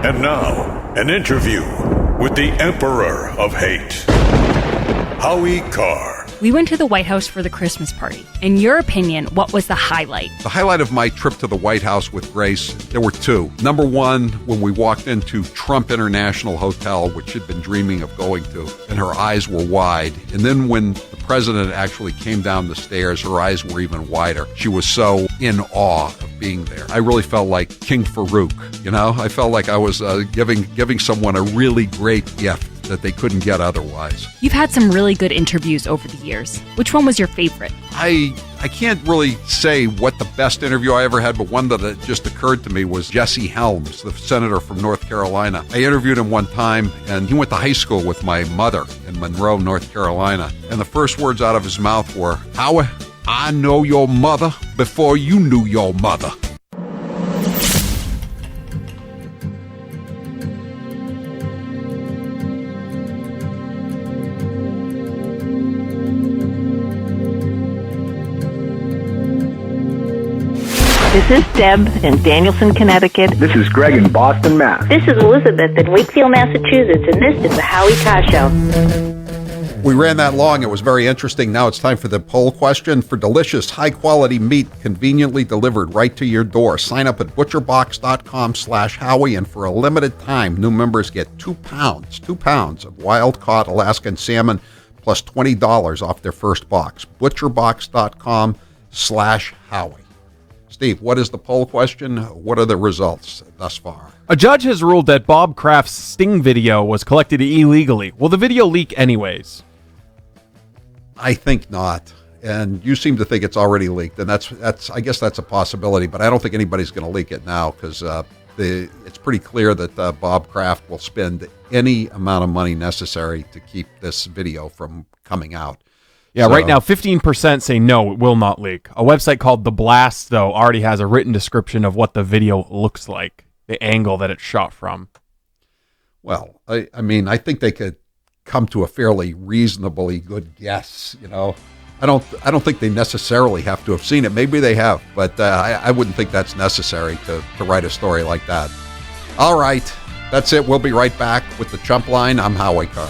And now, an interview with the Emperor of Hate, Howie Carr. We went to the White House for the Christmas party. In your opinion, what was the highlight? The highlight of my trip to the White House with Grace, there were 2. Number 1, when we walked into Trump International Hotel, which she'd been dreaming of going to, and her eyes were wide. And then when the president actually came down the stairs, her eyes were even wider. She was so in awe of being there. I really felt like King Farouk, you know? I felt like I was giving someone a really great gift that they couldn't get otherwise. You've had some really good interviews over the years. Which one was your favorite? I can't really say what the best interview I ever had, but one that just occurred to me was Jesse Helms, the senator from North Carolina. I interviewed him one time, and he went to high school with my mother in Monroe, North Carolina. And the first words out of his mouth were, "Howie, I know your mother before you knew your mother." This is Deb in Danielson, Connecticut. This is Greg in Boston, Mass. This is Elizabeth in Wakefield, Massachusetts, and this is the Howie Carr Show. We ran that long. It was very interesting. Now it's time for the poll question. For delicious, high-quality meat conveniently delivered right to your door, sign up at butcherbox.com/Howie, and for a limited time, new members get 2 pounds of wild-caught Alaskan salmon plus $20 off their first box. butcherbox.com/Howie. Steve, what is the poll question? What are the results thus far? A judge has ruled that Bob Kraft's Sting video was collected illegally. Will the video leak anyways? I think not. And you seem to think it's already leaked, and that's I guess that's a possibility, but I don't think anybody's going to leak it now because it's pretty clear that Bob Kraft will spend any amount of money necessary to keep this video from coming out. Yeah, right now 15% say no, it will not leak. A website called The Blast, though, already has a written description of what the video looks like, the angle that it's shot from. Well, I mean, I think they could come to a fairly reasonably good guess, you know. I don't think they necessarily have to have seen it. Maybe they have, but I wouldn't think that's necessary to write a story like that. All right, that's it. We'll be right back with the Chump Line. I'm Howie Carr.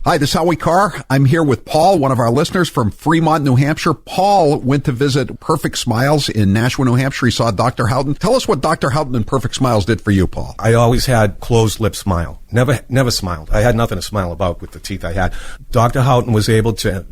Hi, this is Howie Carr. I'm here with Paul, one of our listeners from Fremont, New Hampshire. Paul went to visit Perfect Smiles in Nashua, New Hampshire. He saw Dr. Houghton. Tell us what Dr. Houghton and Perfect Smiles did for you, Paul. I always had closed lip smile. Never smiled. I had nothing to smile about with the teeth I had. Dr. Houghton was able to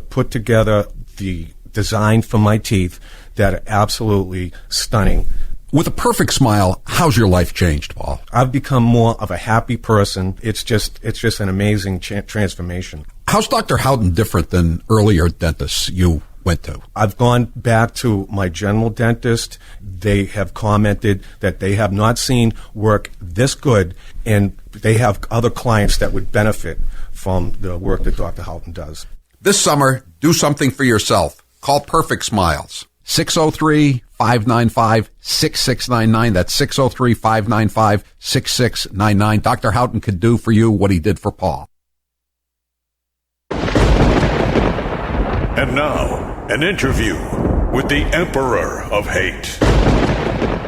put together the design for my teeth that are absolutely stunning. With a Perfect Smile, how's your life changed, Paul? I've become more of a happy person. It's just an amazing transformation. How's Dr. Houghton different than earlier dentists you went to? I've gone back to my general dentist. They have commented that they have not seen work this good, and they have other clients that would benefit from the work that Dr. Houghton does. This summer, do something for yourself. Call Perfect Smiles. 603-595-6699. That's 603-595-6699. Dr. Houghton could do for you what he did for Paul. And now, an interview with the Emperor of Hate,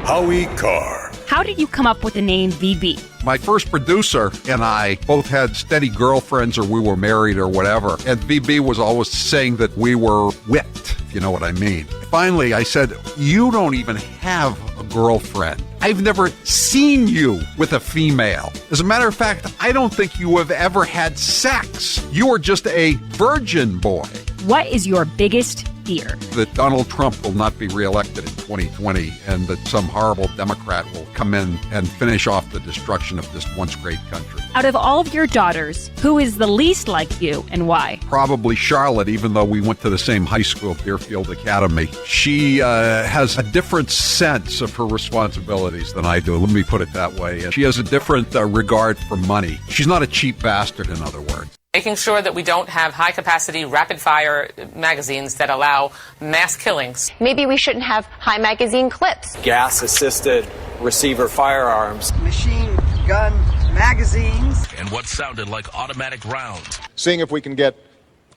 Howie Carr. How did you come up with the name VB? My first producer and I both had steady girlfriends, or we were married or whatever. And VB was always saying that we were whipped, if you know what I mean. Finally, I said, you don't even have a girlfriend. I've never seen you with a female. As a matter of fact, I don't think you have ever had sex. You are just a virgin boy. What is your biggest fear? That Donald Trump will not be reelected in 2020 and that some horrible Democrat will come in and finish off the destruction of this once great country. Out of all of your daughters, who is the least like you and why? Probably Charlotte, even though we went to the same high school, Deerfield Academy. She has a different sense of her responsibilities than I do. Let me put it that way. She has a different regard for money. She's not a cheap bastard, in other words. Making sure that we don't have high-capacity, rapid-fire magazines that allow mass killings. Maybe we shouldn't have high magazine clips. Gas-assisted receiver firearms. Machine gun magazines. And what sounded like automatic rounds. Seeing if we can get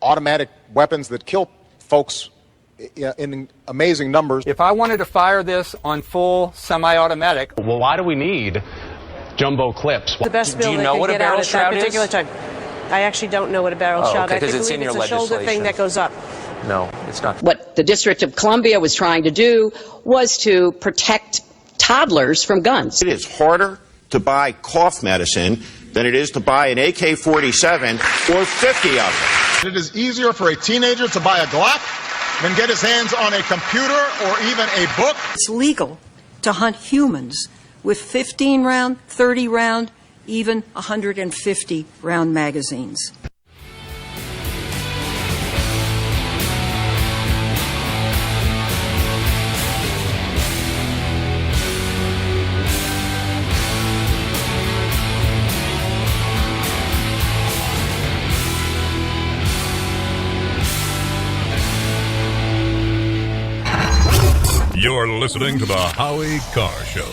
automatic weapons that kill folks in amazing numbers. If I wanted to fire this on full semi-automatic. Well, why do we need jumbo clips? The best bill do you know what a barrel shroud is? Time. I actually don't know what a barrel shroud is. Okay, because it's in your legislation. It's a shoulder thing that goes up. No, it's not. What the District of Columbia was trying to do was to protect toddlers from guns. It is harder to buy cough medicine than it is to buy an AK-47 or 50 of them. It is easier for a teenager to buy a Glock than get his hands on a computer or even a book. It's legal to hunt humans with 15-round, 30-round, even 150-round magazines. You're listening to the Howie Carr Show.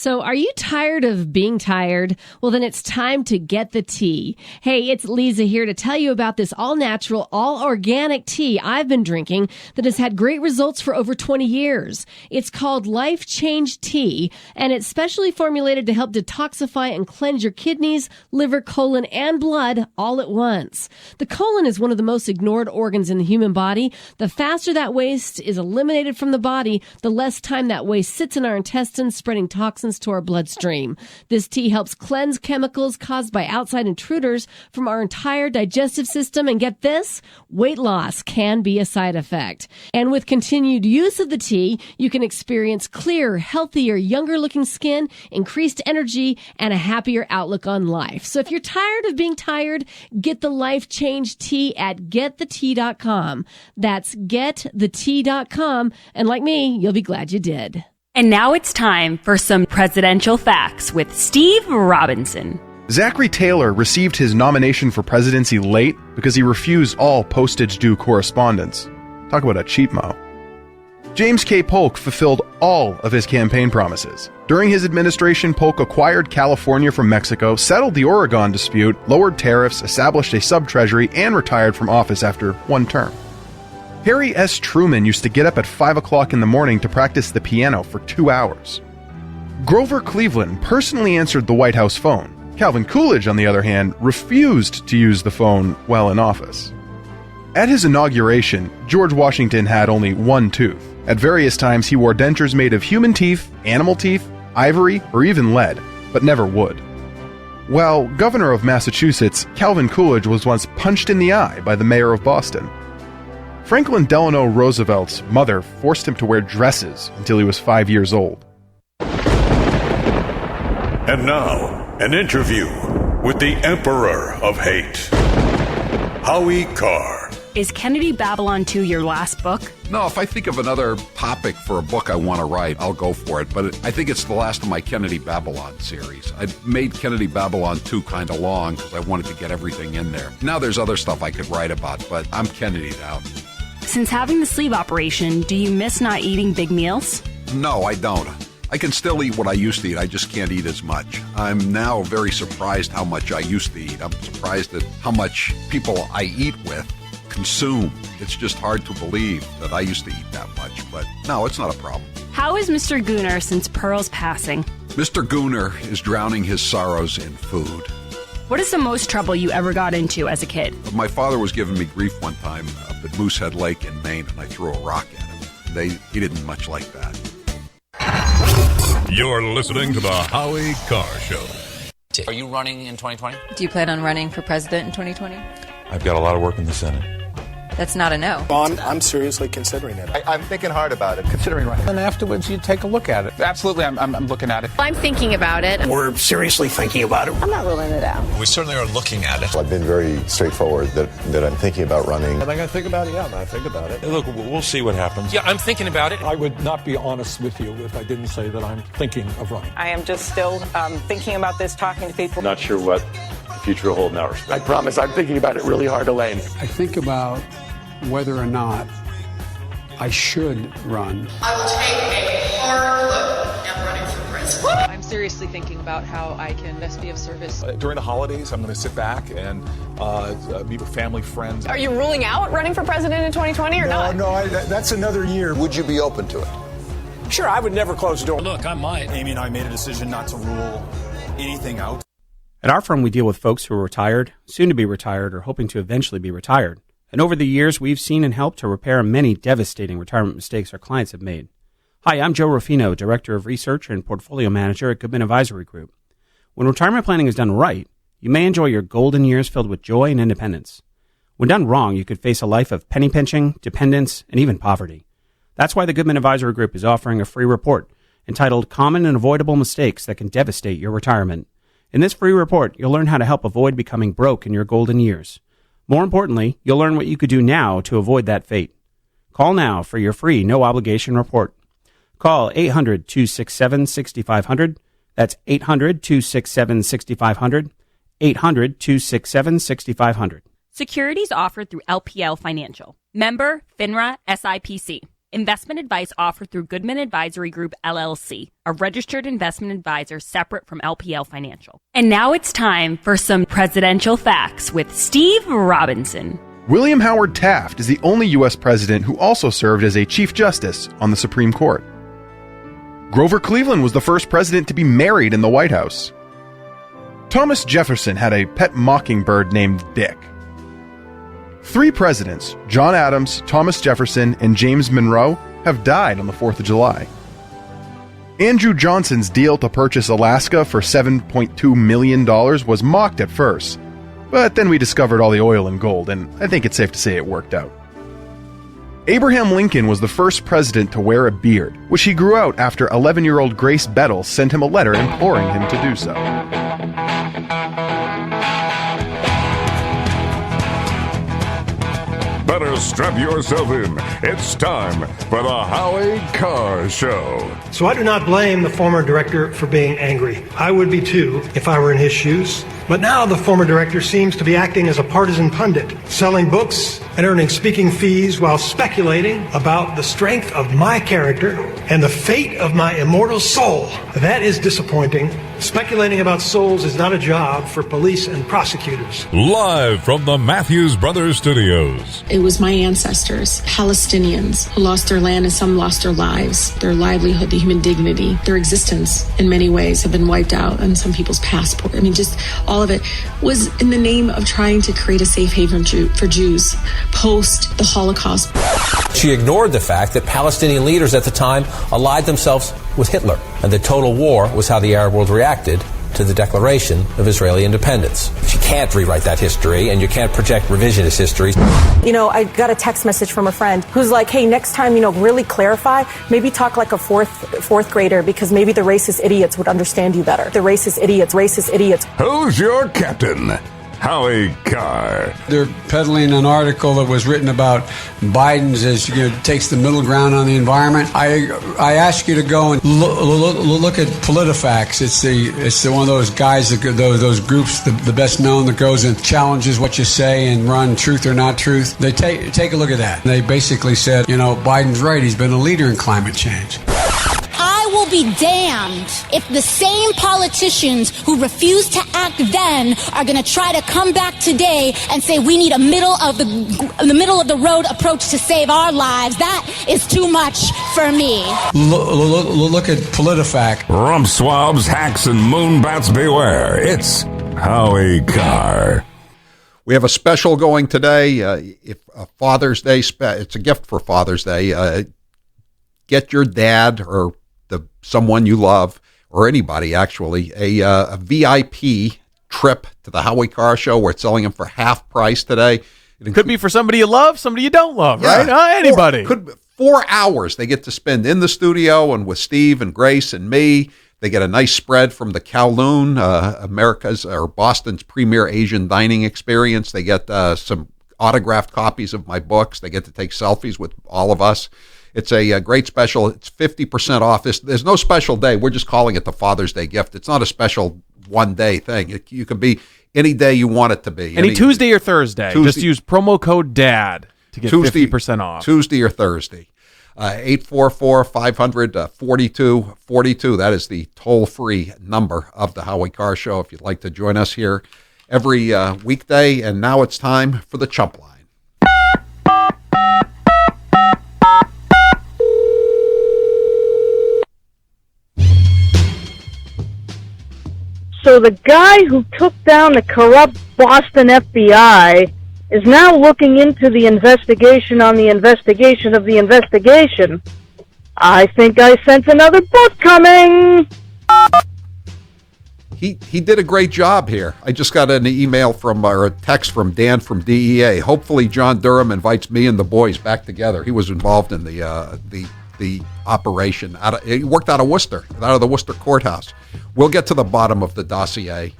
So are you tired of being tired? Well, then it's time to get the tea. Hey, it's Lisa here to tell you about this all-natural, all-organic tea I've been drinking that has had great results for over 20 years. It's called Life Change Tea, and it's specially formulated to help detoxify and cleanse your kidneys, liver, colon, and blood all at once. The colon is one of the most ignored organs in the human body. The faster that waste is eliminated from the body, the less time that waste sits in our intestines, spreading toxins to our bloodstream. This tea helps cleanse chemicals caused by outside intruders from our entire digestive system. And get this, weight loss can be a side effect. And with continued use of the tea, you can experience clearer, healthier, younger looking skin, increased energy, and a happier outlook on life. So if you're tired of being tired, get the Life Change Tea at getthetea.com. That's getthetea.com. And like me, you'll be glad you did. And now it's time for some presidential facts with Steve Robinson. Zachary Taylor received his nomination for presidency late because he refused all postage-due correspondence. Talk about a cheap mo. James K. Polk fulfilled all of his campaign promises. During his administration, Polk acquired California from Mexico, settled the Oregon dispute, lowered tariffs, established a sub-treasury, and retired from office after one term. Harry S. Truman used to get up at 5 o'clock in the morning to practice the piano for 2 hours. Grover Cleveland personally answered the White House phone. Calvin Coolidge, on the other hand, refused to use the phone while in office. At his inauguration, George Washington had only one tooth. At various times, he wore dentures made of human teeth, animal teeth, ivory, or even lead, but never wood. While governor of Massachusetts, Calvin Coolidge was once punched in the eye by the mayor of Boston. Franklin Delano Roosevelt's mother forced him to wear dresses until he was 5 years old. And now, an interview with the Emperor of Hate, Howie Carr. Is Kennedy Babylon 2 your last book? No, if I think of another topic for a book I want to write, I'll go for it. But I think it's the last of my Kennedy Babylon series. I made Kennedy Babylon 2 kind of long because I wanted to get everything in there. Now there's other stuff I could write about, but I'm Kennedy'd out. Since having the sleeve operation, do you miss not eating big meals? No, I don't. I can still eat what I used to eat. I just can't eat as much. I'm now very surprised how much I used to eat. I'm surprised at how much people I eat with consume. It's just hard to believe that I used to eat that much. But no, it's not a problem. How is Mr. Gooner since Pearl's passing? Mr. Gooner is drowning his sorrows in food. What is the most trouble you ever got into as a kid? My father was giving me grief one time up at Moosehead Lake in Maine, and I threw a rock at him. He didn't much like that. You're listening to the Howie Carr Show. Are you running in 2020? Do you plan on running for president in 2020? I've got a lot of work in the Senate. That's not a no. I'm seriously considering it. I'm thinking hard about it, considering running. And afterwards, you take a look at it. Absolutely, I'm looking at it. I'm thinking about it. We're seriously thinking about it. I'm not ruling it out. We certainly are looking at it. I've been very straightforward that I'm thinking about running. Am I going to think about it? Yeah, I think about it. Look, we'll see what happens. Yeah, I'm thinking about it. I would not be honest with you if I didn't say that I'm thinking of running. I am just still thinking about this, talking to people. Not sure what the future will hold in that respect. I promise I'm thinking about it really hard, Elaine. I think about whether or not I should run. I will take a hard look at running for president. I'm seriously thinking about how I can best be of service. During the holidays, I'm going to sit back and meet with family, friends. Are you ruling out running for president in 2020 or not? No, that's another year. Would you be open to it? Sure, I would never close the door. Look, I might. Amy and I made a decision not to rule anything out. At our firm, we deal with folks who are retired, soon to be retired, or hoping to eventually be retired. And over the years, we've seen and helped to repair many devastating retirement mistakes our clients have made. Hi, I'm Joe Ruffino, Director of Research and Portfolio Manager at Goodman Advisory Group. When retirement planning is done right, you may enjoy your golden years filled with joy and independence. When done wrong, you could face a life of penny pinching, dependence, and even poverty. That's why the Goodman Advisory Group is offering a free report entitled Common and Avoidable Mistakes That Can Devastate Your Retirement. In this free report, you'll learn how to help avoid becoming broke in your golden years. More importantly, you'll learn what you could do now to avoid that fate. Call now for your free no-obligation report. Call 800-267-6500. That's 800-267-6500. 800-267-6500. Securities offered through LPL Financial. Member FINRA SIPC. Investment advice offered through Goodman Advisory Group, LLC, a registered investment advisor separate from LPL Financial. And now it's time for some presidential facts with Steve Robinson. William Howard Taft is the only U.S. president who also served as a Chief Justice on the Supreme Court. Grover Cleveland was the first president to be married in the White House. Thomas Jefferson had a pet mockingbird named Dick. 3 presidents, John Adams, Thomas Jefferson, and James Monroe, have died on the 4th of July. Andrew Johnson's deal to purchase Alaska for $7.2 million was mocked at first, but then we discovered all the oil and gold, and I think it's safe to say it worked out. Abraham Lincoln was the first president to wear a beard, which he grew out after 11-year-old Grace Bettel sent him a letter imploring him to do so. Better strap yourself in. It's time for the Howie Carr Show. So I do not blame the former director for being angry. I would be too if I were in his shoes. But now the former director seems to be acting as a partisan pundit, selling books and earning speaking fees while speculating about the strength of my character and the fate of my immortal soul. That is disappointing. Speculating about souls is not a job for police and prosecutors. Live from the Matthews Brothers Studios. It was my ancestors, Palestinians, who lost their land and some lost their lives, their livelihood, their human dignity, their existence in many ways have been wiped out on some people's passport. I mean, just all of it was in the name of trying to create a safe haven for Jews post the Holocaust. She ignored the fact that Palestinian leaders at the time allied themselves with Hitler, and the total war was how the Arab world reacted to the declaration of Israeli independence. You can't rewrite that history, and you can't project revisionist history. You know, I got a text message from a friend who's like, hey, next time, really clarify, maybe talk like a fourth grader, because maybe the racist idiots would understand you better. The racist idiots. Who's your captain? Howie Carr. They're peddling an article that was written about Biden's as takes the middle ground on the environment. I ask you to go and look at PolitiFacts. It's one of those guys those groups, the best known, that goes and challenges what you say and run truth or not truth. They take a look at that. They basically said, Biden's right. He's been a leader in climate change. I will be damned if the same politicians who refused to act then are going to try to come back today and say we need a middle of the road approach to save our lives. That is too much for me. Look at PolitiFact. Rump swabs, hacks, and moonbats beware. It's Howie Carr. We have a special going today. If Father's Day, it's a gift for Father's Day. Get your dad or someone you love, or anybody actually, a VIP trip to the Howie Carr Show. We're selling them for half price today. It could be for somebody you love, somebody you don't love, right? Anybody. 4 hours they get to spend in the studio and with Steve and Grace and me. They get a nice spread from the Kowloon, Boston's premier Asian dining experience. They get some autographed copies of my books. They get to take selfies with all of us. It's a great special. It's 50% off. There's no special day. We're just calling it the Father's Day gift. It's not a special one-day thing. You can be any day you want it to be. Any Tuesday or Thursday. Just use promo code DAD to get 50% off. Tuesday or Thursday. 844-500-4242. That is the toll-free number of the Howie Carr Show if you'd like to join us here every weekday. And now it's time for the Chump Line. So the guy who took down the corrupt Boston FBI is now looking into the investigation on the investigation of the investigation. I think I sense another book coming. He did a great job here. I just got an email or a text from Dan from DEA. Hopefully John Durham invites me and the boys back together. He was involved in the operation. He worked out of Worcester, out of the Worcester courthouse. We'll get to the bottom of the dossier.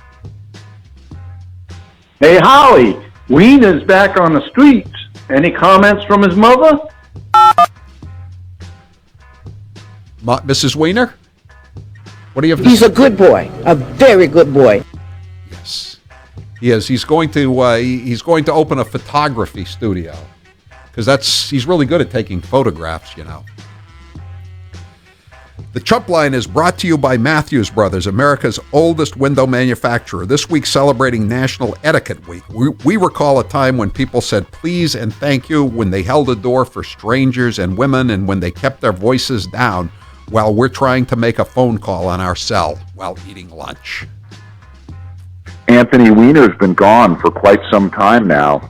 Hey, Howie, Ween is back on the streets. Any comments from his mother? Mrs. Wiener? What do you have to He's say? a good boy, a very good boy. Yes, he is. He's going to open a photography studio. because he's really good at taking photographs, you know. The Chump Line is brought to you by Matthews Brothers, America's oldest window manufacturer. This week celebrating National Etiquette Week. We recall a time when people said please and thank you when they held a door for strangers and women, and when they kept their voices down while we're trying to make a phone call on our cell while eating lunch. Anthony Weiner's been gone for quite some time now.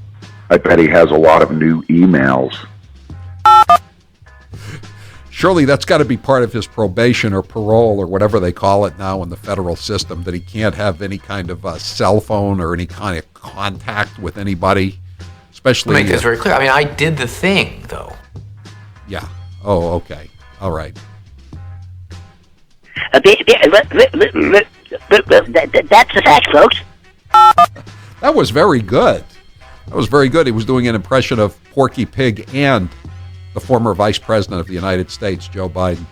I bet he has a lot of new emails. Surely that's got to be part of his probation or parole or whatever they call it now in the federal system, that he can't have any kind of cell phone or any kind of contact with anybody, especially... Make this very clear. I mean, I did the thing, though. Yeah. Oh, okay. All right. That's the fact, folks. That was very good. That was very good. He was doing an impression of Porky Pig and the former Vice President of the United States, Joe Biden.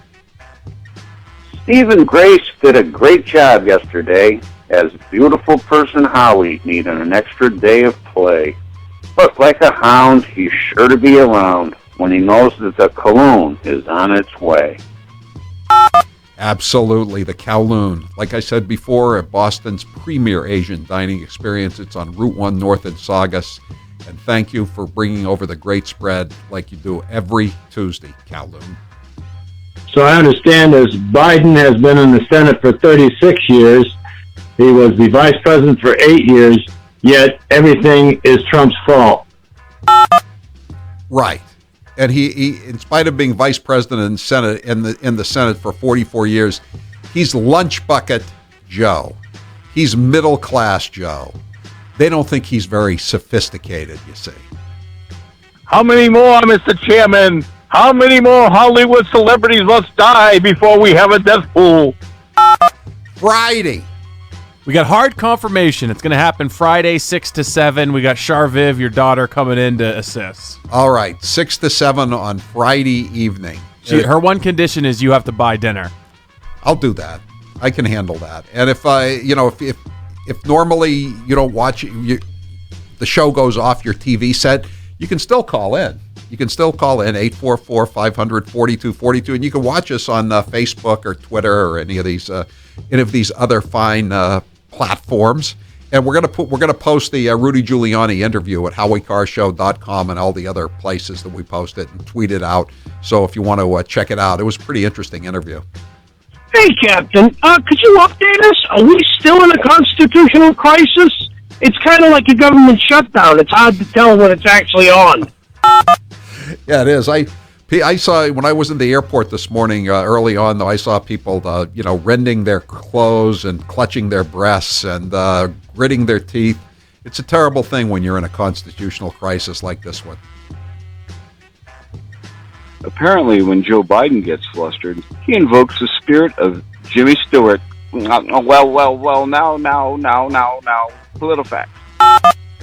Stephen Grace did a great job yesterday as beautiful person Howie needed an extra day of play. But like a hound, he's sure to be around when he knows that the Kowloon is on its way. Absolutely, the Kowloon. Like I said before, at Boston's premier Asian dining experience. It's on Route 1 North in Saugus. And thank you for bringing over the great spread like you do every Tuesday, Kowloon. So I understand as Biden has been in the Senate for 36 years, he was the vice president for 8 years, yet everything is Trump's fault. Right. And he in spite of being vice president in the Senate for 44 years, he's lunch bucket Joe. He's middle class Joe. They don't think he's very sophisticated, you see. How many more, Mr. Chairman? How many more Hollywood celebrities must die before we have a death pool? Friday. We got hard confirmation. It's going to happen Friday, 6 to 7. We got Charviv, your daughter, coming in to assist. All right, 6 to 7 on Friday evening. Her one condition is you have to buy dinner. I'll do that. I can handle that. And if if normally you don't watch it, the show goes off your TV set, you can still call in. You can still call in 844-500-4242, and you can watch us on Facebook or Twitter or any of these other fine platforms. And we're gonna post the Rudy Giuliani interview at HowieCarrShow.com and all the other places that we post it and tweet it out. So if you want to check it out, it was a pretty interesting interview. Hey, Captain, could you update us? Are we still in a constitutional crisis? It's kind of like a government shutdown. It's hard to tell when it's actually on. Yeah, it is. I saw, when I was in the airport this morning, early on, though, I saw people, rending their clothes and clutching their breasts and gritting their teeth. It's a terrible thing when you're in a constitutional crisis like this one. Apparently, when Joe Biden gets flustered, he invokes the spirit of Jimmy Stewart. Now, PolitiFact.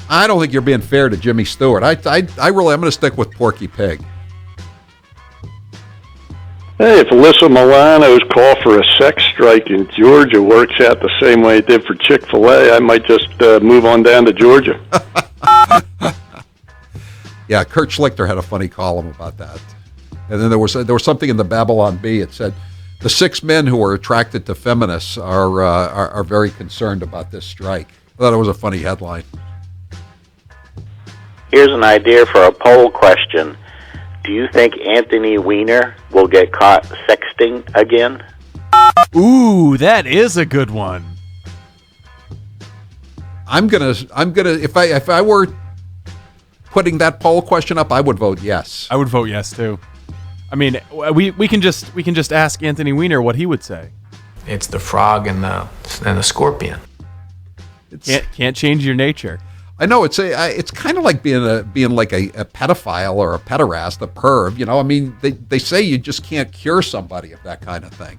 I don't think you're being fair to Jimmy Stewart. I'm going to stick with Porky Pig. Hey, if Alyssa Milano's call for a sex strike in Georgia works out the same way it did for Chick-fil-A, I might just move on down to Georgia. Yeah, Kurt Schlichter had a funny column about that. And then there was something in the Babylon Bee. It said, the 6 men who are attracted to feminists are very concerned about this strike. I thought it was a funny headline. Here's an idea for a poll question. Do you think Anthony Weiner will get caught sexting again? Ooh, that is a good one. I'm gonna if I were putting that poll question up, I would vote yes. I would vote yes too. I mean, we can just ask Anthony Weiner what he would say. It's the frog and the scorpion. Can't change your nature. I know it's kind of like being like a pedophile or a pederast, a perv. I mean, they say you just can't cure somebody of that kind of thing.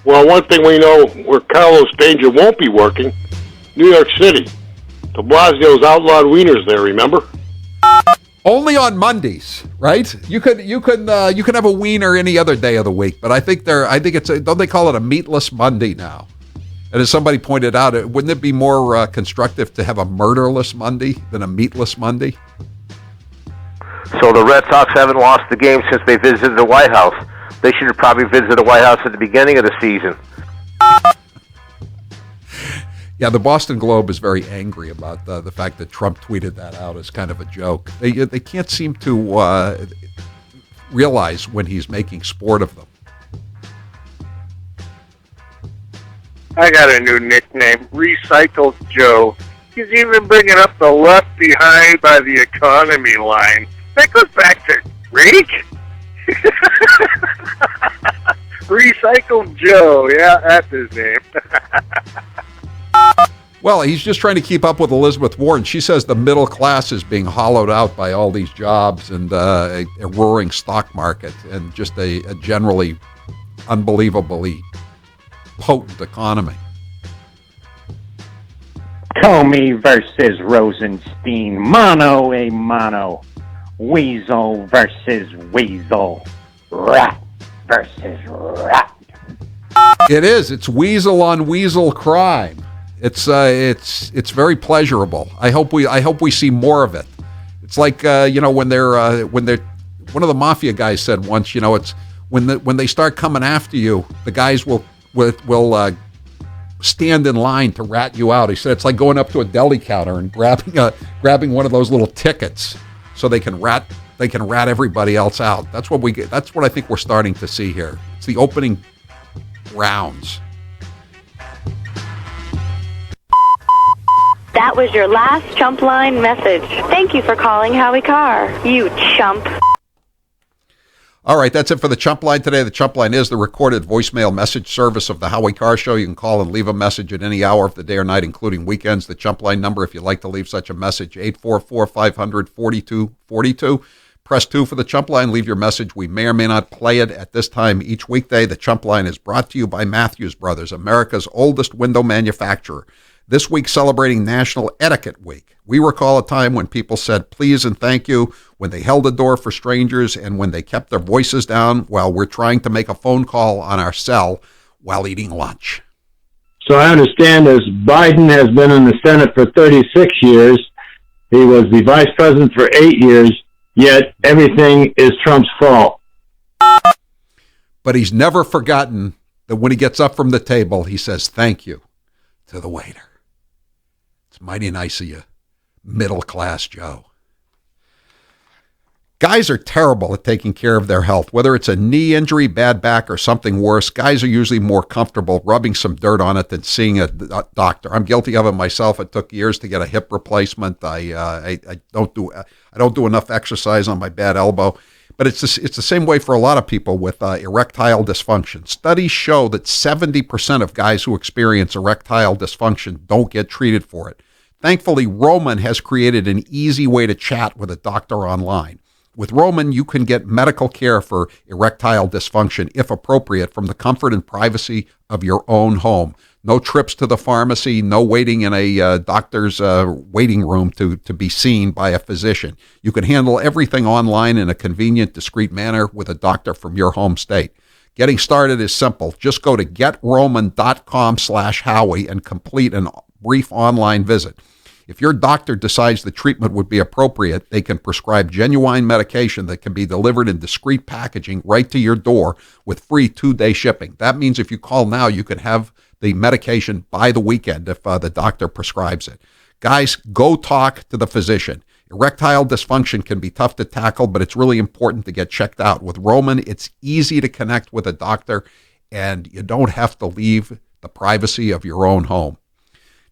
Well, one thing we know where Carlos Danger won't be working, New York City. De Blasio's outlawed wieners there, remember? Only on Mondays, right? You could have a wiener any other day of the week, but I think don't they call it a meatless Monday now? And as somebody pointed out, wouldn't it be more constructive to have a murderless Monday than a meatless Monday? So the Red Sox haven't lost the game since they visited the White House. They should have probably visited the White House at the beginning of the season. Yeah, the Boston Globe is very angry about the fact that Trump tweeted that out as kind of a joke. They can't seem to realize when he's making sport of them. I got a new nickname, Recycled Joe. He's even bringing up the left behind by the economy line. That goes back to Rick? Recycled Joe, yeah, that's his name. Well, he's just trying to keep up with Elizabeth Warren. She says the middle class is being hollowed out by all these jobs and a roaring stock market and just a generally unbelievably potent economy. Comey versus Rosenstein, mano a mano. Weasel versus weasel. Rat versus rat. It is. It's weasel on weasel crime. It's very pleasurable. I hope we see more of it. It's like when they're one of the mafia guys said once, it's when they start coming after you, the guys will stand in line to rat you out. He said it's like going up to a deli counter and grabbing one of those little tickets so they can rat everybody else out. That's what we get. That's what I think we're starting to see here. It's the opening rounds. That was your last chump line message. Thank you for calling Howie Carr, you chump. All right, that's it for the Chump Line today. The Chump Line is the recorded voicemail message service of the Howie Carr Show. You can call and leave a message at any hour of the day or night, including weekends. The Chump Line number, if you'd like to leave such a message, 844-500-4242. Press 2 for the Chump Line. Leave your message. We may or may not play it at this time each weekday. The Chump Line is brought to you by Matthews Brothers, America's oldest window manufacturer. This week celebrating National Etiquette Week. We recall a time when people said please and thank you, when they held the door for strangers, and when they kept their voices down while we're trying to make a phone call on our cell while eating lunch. So I understand as Biden has been in the Senate for 36 years, he was the vice president for 8 years, yet everything is Trump's fault. But he's never forgotten that when he gets up from the table, he says thank you to the waiter. It's mighty nice of you, middle-class Joe. Guys are terrible at taking care of their health. Whether it's a knee injury, bad back, or something worse, guys are usually more comfortable rubbing some dirt on it than seeing a doctor. I'm guilty of it myself. It took years to get a hip replacement. I don't do enough exercise on my bad elbow. But it's the same way for a lot of people with erectile dysfunction. Studies show that 70% of guys who experience erectile dysfunction don't get treated for it. Thankfully, Roman has created an easy way to chat with a doctor online. With Roman, you can get medical care for erectile dysfunction, if appropriate, from the comfort and privacy of your own home. No trips to the pharmacy, no waiting in a doctor's waiting room to be seen by a physician. You can handle everything online in a convenient, discreet manner with a doctor from your home state. Getting started is simple. Just go to GetRoman.com/Howie and complete a brief online visit. If your doctor decides the treatment would be appropriate, they can prescribe genuine medication that can be delivered in discreet packaging right to your door with free 2-day shipping. That means if you call now, you can have the medication by the weekend if the doctor prescribes it. Guys, go talk to the physician. Erectile dysfunction can be tough to tackle, but it's really important to get checked out. With Roman, it's easy to connect with a doctor, and you don't have to leave the privacy of your own home.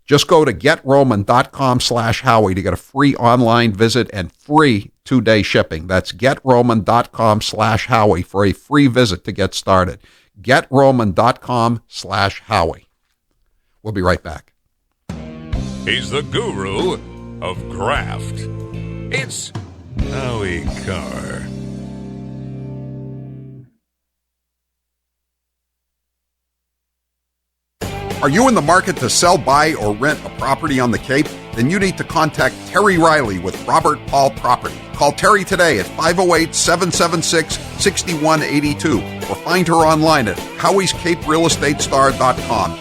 Just go to GetRoman.com/Howie to get a free online visit and free 2-day shipping. That's GetRoman.com/Howie for a free visit to get started. GetRoman.com/Howie. We'll be right back. He's the guru of graft. It's Howie Carr. Are you in the market to sell, buy, or rent a property on the Cape? Then you need to contact Terry Riley with Robert Paul Property. Call Terry today at 508-776-6182 or find her online at howiescaperealestatestar.com.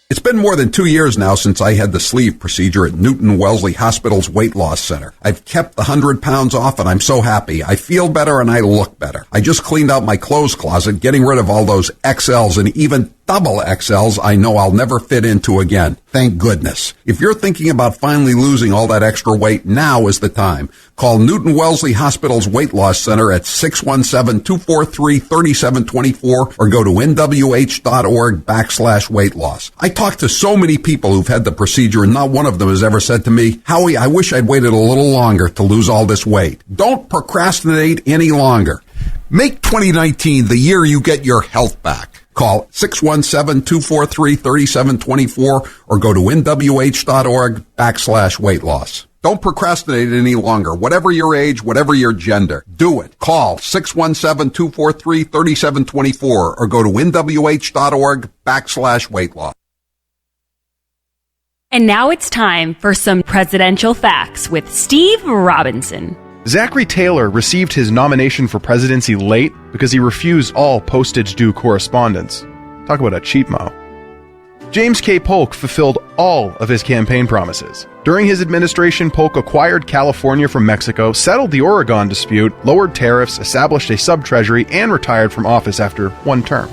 It's been more than 2 years now since I had the sleeve procedure at Newton Wellesley Hospital's Weight Loss Center. I've kept the 100 pounds off and I'm so happy. I feel better and I look better. I just cleaned out my clothes closet, getting rid of all those XLs and even double XLs I know I'll never fit into again. Thank goodness. If you're thinking about finally losing all that extra weight, now is the time. Call Newton Wellesley Hospital's Weight Loss Center at 617-243-3724 or go to nwh.org/weight loss. I talked to so many people who've had the procedure and not one of them has ever said to me, Howie, I wish I'd waited a little longer to lose all this weight. Don't procrastinate any longer. Make 2019 the year you get your health back. Call 617-243-3724 or go to nwh.org/weight loss. Don't procrastinate any longer. Whatever your age, whatever your gender, do it. Call 617-243-3724 or go to nwh.org/weight loss. And now it's time for some presidential facts with Steve Robinson. Zachary Taylor received his nomination for presidency late because he refused all postage-due correspondence. Talk about a cheap mo. James K. Polk fulfilled all of his campaign promises. During his administration, Polk acquired California from Mexico, settled the Oregon dispute, lowered tariffs, established a sub-treasury, and retired from office after one term.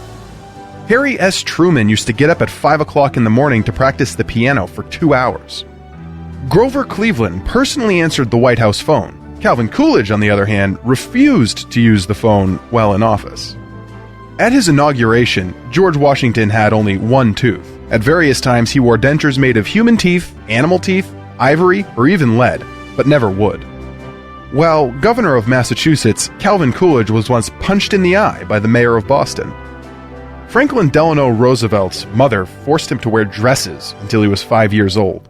Harry S. Truman used to get up at 5 o'clock in the morning to practice the piano for 2 hours. Grover Cleveland personally answered the White House phone. Calvin Coolidge, on the other hand, refused to use the phone while in office. At his inauguration, George Washington had only one tooth. At various times, he wore dentures made of human teeth, animal teeth, ivory, or even lead, but never wood. While governor of Massachusetts, Calvin Coolidge was once punched in the eye by the mayor of Boston. Franklin Delano Roosevelt's mother forced him to wear dresses until he was 5 years old.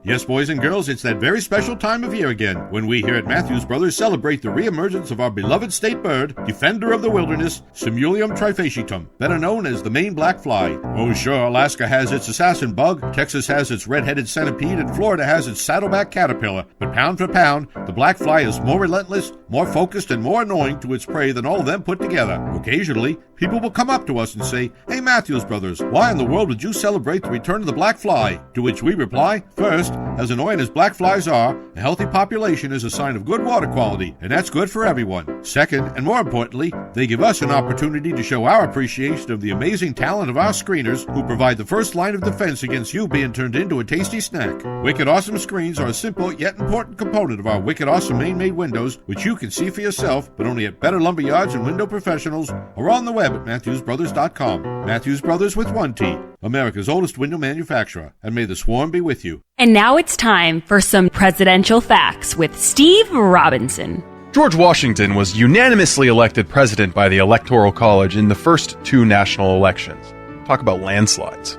Yes, boys and girls, it's that very special time of year again when we here at Matthews Brothers celebrate the reemergence of our beloved state bird, defender of the wilderness, Simulium trifasciatum, better known as the Maine black fly. Oh sure, Alaska has its assassin bug, Texas has its red-headed centipede, and Florida has its saddleback caterpillar. But pound for pound, the black fly is more relentless, more focused, and more annoying to its prey than all of them put together. Occasionally, people will come up to us and say, "Hey Matthews Brothers, why in the world would you celebrate the return of the black fly?" To which we reply, first, as annoying as black flies are, a healthy population is a sign of good water quality, and that's good for everyone. Second, and more importantly, they give us an opportunity to show our appreciation of the amazing talent of our screeners who provide the first line of defense against you being turned into a tasty snack. Wicked Awesome screens are a simple yet important component of our Wicked Awesome Maine-made windows, which you can see for yourself, but only at better lumberyards and window professionals, or on the web at MatthewsBrothers.com. Matthews Brothers with one T, America's oldest window manufacturer, and may the swarm be with you. And now it's time for some presidential facts with Steve Robinson. George Washington was unanimously elected president by the Electoral College in the first two national elections. Talk about landslides.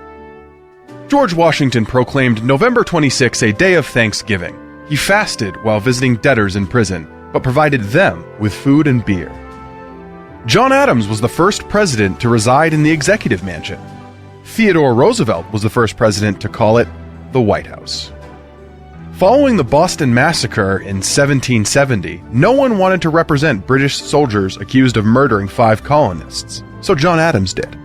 George Washington proclaimed November 26 a day of Thanksgiving. He fasted while visiting debtors in prison, but provided them with food and beer. John Adams was the first president to reside in the Executive Mansion. Theodore Roosevelt was the first president to call it the White House. Following the Boston Massacre in 1770, no one wanted to represent British soldiers accused of murdering 5 colonists, so John Adams did.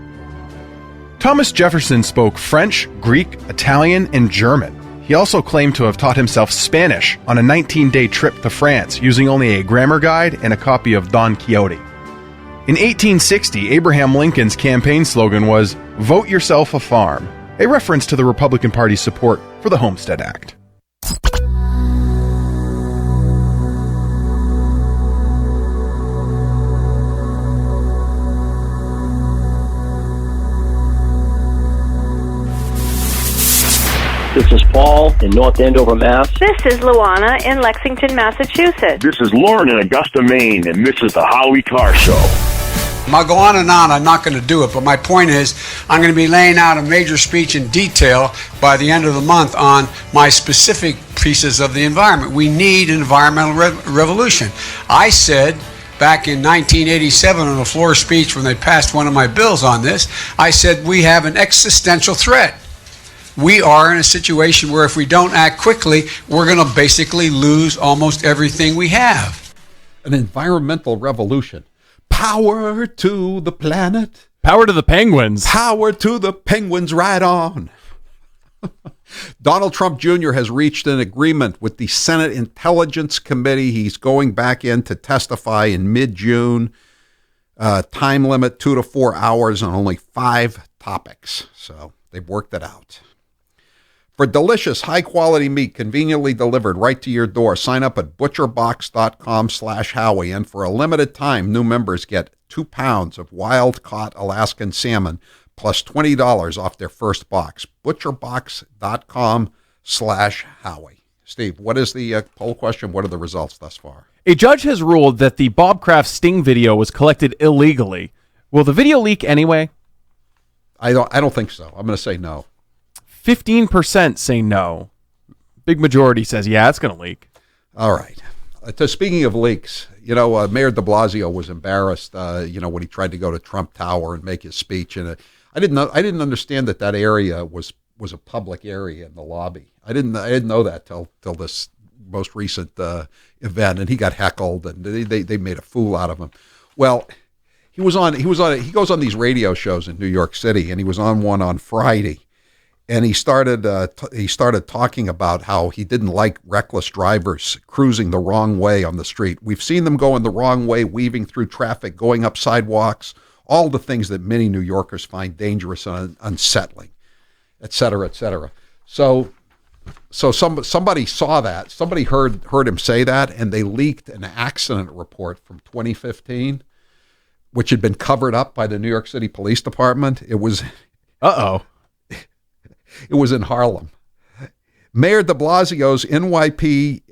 Thomas Jefferson spoke French, Greek, Italian, and German. He also claimed to have taught himself Spanish on a 19-day trip to France using only a grammar guide and a copy of Don Quixote. In 1860, Abraham Lincoln's campaign slogan was, "Vote yourself a farm," a reference to the Republican Party's support for the Homestead Act. This is Paul in North Andover, Mass. This is Luana in Lexington, Massachusetts. This is Lauren in Augusta, Maine, and this is the Howie Carr Show. I'll go on and on. I'm not going to do it, but my point is I'm going to be laying out a major speech in detail by the end of the month on my specific pieces of the environment. We need an environmental revolution. I said back in 1987 on a floor speech when they passed one of my bills on this, I said we have an existential threat. We are in a situation where if we don't act quickly, we're going to basically lose almost everything we have. An environmental revolution. Power to the planet. Power to the Penguins. Power to the Penguins, right on. Donald Trump Jr. has reached an agreement with the Senate Intelligence Committee. He's going back in to testify in mid-June. Time limit 2 to 4 hours on only 5 topics. So they've worked it out. For delicious, high-quality meat conveniently delivered right to your door, sign up at butcherbox.com/Howie. And for a limited time, new members get 2 pounds of wild-caught Alaskan salmon plus $20 off their first box. butcherbox.com/Howie. Steve, what is the poll question? What are the results thus far? A judge has ruled that the Bob Kraft sting video was collected illegally. Will the video leak anyway? I don't think so. I'm going to say no. 15% say no. Big majority says, yeah, it's going to leak. All right. Speaking of leaks, Mayor de Blasio was embarrassed, when he tried to go to Trump Tower and make his speech. And I didn't understand that area was a public area in the lobby. I didn't know that till this most recent event, and he got heckled, and they made a fool out of him. Well, he goes on these radio shows in New York City, and he was on one on Friday. And he started talking about how he didn't like reckless drivers cruising the wrong way on the street. We've seen them going the wrong way, weaving through traffic, going up sidewalks, all the things that many New Yorkers find dangerous and unsettling, et cetera, et cetera. So somebody saw that. Somebody heard him say that, and they leaked an accident report from 2015, which had been covered up by the New York City Police Department. It was... It was in Harlem. Mayor de Blasio's NYPD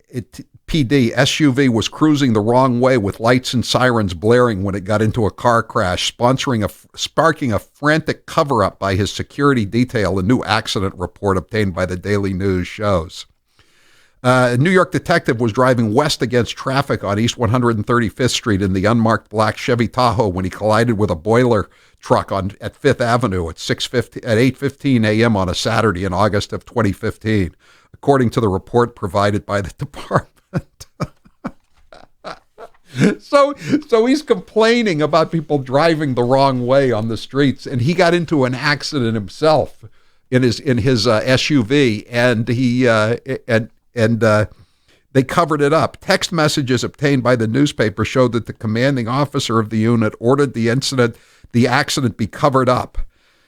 SUV was cruising the wrong way with lights and sirens blaring when it got into a car crash, sparking a frantic cover-up by his security detail, a new accident report obtained by the Daily News shows. A New York detective was driving west against traffic on East 135th Street in the unmarked black Chevy Tahoe when he collided with a boiler truck at 5th Avenue at 8:15 a.m. on a Saturday in August of 2015, according to the report provided by the department. So he's complaining about people driving the wrong way on the streets, and he got into an accident himself in his SUV, and they covered it up. Text messages obtained by the newspaper showed that the commanding officer of the unit ordered the accident be covered up.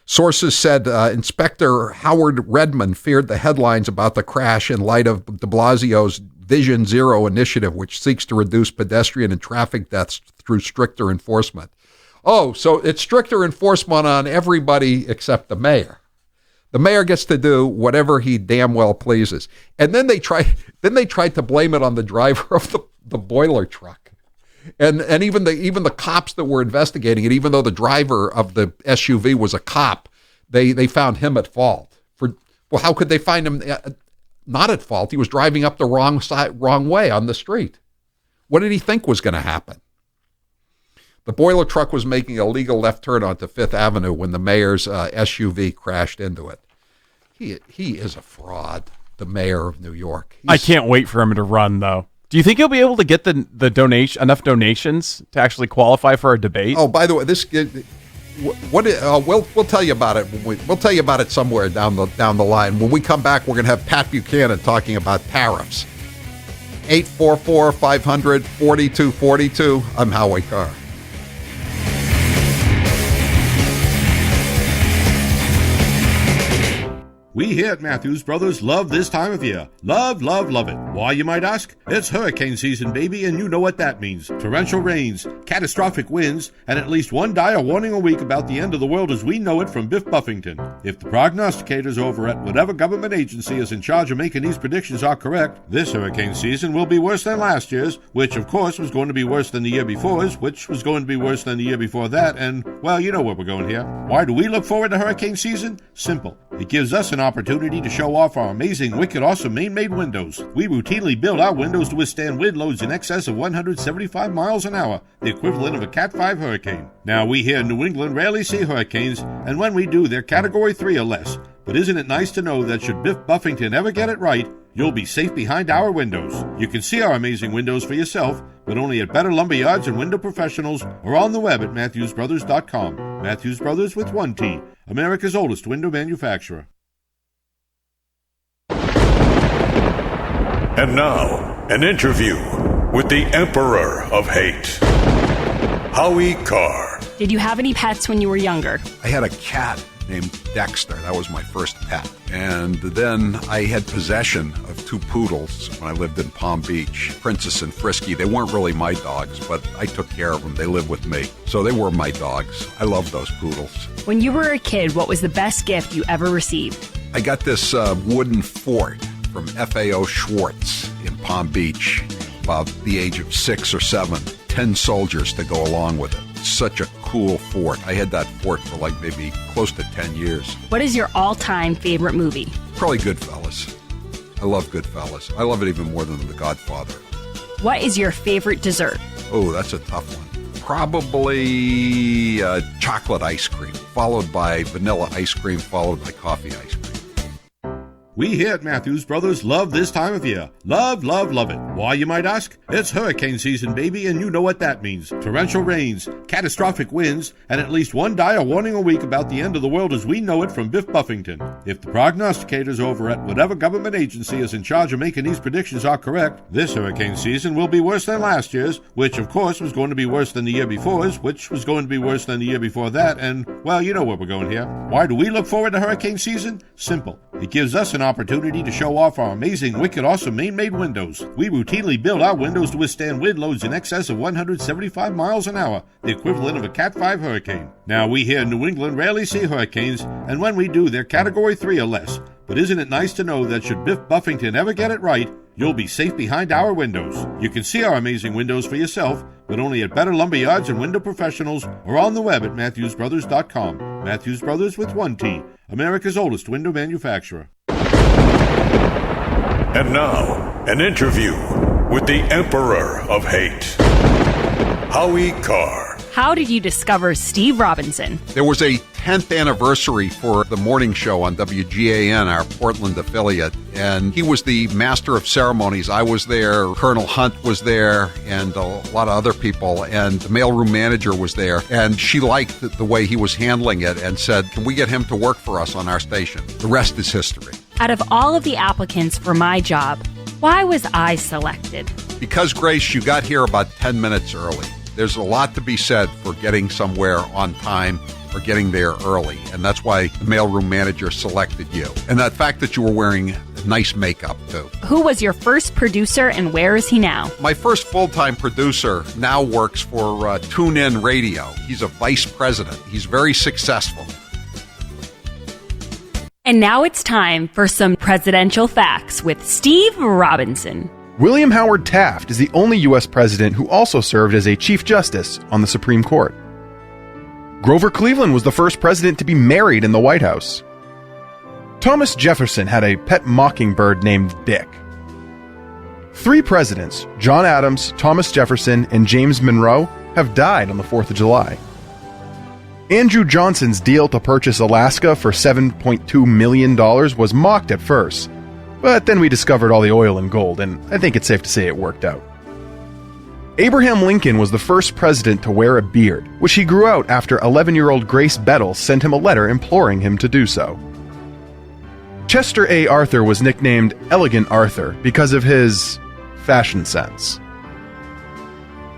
Sources said Inspector Howard Redmond feared the headlines about the crash in light of de Blasio's Vision Zero initiative, which seeks to reduce pedestrian and traffic deaths through stricter enforcement. Oh, so it's stricter enforcement on everybody except the mayor. The mayor gets to do whatever he damn well pleases. And then they tried to blame it on the driver of the boiler truck. And even the cops that were investigating it, even though the driver of the SUV was a cop, they found him at fault. Well, how could they find him not at fault? He was driving up the wrong way on the street. What did he think was going to happen? The boiler truck was making a legal left turn onto 5th Avenue when the mayor's SUV crashed into it. He is a fraud, the mayor of New York. I can't wait for him to run, though. Do you think he'll be able to get enough donations to actually qualify for a debate? Oh, by the way, we'll tell you about it. We'll tell you about it somewhere down the line. When we come back, we're going to have Pat Buchanan talking about tariffs. 844-500-4242. I'm Howie Carr. We here at Matthews Brothers love this time of year. Love, love, love it. Why, you might ask? It's hurricane season, baby, and you know what that means. Torrential rains, catastrophic winds, and at least one dire warning a week about the end of the world as we know it from Biff Buffington. If the prognosticators over at whatever government agency is in charge of making these predictions are correct, this hurricane season will be worse than last year's, which of course was going to be worse than the year before's, which was going to be worse than the year before that, and, well, you know where we're going here. Why do we look forward to hurricane season? Simple. It gives us an opportunity to show off our amazing, wicked, awesome Maine-made windows. We routinely build our windows to withstand wind loads in excess of 175 miles an hour, the equivalent of a Cat 5 hurricane. Now, we here in New England rarely see hurricanes, and when we do, they're Category 3 or less. But isn't it nice to know that should Biff Buffington ever get it right, you'll be safe behind our windows. You can see our amazing windows for yourself, but only at better lumberyards and window professionals or on the web at MatthewsBrothers.com. Matthews Brothers with 1T, America's oldest window manufacturer. And now, an interview with the Emperor of Hate, Howie Carr. Did you have any pets when you were younger? I had a cat named Dexter. That was my first pet. And then I had possession of 2 poodles when I lived in Palm Beach, Princess and Frisky. They weren't really my dogs, but I took care of them. They lived with me. So they were my dogs. I love those poodles. When you were a kid, what was the best gift you ever received? I got this wooden fort from FAO Schwartz in Palm Beach, about the age of 6 or 7. 10 soldiers to go along with it. Such a cool fort. I had that fort for like maybe close to 10 years. What is your all-time favorite movie? Probably Goodfellas. I love Goodfellas. I love it even more than The Godfather. What is your favorite dessert? Oh, that's a tough one. Probably chocolate ice cream, followed by vanilla ice cream, followed by coffee ice cream. We here at Matthews Brothers love this time of year. Love, love, love it. Why, you might ask? It's hurricane season, baby, and you know what that means. Torrential rains, catastrophic winds, and at least one dire warning a week about the end of the world as we know it from Biff Buffington. If the prognosticators over at whatever government agency is in charge of making these predictions are correct, this hurricane season will be worse than last year's, which of course was going to be worse than the year before's, which was going to be worse than the year before that, and, well, you know where we're going here. Why do we look forward to hurricane season? Simple. It gives us an opportunity to show off our amazing, wicked, awesome Maine-made windows. We routinely build our windows to withstand wind loads in excess of 175 miles an hour, the equivalent of a Cat 5 hurricane. Now, we here in New England rarely see hurricanes, and when we do, they're Category 3 or less. But isn't it nice to know that should Biff Buffington ever get it right, you'll be safe behind our windows. You can see our amazing windows for yourself, but only at Better Lumber Yards and Window Professionals, or on the web at MatthewsBrothers.com. Matthews Brothers with 1T, America's oldest window manufacturer. And now, an interview with the Emperor of Hate, Howie Carr. How did you discover Steve Robinson? There was a 10th anniversary for the morning show on WGAN, our Portland affiliate, and he was the master of ceremonies. I was there, Colonel Hunt was there, and a lot of other people, and the mailroom manager was there, and she liked the way he was handling it and said, can we get him to work for us on our station? The rest is history. Out of all of the applicants for my job, why was I selected? Because, Grace, you got here about 10 minutes early. There's a lot to be said for getting somewhere on time or getting there early, and that's why the mailroom manager selected you. And that fact that you were wearing nice makeup, too. Who was your first producer, and where is he now? My first full-time producer now works for TuneIn Radio. He's a vice president. He's very successful. And now it's time for some presidential facts with Steve Robinson. William Howard Taft is the only U.S. president who also served as a Chief Justice on the Supreme Court. Grover Cleveland was the first president to be married in the White House. Thomas Jefferson had a pet mockingbird named Dick. 3 presidents, John Adams, Thomas Jefferson, and James Monroe, have died on the 4th of July. Andrew Johnson's deal to purchase Alaska for $7.2 million was mocked at first, but then we discovered all the oil and gold, and I think it's safe to say it worked out. Abraham Lincoln was the first president to wear a beard, which he grew out after 11-year-old Grace Bettle sent him a letter imploring him to do so. Chester A. Arthur was nicknamed Elegant Arthur because of his fashion sense.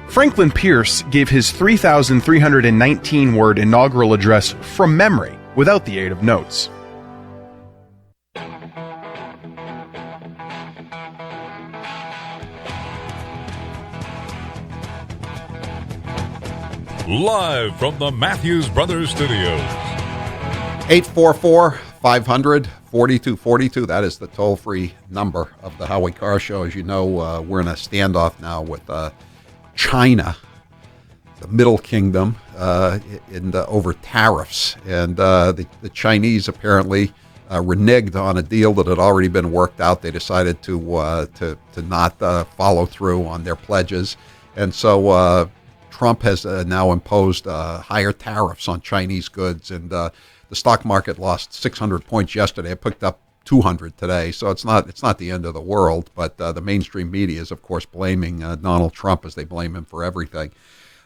Franklin Pierce gave his 3,319-word inaugural address from memory, without the aid of notes. Live from the Matthews Brothers Studios. 844-500-4242. That is the toll-free number of the Howie Carr Show. As you know, we're in a standoff now with China, the Middle Kingdom, over tariffs. And the Chinese apparently reneged on a deal that had already been worked out. They decided to not follow through on their pledges. And so Trump has now imposed higher tariffs on Chinese goods. And the stock market lost 600 points yesterday. It picked up 200 today, so it's not the end of the world. But the mainstream media is, of course, blaming Donald Trump as they blame him for everything.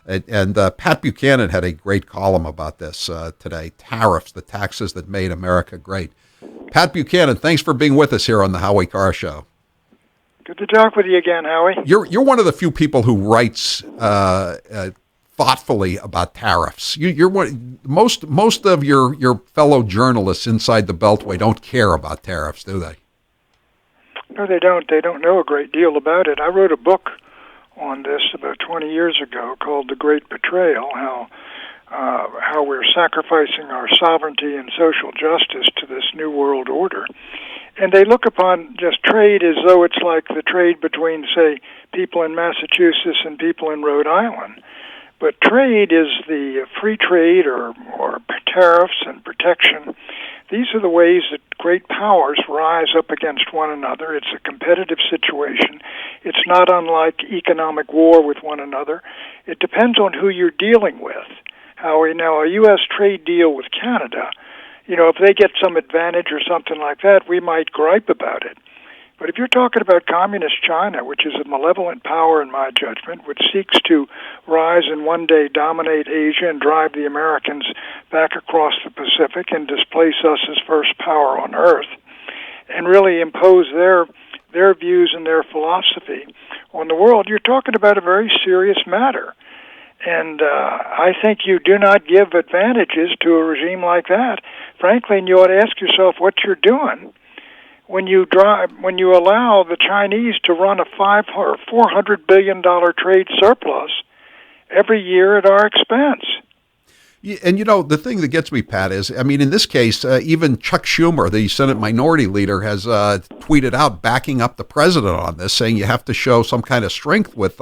And Pat Buchanan had a great column about this today, tariffs, the taxes that made America great. Pat Buchanan, thanks for being with us here on the Howie Carr Show. Good to talk with you again, Howie. You're one of the few people who writes thoughtfully about tariffs. You're one, most of your fellow journalists inside the Beltway don't care about tariffs, do they? No, they don't. They don't know a great deal about it. I wrote a book on this about 20 years ago called The Great Betrayal, how we're sacrificing our sovereignty and social justice to this new world order. And they look upon just trade as though it's like the trade between, say, people in Massachusetts and people in Rhode Island. But trade is the free trade or tariffs and protection. These are the ways that great powers rise up against one another. It's a competitive situation. It's not unlike economic war with one another. It depends on who you're dealing with. Now, a U.S. trade deal with Canada, if they get some advantage or something like that, we might gripe about it. But if you're talking about communist China, which is a malevolent power in my judgment, which seeks to rise and one day dominate Asia and drive the Americans back across the Pacific and displace us as first power on Earth, and really impose their views and their philosophy on the world, you're talking about a very serious matter. And I think you do not give advantages to a regime like that. Frankly, and you ought to ask yourself what you're doing when you allow the Chinese to run a $400 billion trade surplus every year at our expense. Yeah, and the thing that gets me, Pat, is, in this case, even Chuck Schumer, the Senate Minority Leader, has tweeted out backing up the president on this, saying you have to show some kind of strength with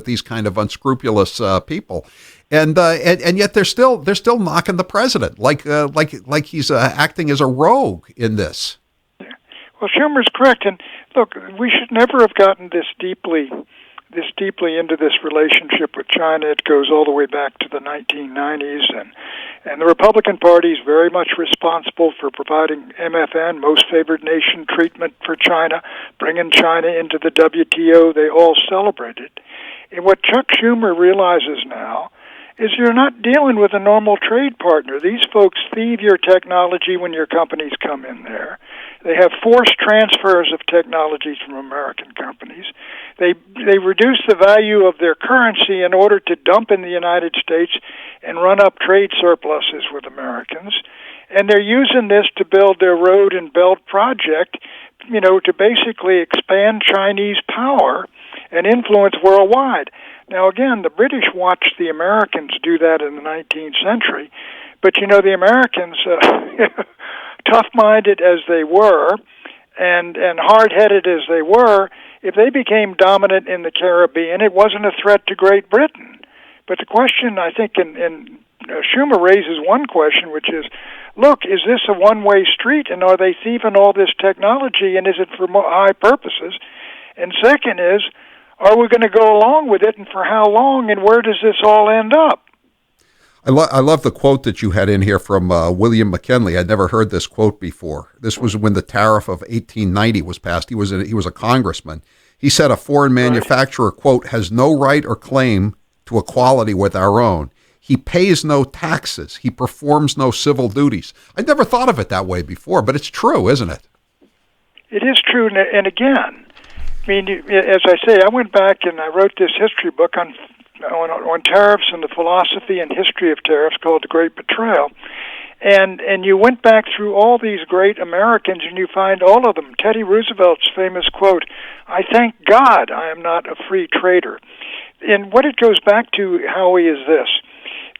these kind of unscrupulous people, and yet they're still knocking the president like he's acting as a rogue in this. Well, Schumer's correct, and look, we should never have gotten this deeply into this relationship with China. It goes all the way back to the 1990s, and the Republican Party is very much responsible for providing MFN, most favored nation treatment for China, bringing China into the WTO. They all celebrated. And what Chuck Schumer realizes now is you're not dealing with a normal trade partner. These folks thieve your technology when your companies come in there. They have forced transfers of technologies from American companies. They reduce the value of their currency in order to dump in the United States and run up trade surpluses with Americans. And they're using this to build their road and belt project, to basically expand Chinese power and influence worldwide. Now, again, the British watched the Americans do that in the 19th century. But, the Americans, tough-minded as they were and hard-headed as they were, if they became dominant in the Caribbean, it wasn't a threat to Great Britain. But the question, I think, and Schumer raises one question, which is, look, is this a one-way street, and are they thieving all this technology, and is it for high purposes? And second is, are we going to go along with it, and for how long, and where does this all end up? I love the quote that you had in here from William McKinley. I'd never heard this quote before. This was when the tariff of 1890 was passed. He was a congressman. He said a foreign manufacturer, quote, has no right or claim to equality with our own. He pays no taxes. He performs no civil duties. I'd never thought of it that way before, but it's true, isn't it? It is true, and again, as I say, I went back and I wrote this history book on tariffs and the philosophy and history of tariffs called The Great Betrayal. And you went back through all these great Americans and you find all of them. Teddy Roosevelt's famous quote, "I thank God I am not a free trader." And what it goes back to, Howie, is this.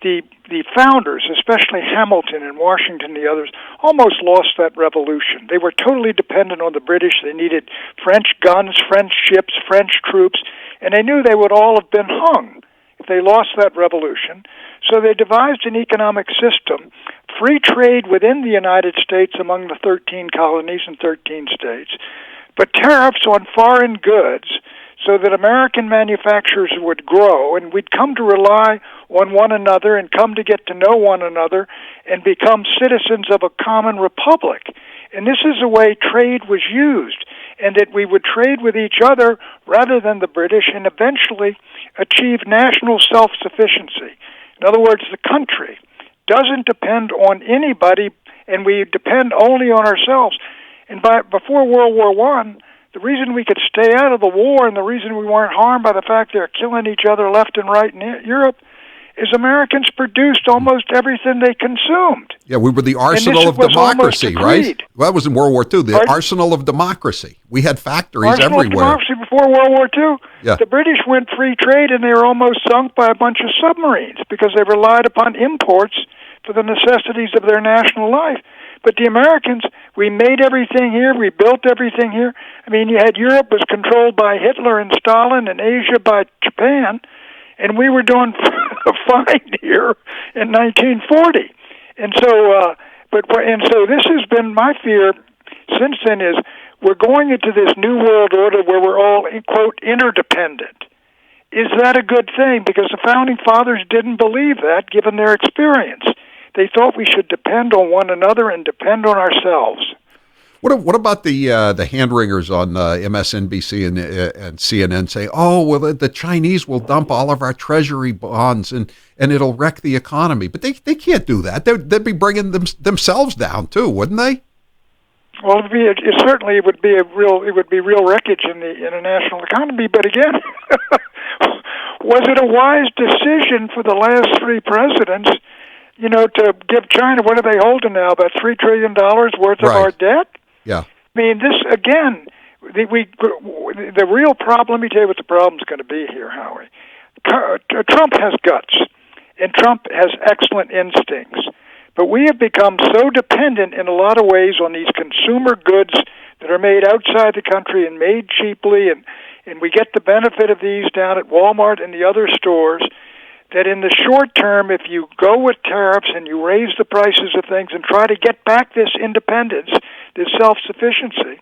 The founders, especially Hamilton and Washington and the others, almost lost that revolution. They were totally dependent on the British. They needed French guns, French ships, French troops, and they knew they would all have been hung if they lost that revolution. So they devised an economic system, free trade within the United States among the 13 colonies and 13 states, but tariffs on foreign goods so that American manufacturers would grow and we'd come to rely on one another and come to get to know one another and become citizens of a common republic. And this is the way trade was used, and that we would trade with each other rather than the British, and eventually achieve national self-sufficiency. In other words, the country doesn't depend on anybody, and we depend only on ourselves. And before World War I, the reason we could stay out of the war and the reason we weren't harmed by the fact they're killing each other left and right in Europe is Americans produced almost everything they consumed. Yeah, we were the arsenal of democracy, right? Well, that was in World War II, the arsenal of democracy. We had factories arsenal everywhere. Of democracy before World War II. Yeah. The British went free trade and they were almost sunk by a bunch of submarines because they relied upon imports for the necessities of their national life. But the Americans, we made everything here, we built everything here. I mean, you had Europe was controlled by Hitler and Stalin and Asia by Japan, and we were doing fine here in 1940. And so, so this has been my fear since then is we're going into this new world order where we're all, quote, interdependent. Is that a good thing? Because the Founding Fathers didn't believe that, given their experience. They thought we should depend on one another and depend on ourselves. What about the hand-wringers on MSNBC and CNN say, oh, well, the Chinese will dump all of our treasury bonds and it'll wreck the economy. But they can't do that. They'd be bringing themselves down, too, wouldn't they? Well, it would be real wreckage in the international economy. But again, was it a wise decision for the last three presidents, to give China, what are they holding now, about $3 trillion worth of our debt? Yeah. I mean, this, again, the real problem, let me tell you what the problem's going to be here, Howie. Trump has guts, and Trump has excellent instincts. But we have become so dependent in a lot of ways on these consumer goods that are made outside the country and made cheaply, and we get the benefit of these down at Walmart and the other stores, that in the short term, if you go with tariffs and you raise the prices of things and try to get back this independence, this self-sufficiency,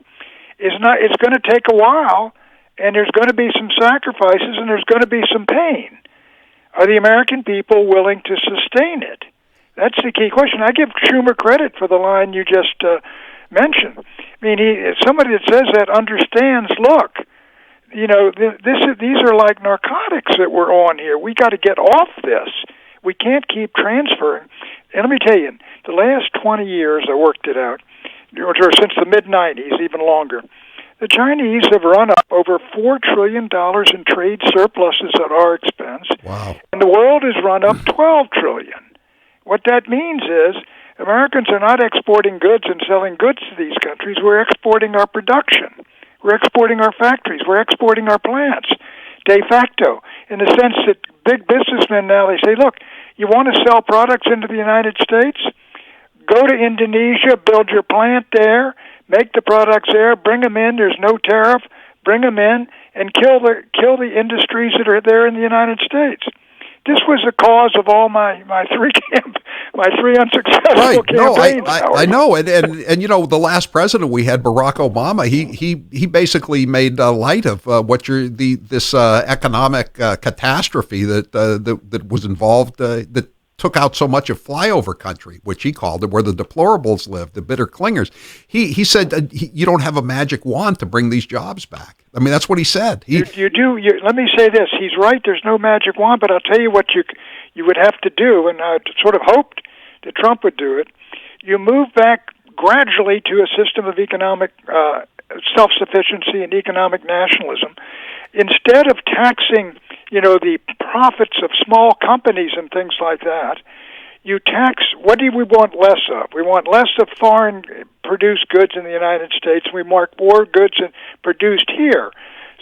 it's going to take a while, and there's going to be some sacrifices, and there's going to be some pain. Are the American people willing to sustain it? That's the key question. I give Schumer credit for the line you just mentioned. I mean, somebody that says that understands, look, these are like narcotics that we're on here. We got to get off this. We can't keep transferring. And let me tell you, the last 20 years, I worked it out, or since the mid-'90s, even longer, the Chinese have run up over $4 trillion in trade surpluses at our expense. Wow. And the world has run up $12 trillion. What that means is Americans are not exporting goods and selling goods to these countries. We're exporting our production. We're exporting our factories. We're exporting our plants, de facto, in the sense that big businessmen now, they say, look, you want to sell products into the United States? Go to Indonesia, build your plant there, make the products there, bring them in, there's no tariff, bring them in, and kill the industries that are there in the United States. This was the cause of all my three unsuccessful campaigns. I know, and the last president we had, Barack Obama, he basically made light of this economic catastrophe that was involved that took out so much of flyover country, which he called it, where the deplorables live, the bitter clingers. He said you don't have a magic wand to bring these jobs back. I mean, that's what he said. You do. Let me say this. He's right. There's no magic wand, but I'll tell you what you would have to do, and I sort of hoped that Trump would do it. You move back gradually to a system of economic self-sufficiency and economic nationalism. Instead of taxing, the profits of small companies and things like that, you tax, what do we want less of? We want less of foreign produced goods in the United States. We want more goods produced here.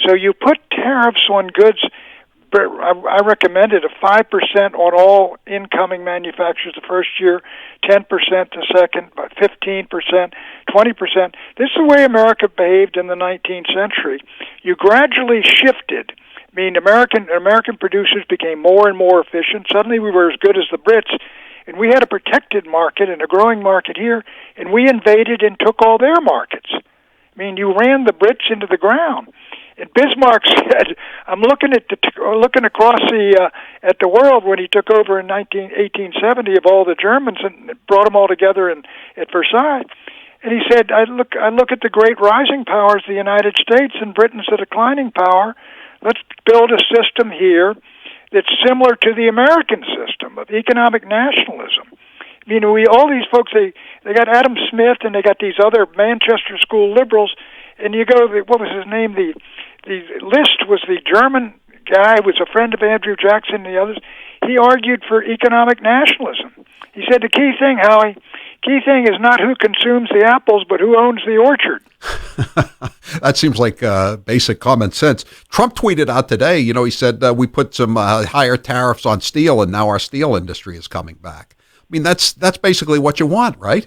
So you put tariffs on goods. I recommended a 5% on all incoming manufacturers the first year, 10% the second, 15%, 20%. This is the way America behaved in the 19th century. You gradually shifted. I mean, American producers became more and more efficient. Suddenly we were as good as the Brits, and we had a protected market and a growing market here, and we invaded and took all their markets. I mean, you ran the Brits into the ground. And Bismarck said, "I'm looking across at the world when he took over in 1870 of all the Germans and brought them all together at Versailles." And he said, "I look at the great rising powers, the United States, and Britain's a declining power. let's build a system here that's similar to the American system of economic nationalism. You know, all these folks, they got Adam Smith and they got these other Manchester School liberals, and you go, what was his name? The List was the German guy, was a friend of Andrew Jackson and the others. He argued for economic nationalism. He said the key thing, Howie, is not who consumes the apples, but who owns the orchard. That seems like basic common sense. Trump tweeted out today, you know, he said we put some higher tariffs on steel, and now our steel industry is coming back. I mean, that's basically what you want, right?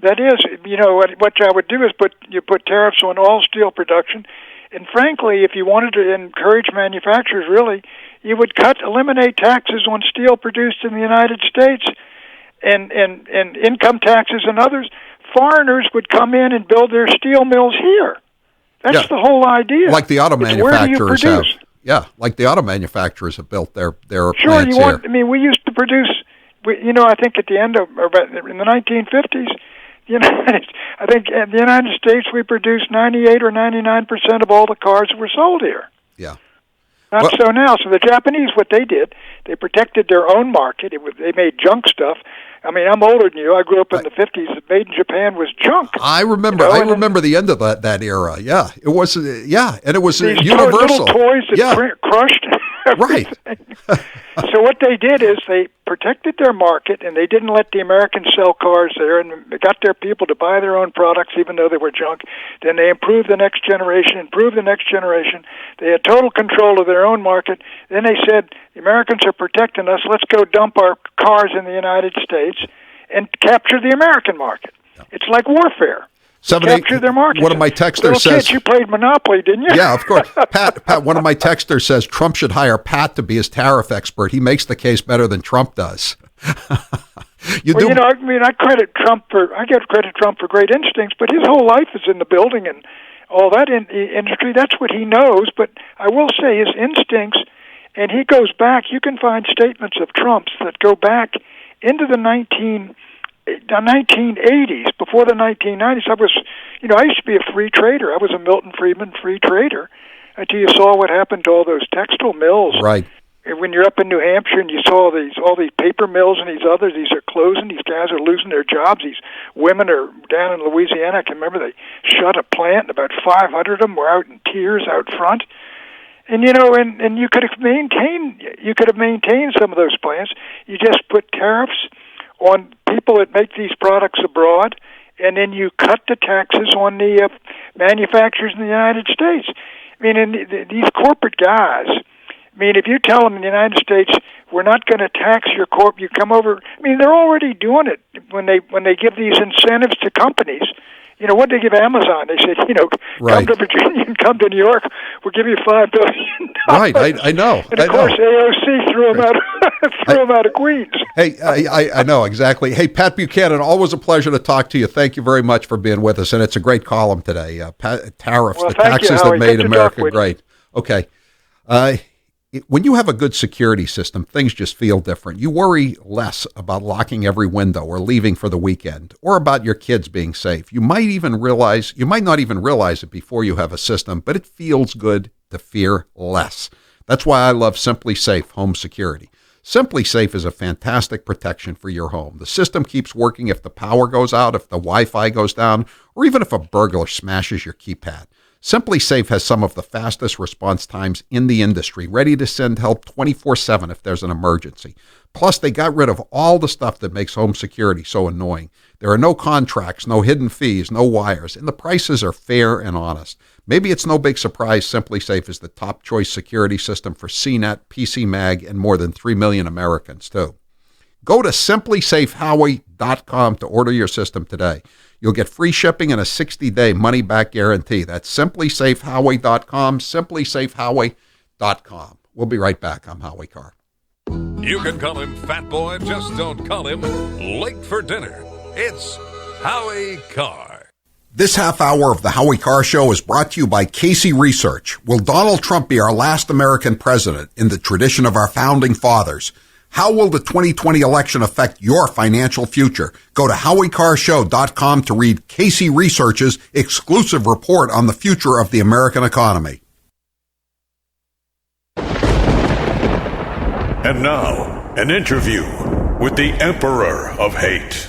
That is, you know, what I would do is put tariffs on all steel production, and frankly, if you wanted to encourage manufacturers, really, you would eliminate taxes on steel produced in the United States, and income taxes and others. Foreigners would come in and build their steel mills here. That's the whole idea. Like the auto manufacturers have. Produce? Yeah, like the auto manufacturers have built their sure, plants here. I mean, we used to produce. You know, I think at the end of in the 1950s, I think in the United States we produced 98 or 99% of all the cars that were sold here. Yeah. Not so now. So the Japanese, what they did, they protected their own market. They made junk stuff. I mean, I'm older than you. I grew up in the 50s. Made in Japan was junk. I remember. You know, I remember the end of that era. Yeah, it was. Yeah, and it was these universal. Little toys that crushed everything. Right. So what they did is they protected their market, and they didn't let the Americans sell cars there, and they got their people to buy their own products, even though they were junk. Then they improved the next generation. They had total control of their own market. Then they said, the Americans are protecting us. Let's go dump our cars in the United States and capture the American market. Yeah. It's like warfare. Capture their market. One of my texters says, kids, you played Monopoly, didn't you? Yeah, of course. Pat, one of my texters says Trump should hire Pat to be his tariff expert. He makes the case better than Trump does. You know, I mean, I give credit Trump for great instincts, but his whole life is in the building and all that industry. That's what he knows. But I will say his instincts, and he goes back. You can find statements of Trump's that go back into the 1980s, before the 1990s. I used to be a free trader. I was a Milton Friedman free trader until you saw what happened to all those textile mills. Right. When you're up in New Hampshire and you saw all these paper mills and these others, these are closing. These guys are losing their jobs. These women are down in Louisiana. I can remember they shut a plant, and about 500 of them were out in tears out front. And you know, and you could have maintained some of those plants. You just put tariffs on people that make these products abroad, and then you cut the taxes on the manufacturers in the United States. I mean, these corporate guys, I mean, if you tell them in the United States, we're not going to tax your corp, you come over, I mean, they're already doing it when they give these incentives to companies. You know, what did they give Amazon? They said, come to Virginia and come to New York. We'll give you $5 billion. Right, I know. And of course, AOC threw them out of Queens. Hey, I know, exactly. Hey, Pat Buchanan, always a pleasure to talk to you. Thank you very much for being with us, and it's a great column today. Tariffs, the taxes that made America great. Okay. When you have a good security system, things just feel different. You worry less about locking every window or leaving for the weekend, or about your kids being safe. You might not even realize it before you have a system, but it feels good to fear less. That's why I love Simply Safe Home Security. Simply Safe is a fantastic protection for your home. The system keeps working if the power goes out, if the Wi-Fi goes down, or even if a burglar smashes your keypad. Simply Safe has some of the fastest response times in the industry, ready to send help 24/7 if there's an emergency. Plus, they got rid of all the stuff that makes home security so annoying. There are no contracts, no hidden fees, no wires, and the prices are fair and honest. Maybe it's no big surprise Simply Safe is the top choice security system for CNET, PCMag, and more than 3 million Americans, too. Go to simplysafehowie.com to order your system today. You'll get free shipping and a 60-day money-back guarantee. That's simplysafehowie.com, simplysafehowie.com. We'll be right back. I'm Howie Carr. You can call him Fat Boy, just don't call him late for dinner. It's Howie Carr. This half hour of the Howie Carr Show is brought to you by Casey Research. Will Donald Trump be our last American president in the tradition of our founding fathers? How will the 2020 election affect your financial future? Go to HowieCarrShow.com to read Casey Research's exclusive report on the future of the American economy. And now, an interview with the Emperor of Hate,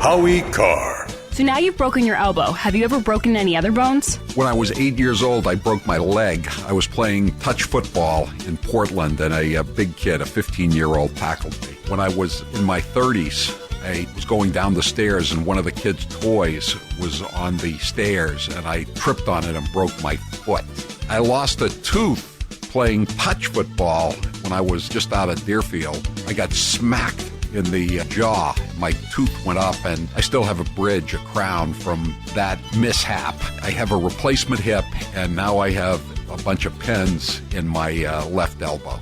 Howie Carr. So now you've broken your elbow. Have you ever broken any other bones? When I was 8 years old, I broke my leg. I was playing touch football in Portland, and a big kid, a 15-year-old, tackled me. When I was in my 30s, I was going down the stairs, and one of the kids' toys was on the stairs, and I tripped on it and broke my foot. I lost a tooth playing touch football when I was just out of Deerfield. I got smacked in the jaw. My tooth went up, and I still have a bridge, a crown from that mishap. I have a replacement hip, and now I have a bunch of pins in my left elbow.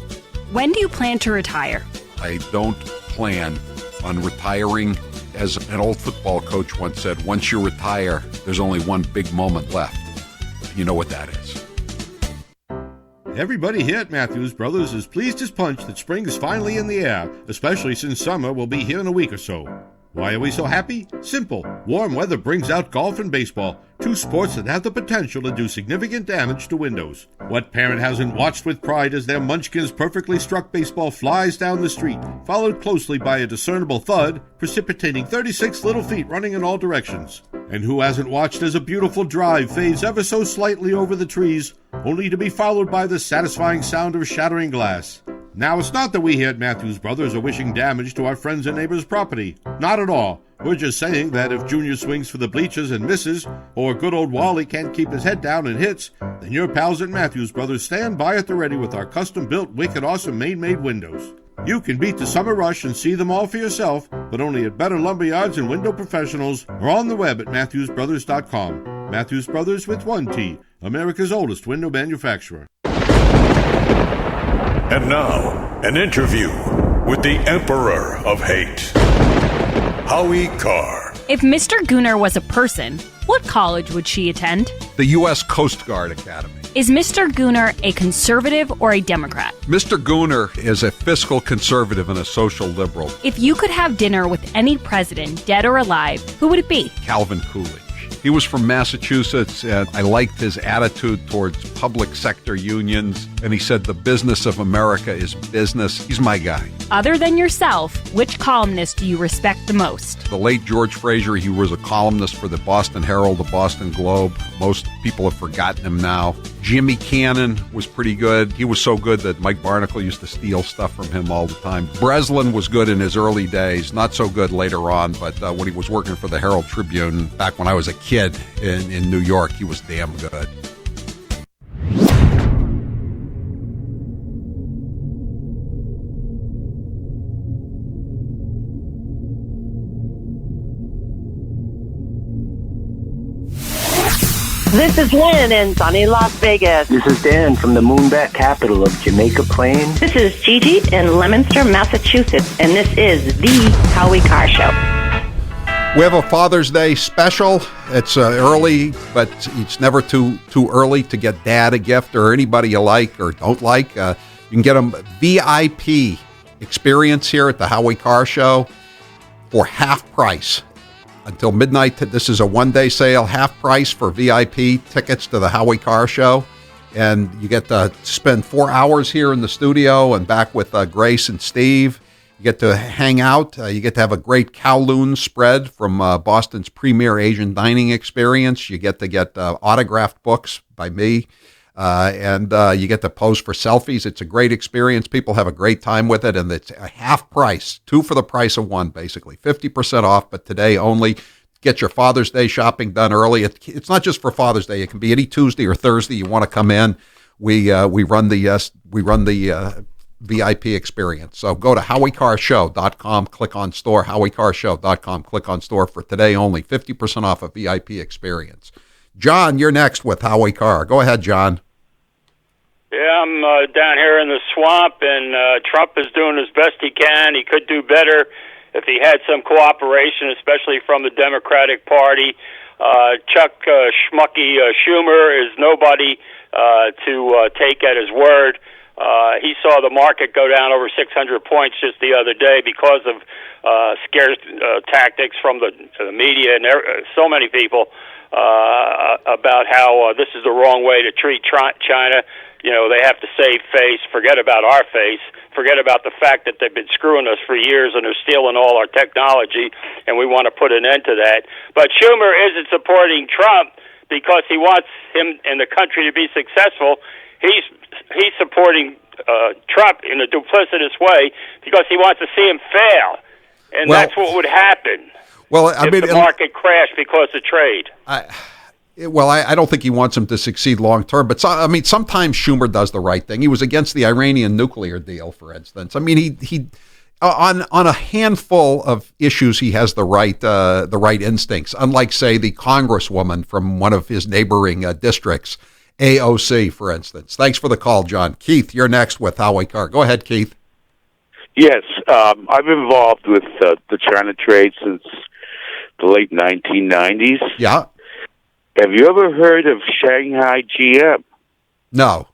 When do you plan to retire? I don't plan on retiring. As an old football coach once said, once you retire, there's only one big moment left. You know what that is. Everybody here at Matthews Brothers is pleased as punch that spring is finally in the air, especially since summer will be here in a week or so. Why are we so happy? Simple. Warm weather brings out golf and baseball, two sports that have the potential to do significant damage to windows. What parent hasn't watched with pride as their Munchkin's perfectly struck baseball flies down the street, followed closely by a discernible thud, precipitating 36 little feet running in all directions? And who hasn't watched as a beautiful drive fades ever so slightly over the trees, only to be followed by the satisfying sound of shattering glass? Now, it's not that we here at Matthews Brothers are wishing damage to our friends and neighbors' property. Not at all. We're just saying that if Junior swings for the bleachers and misses, or good old Wally can't keep his head down and hits, then your pals at Matthews Brothers stand by at the ready with our custom-built, wicked awesome Maine-made windows. You can beat the summer rush and see them all for yourself, but only at better lumberyards and window professionals, or on the web at MatthewsBrothers.com. Matthews Brothers with one T, America's oldest window manufacturer. And now, an interview with the Emperor of Hate, Howie Carr. If Mr. Gooner was a person, what college would she attend? The U.S. Coast Guard Academy. Is Mr. Gooner a conservative or a Democrat? Mr. Gooner is a fiscal conservative and a social liberal. If you could have dinner with any president, dead or alive, who would it be? Calvin Coolidge. He was from Massachusetts, and I liked his attitude towards public sector unions, and he said the business of America is business. He's my guy. Other than yourself, which columnist do you respect the most? The late George Fraser, he was a columnist for the Boston Herald, the Boston Globe. Most people have forgotten him now. Jimmy Cannon was pretty good. He was so good that Mike Barnacle used to steal stuff from him all the time. Breslin was good in his early days, not so good later on, but when he was working for the Herald Tribune back when I was a kid in New York, he was damn good. This is Lynn in sunny Las Vegas. This is Dan from the moonbat capital of Jamaica Plain. This is Gigi in Leominster, Massachusetts, and this is the Howie Carr Show. We have a Father's Day special. It's early, but it's never too early to get Dad a gift or anybody you like or don't like. You can get them VIP experience here at the Howie Carr Show for half price. Until midnight, this is a one-day sale, half price for VIP tickets to the Howie Carr Show. And you get to spend 4 hours here in the studio and back with Grace and Steve. You get to hang out. You get to have a great Kowloon spread from Boston's premier Asian dining experience. You get to get autographed books by me. And you get to pose for selfies. It's a great experience. People have a great time with it, and it's a half price, 2 for the price of 1, basically 50% off. But today only. Get your Father's Day shopping done early. It's not just for Father's Day. It can be any Tuesday or Thursday you want to come in. We run the VIP experience. So go to HowieCarrShow.com, click on store. HowieCarrShow.com, click on store for today only. 50% off a VIP experience. John, you're next with Howie Carr. Go ahead, John. Yeah, I'm down here in the swamp, and Trump is doing as best he can. He could do better if he had some cooperation, especially from the Democratic Party. Chuck Schmucky Schumer is nobody to take at his word. He saw the market go down over 600 points just the other day because of scare tactics from the media and so many people. about how this is the wrong way to treat China. You know, they have to save face, forget about our face, forget about the fact that they've been screwing us for years and are stealing all our technology, and we want to put an end to that. But Schumer isn't supporting Trump because he wants him and the country to be successful. He's supporting Trump in a duplicitous way because he wants to see him fail, and that's what would happen. Well, I mean, if the market crashed because of trade. I don't think he wants him to succeed long term, but sometimes Schumer does the right thing. He was against the Iranian nuclear deal, for instance. I mean, he on a handful of issues he has the right instincts. Unlike, say, the congresswoman from one of his neighboring districts, AOC, for instance. Thanks for the call, John. Keith, you're next with Howie Carr. Go ahead, Keith. Yes, I've been involved with the China trade since the late 1990s. Yeah. Have you ever heard of Shanghai GM? No.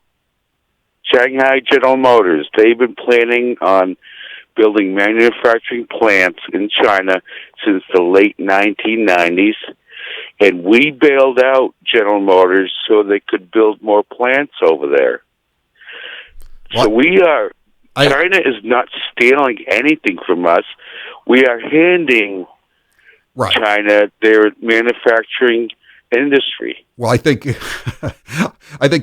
Shanghai General Motors. They've been planning on building manufacturing plants in China since the late 1990s, and we bailed out General Motors so they could build more plants over there. What? So China is not stealing anything from us. We are handing China their manufacturing industry. Well, I think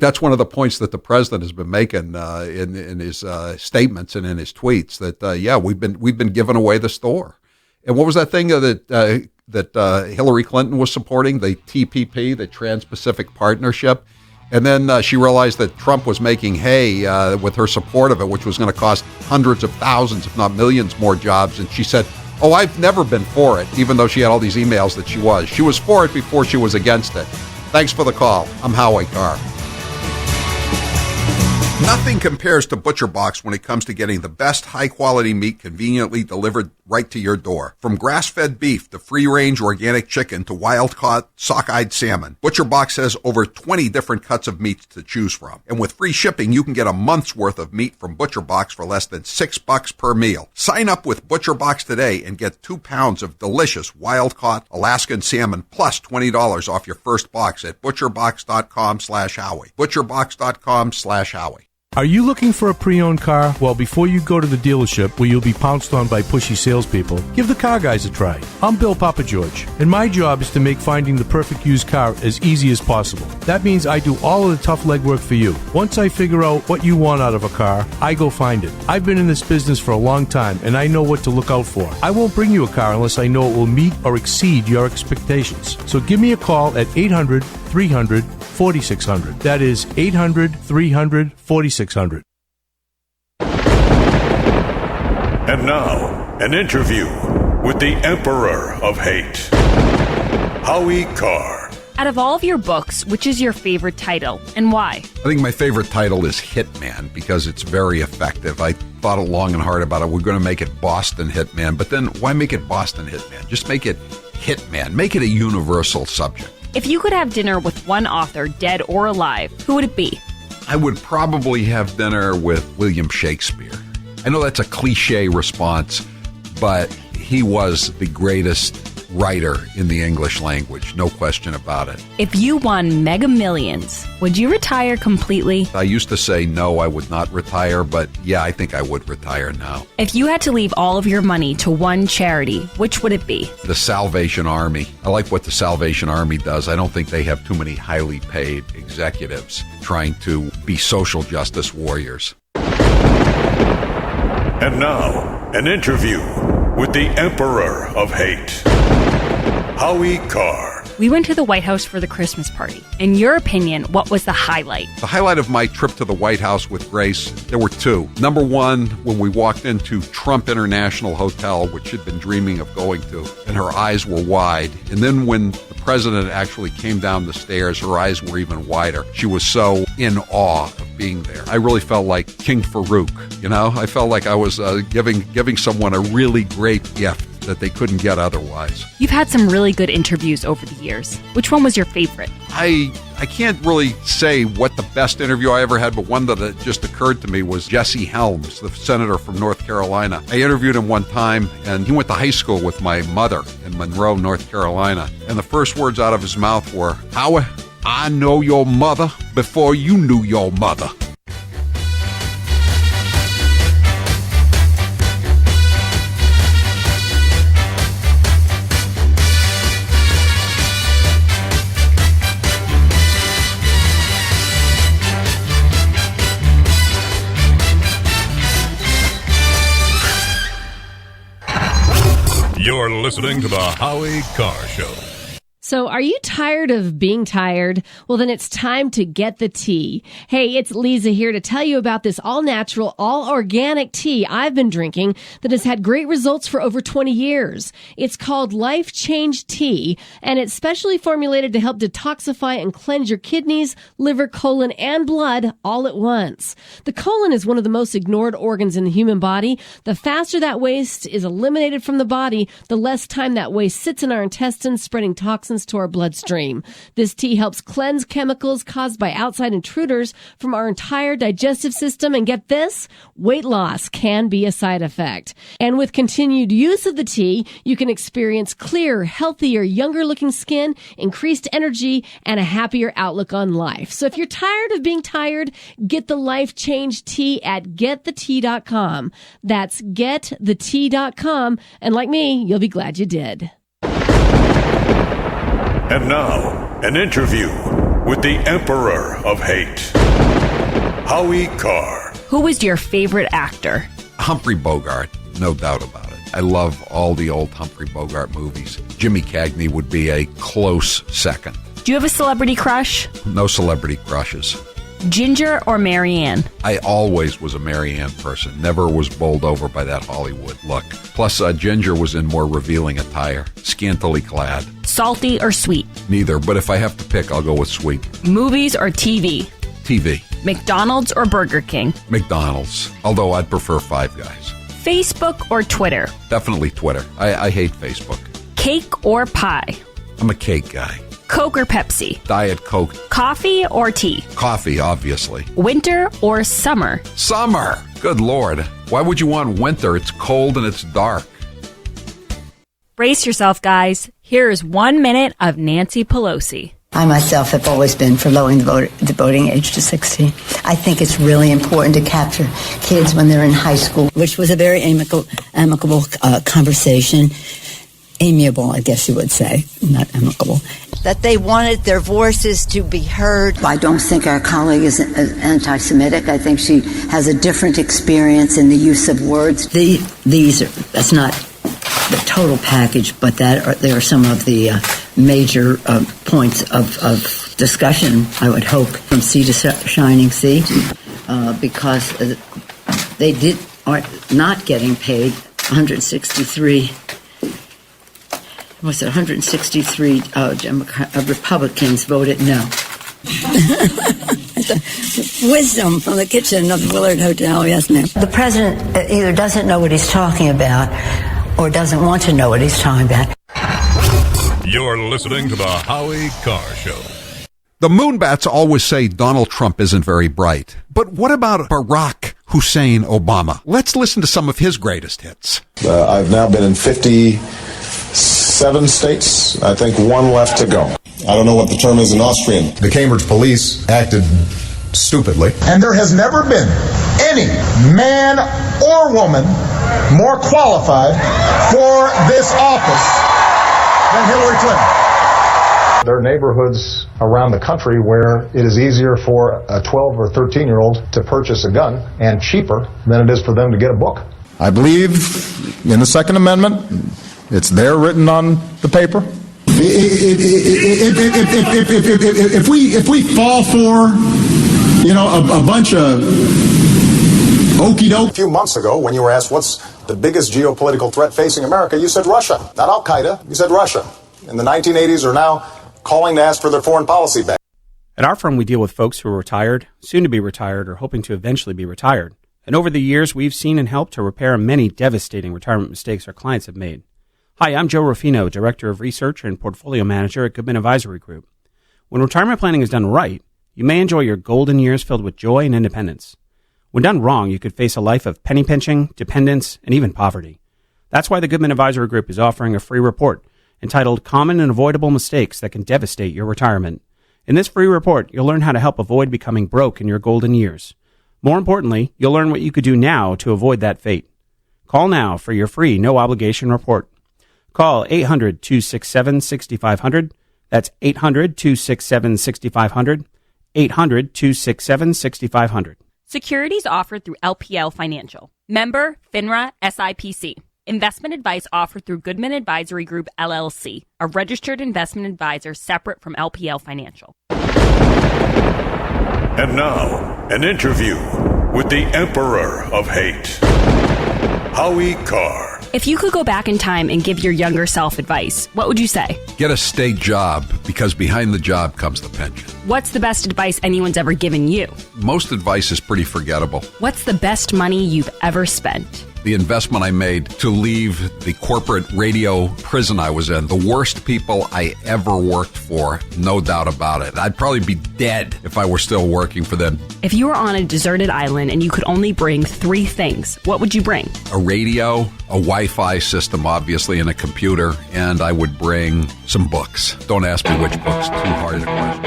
that's one of the points that the president has been making in his statements and in his tweets. That we've been giving away the store. And what was that thing that Hillary Clinton was supporting? The TPP, the Trans-Pacific Partnership. And then she realized that Trump was making hay with her support of it, which was going to cost hundreds of thousands, if not millions, more jobs. And she said, "Oh, I've never been for it," even though she had all these emails that she was. She was for it before she was against it. Thanks for the call. I'm Howie Carr. Nothing compares to ButcherBox when it comes to getting the best high-quality meat conveniently delivered right to your door. From grass-fed beef to free-range organic chicken to wild-caught sockeyed salmon, ButcherBox has over 20 different cuts of meats to choose from. And with free shipping, you can get a month's worth of meat from ButcherBox for less than $6 per meal. Sign up with ButcherBox today and get 2 pounds of delicious wild-caught Alaskan salmon plus $20 off your first box at butcherbox.com/Howie. butcherbox.com/Howie. Are you looking for a pre-owned car? Well, before you go to the dealership where you'll be pounced on by pushy salespeople, give the Car Guys a try. I'm Bill Papageorge, and my job is to make finding the perfect used car as easy as possible. That means I do all of the tough legwork for you. Once I figure out what you want out of a car, I go find it. I've been in this business for a long time, and I know what to look out for. I won't bring you a car unless I know it will meet or exceed your expectations. So give me a call at 800-300-4600. That is 800-300-4600. And now, an interview with the Emperor of Hate, Howie Carr. Out of all of your books, which is your favorite title and why? I think my favorite title is Hitman because it's very effective. I thought long and hard about it. We're going to make it Boston Hitman, but then why make it Boston Hitman? Just make it Hitman. Make it a universal subject. If you could have dinner with one author, dead or alive, who would it be? I would probably have dinner with William Shakespeare. I know that's a cliche response, but he was the greatest writer in the English language, no question about it. If you won Mega Millions, would you retire completely? I used to say no, I would not retire, but yeah, I think I would retire now. If you had to leave all of your money to one charity, which would it be? The Salvation Army. I like what the Salvation Army does. I don't think they have too many highly paid executives trying to be social justice warriors. And now, an interview with the Emperor of Hate, Howie Carr. We went to the White House for the Christmas party. In your opinion, what was the highlight? The highlight of my trip to the White House with Grace, there were two. Number one, when we walked into Trump International Hotel, which she'd been dreaming of going to, and her eyes were wide. And then when the president actually came down the stairs, her eyes were even wider. She was so in awe of being there. I really felt like King Farouk, you know? I felt like I was giving someone a really great gift. that they couldn't get otherwise. You've had some really good interviews over the years. Which one was your favorite? I can't really say what the best interview I ever had, but one that just occurred to me was Jesse Helms, the senator from North Carolina. I interviewed him one time, and he went to high school with my mother in Monroe, North Carolina. And the first words out of his mouth were, "Howie, I know your mother before you knew your mother." You're listening to the Howie Carr Show. So are you tired of being tired? Well, then it's time to get the tea. Hey, it's Lisa here to tell you about this all-natural, all-organic tea I've been drinking that has had great results for over 20 years. It's called Life Change Tea, and it's specially formulated to help detoxify and cleanse your kidneys, liver, colon, and blood all at once. The colon is one of the most ignored organs in the human body. The faster that waste is eliminated from the body, the less time that waste sits in our intestines, spreading toxins to our bloodstream. This tea helps cleanse chemicals caused by outside intruders from our entire digestive system. And get this, weight loss can be a side effect. And with continued use of the tea, you can experience clearer, healthier, younger looking skin, increased energy, and a happier outlook on life. So if you're tired of being tired, get the Life Change Tea at getthetea.com. That's getthetea.com. And like me, you'll be glad you did. And now, an interview with the Emperor of Hate, Howie Carr. Who was your favorite actor? Humphrey Bogart, no doubt about it. I love all the old Humphrey Bogart movies. Jimmy Cagney would be a close second. Do you have a celebrity crush? No celebrity crushes. Ginger or Marianne? I always was a Marianne person. Never was bowled over by that Hollywood look. Plus, Ginger was in more revealing attire, scantily clad. Salty or sweet? Neither, but if I have to pick, I'll go with sweet. Movies or TV? TV. McDonald's or Burger King? McDonald's, although I'd prefer Five Guys. Facebook or Twitter? Definitely Twitter. I hate Facebook. Cake or pie? I'm a cake guy. Coke or Pepsi? Diet Coke. Coffee or tea? Coffee, obviously. Winter or summer? Summer! Good Lord. Why would you want winter? It's cold and it's dark. Brace yourself, guys. Here's 1 minute of Nancy Pelosi. I myself have always been for lowering the voting age to 16. I think it's really important to capture kids when they're in high school, which was a very amicable conversation. Amiable, I guess you would say, not amicable. That they wanted their voices to be heard. I don't think our colleague is anti-Semitic. I think she has a different experience in the use of words. That's not the total package, but there are some of the major points of discussion, I would hope, from sea to shining sea, because they are not getting paid 163 Republicans voted no. Wisdom from the kitchen of the Willard Hotel, yes, ma'am. The president either doesn't know what he's talking about or doesn't want to know what he's talking about. You're listening to the Howie Carr Show. The Moonbats always say Donald Trump isn't very bright. But what about Barack Hussein Obama? Let's listen to some of his greatest hits. I've now been in 57 states. I think one left to go. I don't know what the term is in Austrian. The Cambridge police acted stupidly. And there has never been any man or woman more qualified for this office than Hillary Clinton. There are neighborhoods around the country where it is easier for a 12 or 13-year-old to purchase a gun and cheaper than it is for them to get a book. I believe in the Second Amendment. It's there written on the paper. If we fall for, a bunch of okey doke. A few months ago, when you were asked what's the biggest geopolitical threat facing America, you said Russia, not Al Qaeda. You said Russia. In the 1980s are now calling to ask for their foreign policy back. At our firm, we deal with folks who are retired, soon to be retired, or hoping to eventually be retired. And over the years, we've seen and helped to repair many devastating retirement mistakes our clients have made. Hi, I'm Joe Ruffino, Director of Research and Portfolio Manager at Goodman Advisory Group. When retirement planning is done right, you may enjoy your golden years filled with joy and independence. When done wrong, you could face a life of penny pinching, dependence, and even poverty. That's why the Goodman Advisory Group is offering a free report entitled Common and Avoidable Mistakes That Can Devastate Your Retirement. In this free report, you'll learn how to help avoid becoming broke in your golden years. More importantly, you'll learn what you could do now to avoid that fate. Call now for your free, no-obligation report. Call 800-267-6500. That's 800-267-6500. 800-267-6500. Securities offered through LPL Financial. Member FINRA SIPC. Investment advice offered through Goodman Advisory Group, LLC, a registered investment advisor separate from LPL Financial. And now, an interview with the Emperor of Hate, Howie Carr. If you could go back in time and give your younger self advice, what would you say? Get a state job, because behind the job comes the pension. What's the best advice anyone's ever given you? Most advice is pretty forgettable. What's the best money you've ever spent? The investment I made to leave the corporate radio prison I was in, the worst people I ever worked for, no doubt about it. I'd probably be dead if I were still working for them. If you were on a deserted island and you could only bring 3 things, what would you bring? A radio, a Wi-Fi system, obviously, and a computer, and I would bring some books. Don't ask me which books, too hard a question.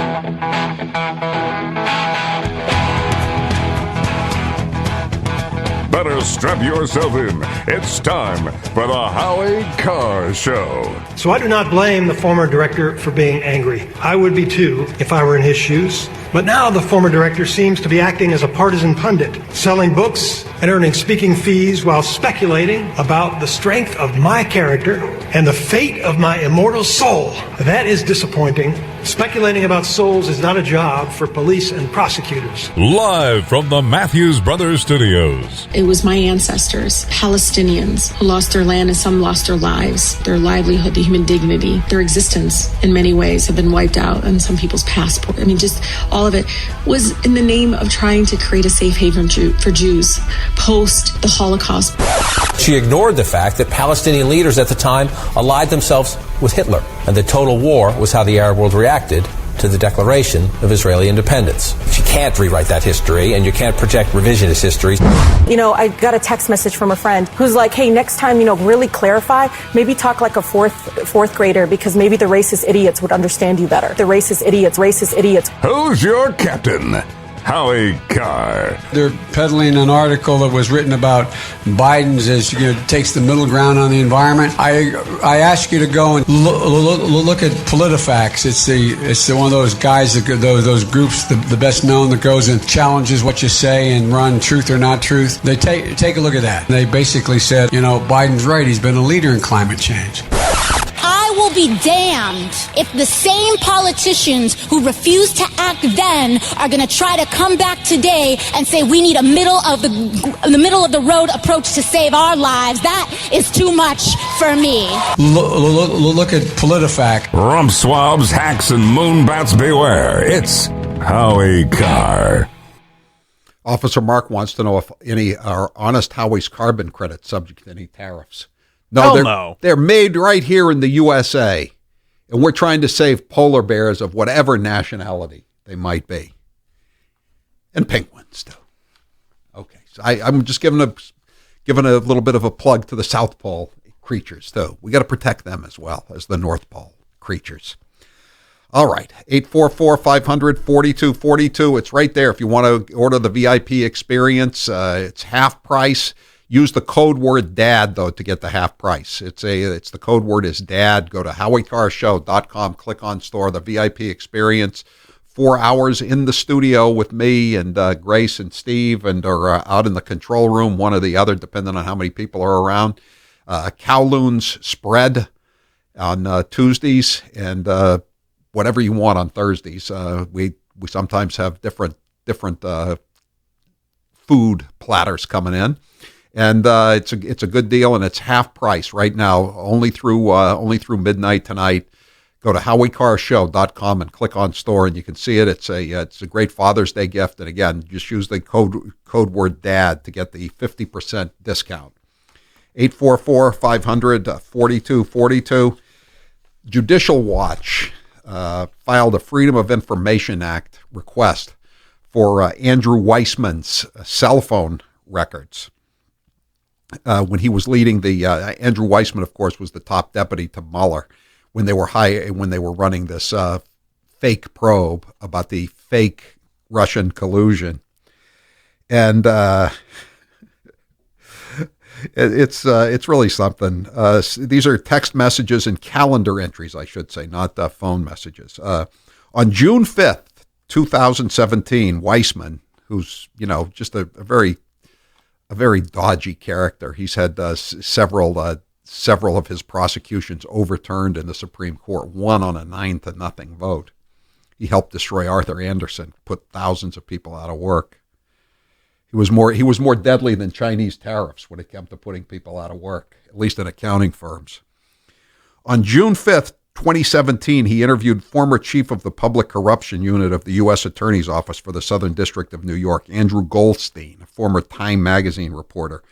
Better strap yourself in. It's time for the Howie Carr Show. So I do not blame the former director for being angry. I would be too if I were in his shoes. But now the former director seems to be acting as a partisan pundit, selling books and earning speaking fees while speculating about the strength of my character and the fate of my immortal soul. That is disappointing. Speculating about souls is not a job for police and prosecutors. Live from the Matthews Brothers Studios. It was my ancestors, Palestinians, who lost their land and some lost their lives, their livelihood, the human dignity, their existence in many ways have been wiped out on some people's passport. I mean, just all of it was in the name of trying to create a safe haven for Jews post the Holocaust. She ignored the fact that Palestinian leaders at the time allied themselves with Hitler, and the total war was how the Arab world reacted to the declaration of Israeli independence. You can't rewrite that history, and you can't project revisionist history. You know, I got a text message from a friend who's like, hey, next time, really clarify, maybe talk like a fourth grader, because maybe the racist idiots would understand you better. The racist idiots. Who's your captain? Howie Carr. They're peddling an article that was written about Biden's takes the middle ground on the environment. I ask you to go and look at PolitiFacts. It's one of those guys those groups, the best known, that goes and challenges what you say and run truth or not truth. They take a look at that. They basically said, Biden's right. He's been a leader in climate change. I will be damned if the same politicians who refused to act then are going to try to come back today and say we need a middle of the road approach to save our lives. That is too much for me. Look at PolitiFact. Rump swabs, hacks, and moonbats beware. It's Howie Carr. Officer Mark wants to know if any are Honest Howie's carbon credits subject to any tariffs. No, they're made right here in the USA, and we're trying to save polar bears of whatever nationality they might be, and penguins too. Okay, so I'm just giving a little bit of a plug to the South Pole creatures too. We got to protect them as well as the North Pole creatures. All right, 844-500-4242. It's right there if you want to order the VIP experience. It's half price. Use the code word DAD, though, to get the half price. It's the code word is DAD. Go to HowieCarrShow.com, click on store, the VIP experience. 4 hours in the studio with me and Grace and Steve, and or out in the control room, one or the other, depending on how many people are around. Kowloon's spread on Tuesdays, and whatever you want on Thursdays. We sometimes have different food platters coming in. And it's a good deal, and it's half price right now, only through midnight tonight. Go to HowieCarrShow.com and click on store, and you can see it. It's a great Father's Day gift, and again, just use the code word DAD to get the 50% discount. 844-500-4242. Judicial Watch filed a Freedom of Information Act request for Andrew Weissman's cell phone records. When he was leading the Andrew Weissman, of course, was the top deputy to Mueller when they were running this fake probe about the fake Russian collusion, and it's really something. These are text messages and calendar entries, I should say, not phone messages. On June 5th, 2017, Weissman, who's just a very dodgy character. He's had several of his prosecutions overturned in the Supreme Court, one on a 9-0 vote. He helped destroy Arthur Andersen, put thousands of people out of work. He was more deadly than Chinese tariffs when it came to putting people out of work, at least in accounting firms. On June 5th, 2017, he interviewed former chief of the Public Corruption Unit of the U.S. Attorney's Office for the Southern District of New York, Andrew Goldstein, a former Time magazine reporter.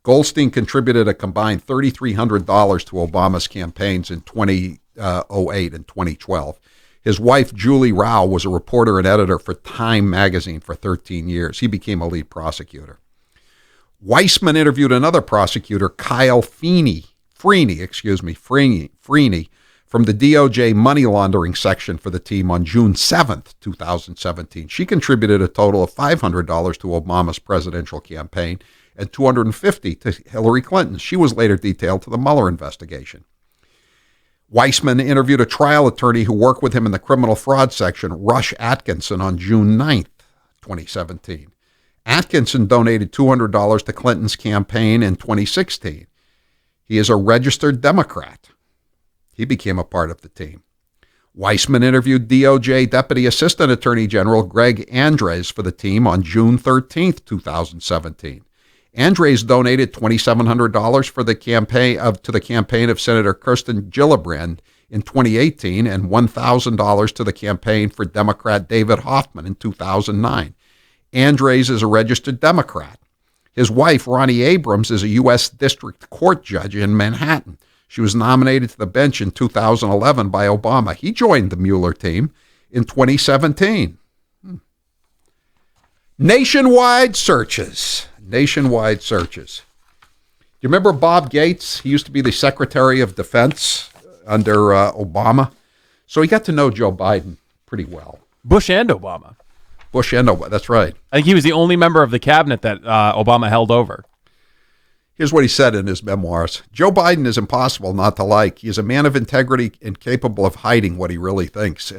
Goldstein contributed a combined $3,300 to Obama's campaigns in 2008 and 2012. His wife, Julie Rao, was a reporter and editor for Time magazine for 13 years. He became a lead prosecutor. Weissman interviewed another prosecutor, Kyle Freeney from the DOJ money laundering section for the team on June 7th, 2017. She contributed a total of $500 to Obama's presidential campaign and $250 to Hillary Clinton. She was later detailed to the Mueller investigation. Weissman interviewed a trial attorney who worked with him in the criminal fraud section, Rush Atkinson, on June 9th, 2017. Atkinson donated $200 to Clinton's campaign in 2016. He is a registered Democrat. He became a part of the team. Weissman interviewed DOJ Deputy Assistant Attorney General Greg Andres for the team on June 13th, 2017. Andres donated $2,700 for the campaign to the campaign of Senator Kirsten Gillibrand in 2018 and $1,000 to the campaign for Democrat David Hoffman in 2009. Andres is a registered Democrat. His wife, Ronnie Abrams, is a U.S. District Court judge in Manhattan. She was nominated to the bench in 2011 by Obama. He joined the Mueller team in 2017. Nationwide searches. Do you remember Bob Gates? He used to be the Secretary of Defense under Obama. So he got to know Joe Biden pretty well. Bush and Obama. That's right. I think he was the only member of the cabinet that Obama held over. Here's what he said in his memoirs. Joe Biden is impossible not to like. He is a man of integrity and capable of hiding what he really thinks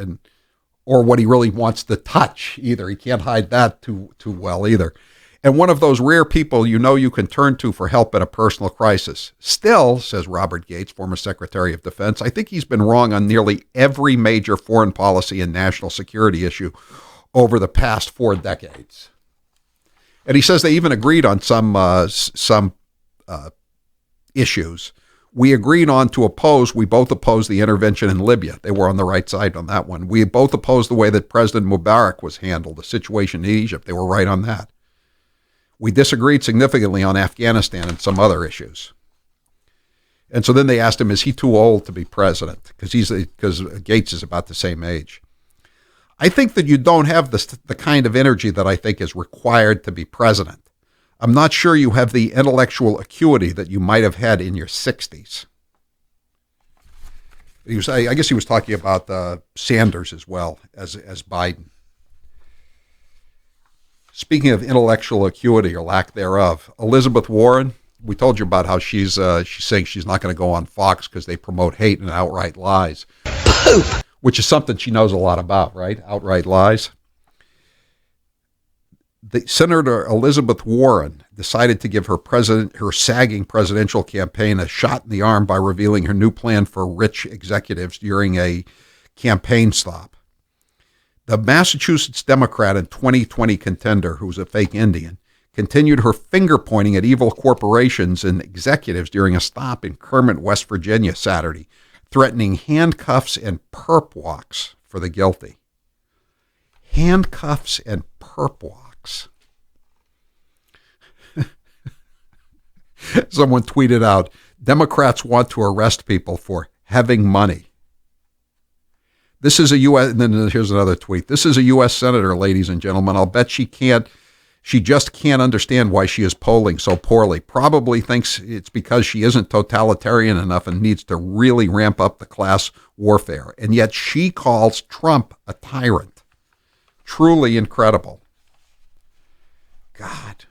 or what he really wants to touch either. He can't hide that too well either. And one of those rare people you can turn to for help in a personal crisis. Still, says Robert Gates, former Secretary of Defense, I think he's been wrong on nearly every major foreign policy and national security issue over the past 4 decades. And he says they even agreed on some issues. We agreed on we both opposed the intervention in Libya. They were on the right side on that one. We both opposed the way that President Mubarak was handled, the situation in Egypt. They were right on that. We disagreed significantly on Afghanistan and some other issues. And so then they asked him, is he too old to be president? Because Gates is about the same age. I think that you don't have the kind of energy that I think is required to be president. I'm not sure you have the intellectual acuity that you might have had in your 60s. I guess he was talking about Sanders as well as Biden. Speaking of intellectual acuity or lack thereof, Elizabeth Warren, we told you about how she's saying she's not going to go on Fox because they promote hate and outright lies. Poop! Which is something she knows a lot about, right? Outright lies. Senator Elizabeth Warren decided to give her sagging presidential campaign a shot in the arm by revealing her new plan for rich executives during a campaign stop. The Massachusetts Democrat and 2020 contender, who's a fake Indian, continued her finger-pointing at evil corporations and executives during a stop in Kermit, West Virginia Saturday, threatening handcuffs and perp walks for the guilty. Handcuffs and perp walks. Someone tweeted out, Democrats want to arrest people for having money. This is a U.S., and then here's another tweet. This is a U.S. senator, ladies and gentlemen. I'll bet she just can't understand why she is polling so poorly. Probably thinks it's because she isn't totalitarian enough and needs to really ramp up the class warfare. And yet she calls Trump a tyrant. Truly incredible. God,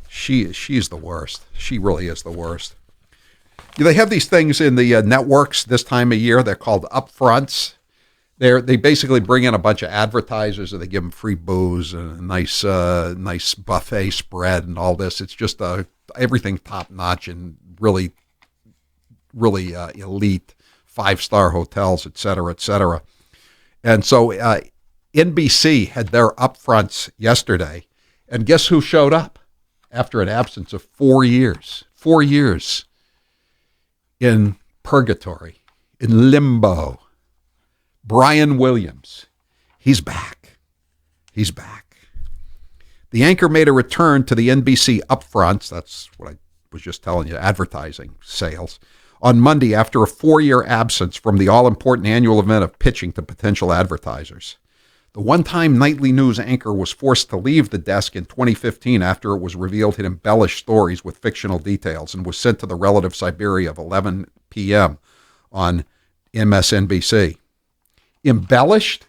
she's the worst. She really is the worst. They have these things in the networks this time of year. They're called upfronts. They basically bring in a bunch of advertisers and they give them free booze and a nice buffet spread and all this. It's just everything top notch and really elite 5-star hotels, et cetera, et cetera. And so NBC had their upfronts yesterday, and guess who showed up after an absence of 4 years? 4 years in purgatory, in limbo. Brian Williams. He's back. He's back. The anchor made a return to the NBC upfronts, that's what I was just telling you, advertising sales, on Monday after a 4-year absence from the all-important annual event of pitching to potential advertisers. The one-time nightly news anchor was forced to leave the desk in 2015 after it was revealed he'd embellished stories with fictional details and was sent to the relative Siberia of 11 p.m. on MSNBC. Embellished?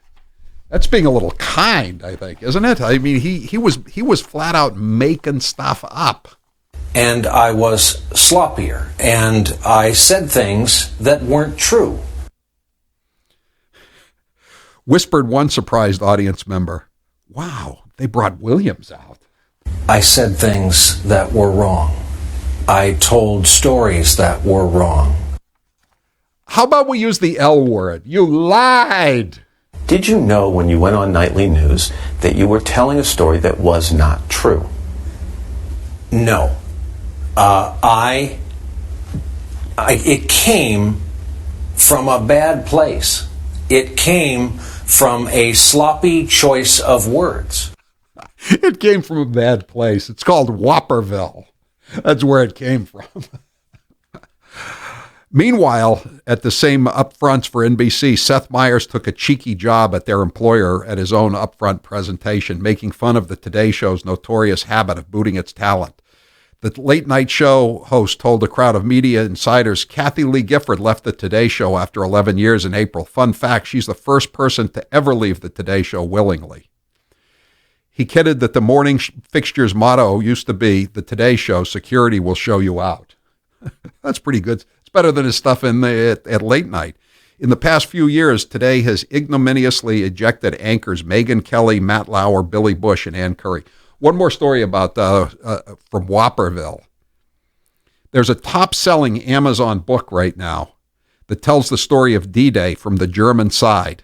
That's being a little kind, I think, isn't it? I mean, he was flat out making stuff up. And I was sloppier, and I said things that weren't true. Whispered one surprised audience member, wow, they brought Williams out. I said things that were wrong. I told stories that were wrong. How about we use the L word? You lied. Did you know when you went on nightly news that you were telling a story that was not true? No. It came from a bad place. It came from a sloppy choice of words. It came from a bad place. It's called Whopperville. That's where it came from. Meanwhile, at the same upfronts for NBC, Seth Meyers took a cheeky job at their employer at his own upfront presentation, making fun of the Today Show's notorious habit of booting its talent. The late-night show host told a crowd of media insiders Kathy Lee Gifford left the Today Show after 11 years in April. Fun fact, she's the first person to ever leave the Today Show willingly. He kidded that the morning fixture's motto used to be, the Today Show, security will show you out. That's pretty good. Better than his stuff at late night. In the past few years, Today has ignominiously ejected anchors Megyn Kelly, Matt Lauer, Billy Bush, and Ann Curry. One more story about from Whopperville. There's a top-selling Amazon book right now that tells the story of D-Day from the German side.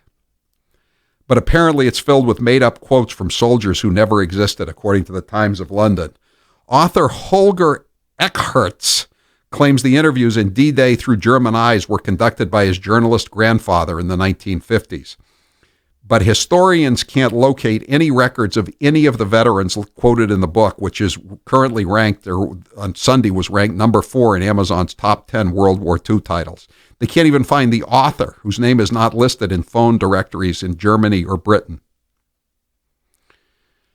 But apparently it's filled with made-up quotes from soldiers who never existed, according to the Times of London. Author Holger Eckhertz claims the interviews in D-Day Through German Eyes were conducted by his journalist grandfather in the 1950s. But historians can't locate any records of any of the veterans quoted in the book, which is currently ranked, or on Sunday was ranked number 4 in Amazon's top 10 World War II titles. They can't even find the author, whose name is not listed in phone directories in Germany or Britain.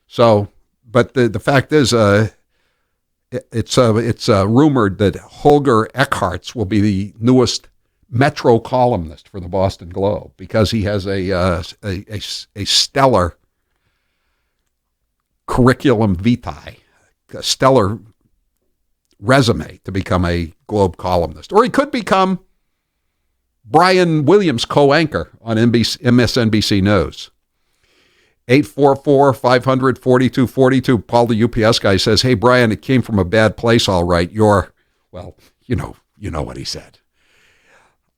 So, but the fact is, it's rumored that Holger Eckhartz will be the newest Metro columnist for the Boston Globe because he has a stellar curriculum vitae, a stellar resume to become a Globe columnist. Or he could become Brian Williams co-anchor on MSNBC News. 844-500-4242. Paul, the UPS guy, says, hey, Brian, it came from a bad place, all right. Well, you know what he said.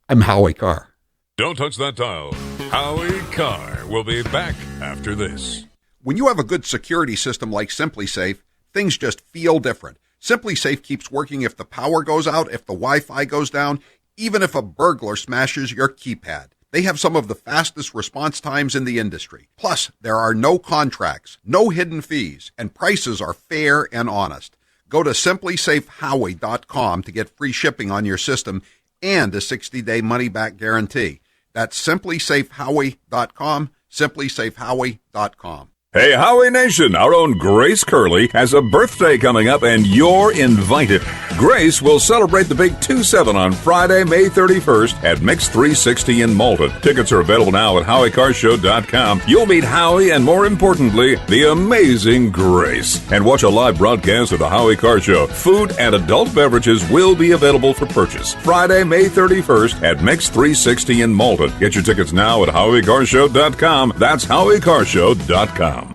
I'm Howie Carr. Don't touch that dial. Howie Carr will be back after this. When you have a good security system like SimpliSafe, things just feel different. SimpliSafe keeps working if the power goes out, if the Wi-Fi goes down, even if a burglar smashes your keypad. They have some of the fastest response times in the industry. Plus, there are no contracts, no hidden fees, and prices are fair and honest. Go to simplysafehowie.com to get free shipping on your system and a 60-day money-back guarantee. That's simplysafehowie.com, simplysafehowie.com. Hey, Howie Nation, our own Grace Curley has a birthday coming up, and you're invited. Grace will celebrate the big 2-7 on Friday, May 31st at Mix 360 in Malton. Tickets are available now at HowieCarrshow.com. You'll meet Howie and, more importantly, the amazing Grace. And watch a live broadcast of the Howie Carr Show. Food and adult beverages will be available for purchase. Friday, May 31st at Mix 360 in Malton. Get your tickets now at HowieCarrshow.com. That's HowieCarrshow.com.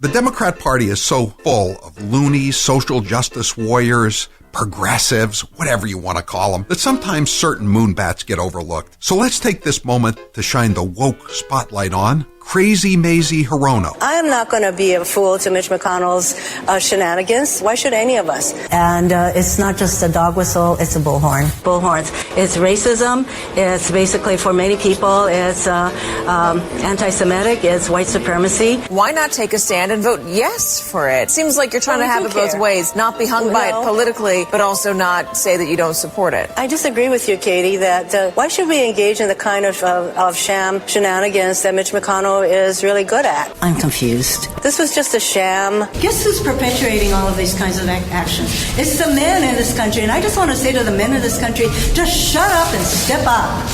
The Democrat Party is so full of loonies, social justice warriors, progressives, whatever you want to call them, that sometimes certain moonbats get overlooked. So let's take this moment to shine the woke spotlight on Crazy Maisie Hirono. I am not going to be a fool to Mitch McConnell's shenanigans. Why should any of us? And it's not just a dog whistle, it's a bullhorn. Bullhorns. It's racism. It's basically, for many people, it's anti-Semitic. It's white supremacy. Why not take a stand and vote yes for it? Seems like you're trying to have it both ways, not be hung by it politically, but also not say that you don't support it. I disagree with you, Katie, that why should we engage in the kind of sham shenanigans that Mitch McConnell is really good at? I'm confused. This was just a sham. Guess who's perpetuating all of these kinds of actions? It's the men in this country, and I just want to say to the men in this country, just shut up and step up.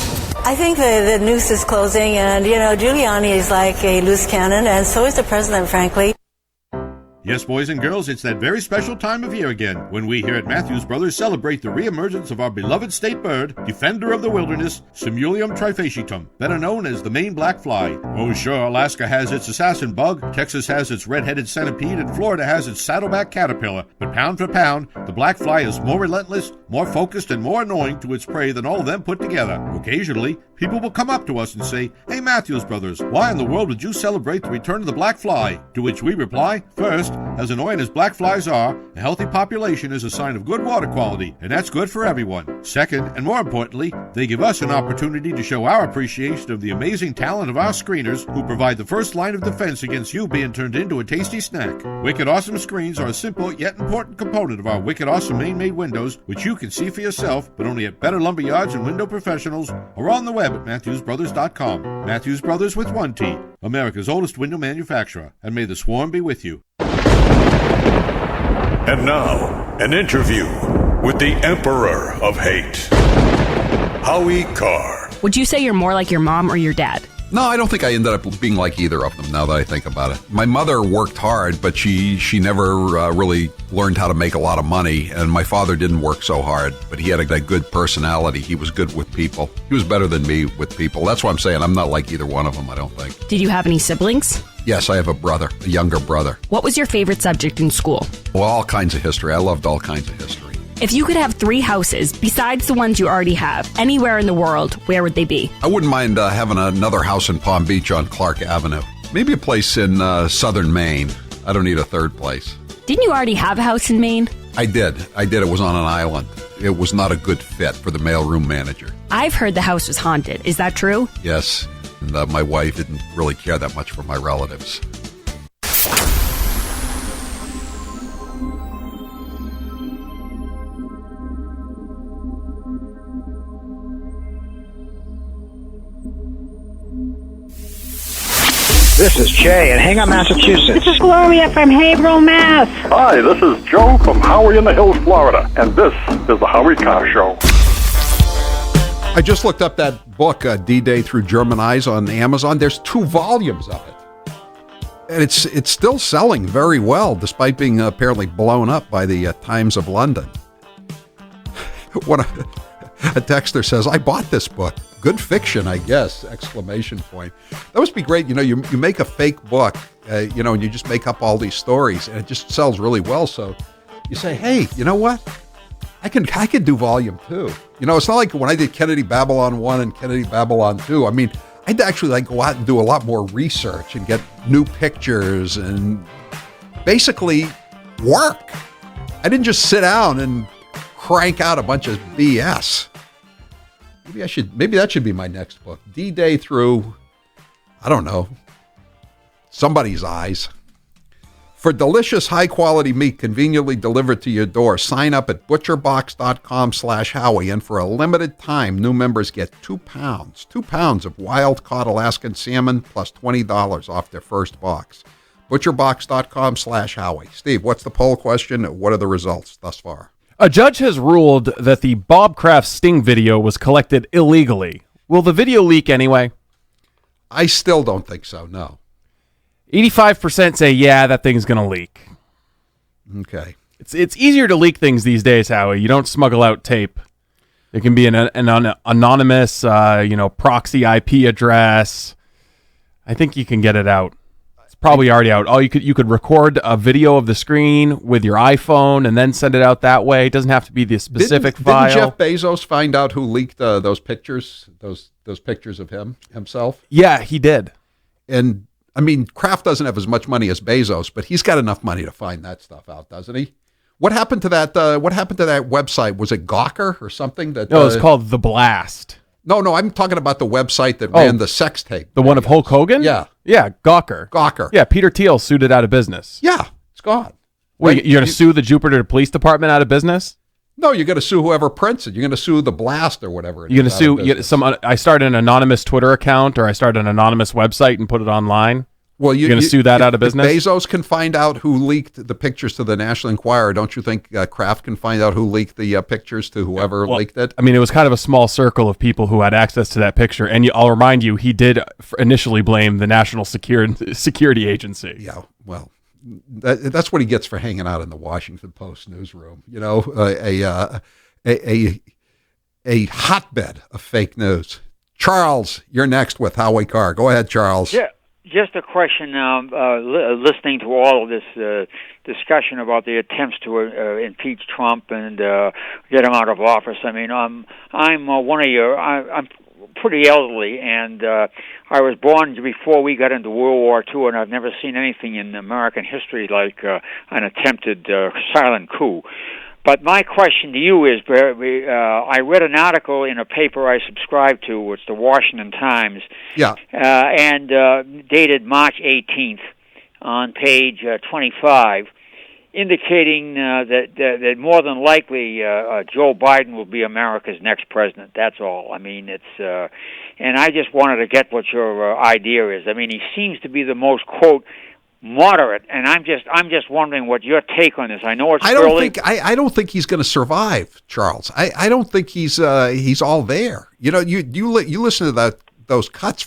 I think the noose is closing, and, Giuliani is like a loose cannon, and so is the president, frankly. Yes, boys and girls, it's that very special time of year again when we here at Matthews Brothers celebrate the reemergence of our beloved state bird, defender of the wilderness, Simulium trifasciatum, better known as the Maine black fly. Oh, sure, Alaska has its assassin bug, Texas has its red-headed centipede, and Florida has its saddleback caterpillar. But pound for pound, the black fly is more relentless, more focused, and more annoying to its prey than all of them put together. Occasionally, people will come up to us and say, "Hey, Matthews Brothers, why in the world would you celebrate the return of the black fly?" To which we reply, first, as annoying as black flies are, a healthy population is a sign of good water quality, and that's good for everyone. Second, and more importantly, they give us an opportunity to show our appreciation of the amazing talent of our screeners who provide the first line of defense against you being turned into a tasty snack. Wicked Awesome screens are a simple yet important component of our Wicked Awesome Maine-made windows, which you can see for yourself, but only at better lumber yards and window professionals, or on the web at MatthewsBrothers.com. Matthews Brothers with one T, America's oldest window manufacturer, and may the swarm be with you. And now, an interview with the Emperor of Hate, Howie Carr. Would you say you're more like your mom or your dad? No, I don't think I ended up being like either of them, now that I think about it. My mother worked hard, but she never really learned how to make a lot of money, and my father didn't work so hard, but he had a good personality. He was good with people. He was better than me with people. That's what I'm saying. I'm not like either one of them, I don't think. Did you have any siblings? Yes, I have a brother, a younger brother. What was your favorite subject in school? Well, all kinds of history. I loved all kinds of history. If you could have 3 houses, besides the ones you already have, anywhere in the world, where would they be? I wouldn't mind having another house in Palm Beach on Clark Avenue. Maybe a place in southern Maine. I don't need a third place. Didn't you already have a house in Maine? I did. It was on an island. It was not a good fit for the mailroom manager. I've heard the house was haunted. Is that true? Yes. And my wife didn't really care that much for my relatives. This is Jay in Hingham, Massachusetts. This is Gloria from Haverhill, Mass. Hi, this is Joe from Howie in the Hills, Florida, and this is the Howie Carr Show. I just looked up that book, D-Day Through German Eyes, on Amazon. There's 2 volumes of it. And it's still selling very well, despite being apparently blown up by the Times of London. A texter says, "I bought this book. Good fiction, I guess!" Exclamation point. That must be great. You make a fake book, and you just make up all these stories, and it just sells really well. So you say, "Hey, you know what? I can do volume 2." It's not like when I did Kennedy Babylon 1 and Kennedy Babylon 2. I mean, I'd actually go out and do a lot more research and get new pictures and basically work. I didn't just sit down and crank out a bunch of BS. Maybe that should be my next book. D-Day Through, I don't know, somebody's eyes. For delicious, high-quality meat conveniently delivered to your door, sign up at butcherbox.com/Howie, and for a limited time, new members get 2 pounds of wild-caught Alaskan salmon plus $20 off their first box. butcherbox.com/Howie. Steve, what's the poll question? What are the results thus far? A judge has ruled that the Bob Kraft sting video was collected illegally. Will the video leak anyway? I still don't think so, no. 85% say, yeah, that thing's going to leak. Okay. It's easier to leak things these days, Howie. You don't smuggle out tape. It can be an anonymous, proxy IP address. I think you can get it out. It's probably already out. You could record a video of the screen with your iPhone and then send it out that way. It doesn't have to be the specific file. Didn't Jeff Bezos find out who leaked those pictures, those pictures of himself? Yeah, he did. And I mean, Kraft doesn't have as much money as Bezos, but he's got enough money to find that stuff out, doesn't he? What happened to that? What happened to that website? Was it Gawker or something? No, it was called The Blast. No, I'm talking about the website that ran the sex tape. The one of Hulk Hogan? Yeah. Yeah, Gawker. Yeah, Peter Thiel sued it out of business. Yeah, it's gone. Wait, you're going to sue the Jupiter Police Department out of business? No, you're going to sue whoever prints it. You're going to sue The Blast or whatever. You're going to sue I start an anonymous Twitter account or I start an anonymous website and put it online? Well, you're going to sue that out of business? If Bezos can find out who leaked the pictures to the National Enquirer, don't you think Kraft can find out who leaked the pictures to whoever leaked it? I mean, it was kind of a small circle of people who had access to that picture. And I'll remind you, he did initially blame the National Security Agency. Yeah, well, that's what he gets for hanging out in the Washington Post newsroom. You know, a hotbed of fake news. Charles, you're next with Howie Carr. Go ahead, Charles. Yeah. Just a question now, listening to all of this discussion about the attempts to impeach Trump and get him out of office. I mean, I'm I'm pretty elderly, and I was born before we got into World War II, and I've never seen anything in American history like an attempted silent coup. But my question to you is, I read an article in a paper I subscribe to, it's the Washington Times, and dated March 18th on page 25, indicating that more than likely Joe Biden will be America's next president. That's all. I mean, it's and I just wanted to get what your idea is. I mean, he seems to be the most, quote, moderate, and I'm just wondering what your take on this. I know it's early. I don't think he's going to survive, Charles. I don't think he's all there. You know, you listen to those cuts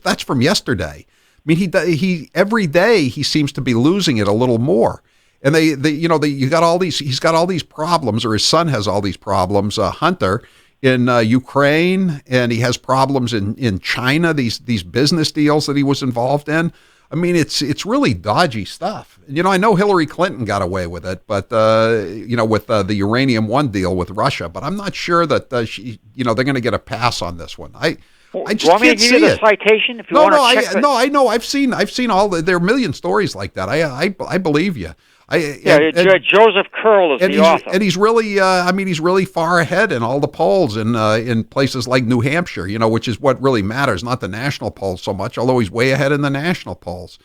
that's from yesterday. I mean, he every day he seems to be losing it a little more. And he's got all these problems, or his son has all these problems. Hunter in Ukraine, and he has problems in China. These business deals that he was involved in. I mean, it's really dodgy stuff. You know, I know Hillary Clinton got away with it, but with the Uranium One deal with Russia. But I'm not sure that they're going to get a pass on this one. I just want me can't to give see you the it. citation if you want to check it? No, I know. I've seen all there are a million stories like that. I believe you. Joseph Curl is the author, and he's really, he's really far ahead in all the polls in places like New Hampshire, which is what really matters, not the national polls so much. Although he's way ahead in the national polls,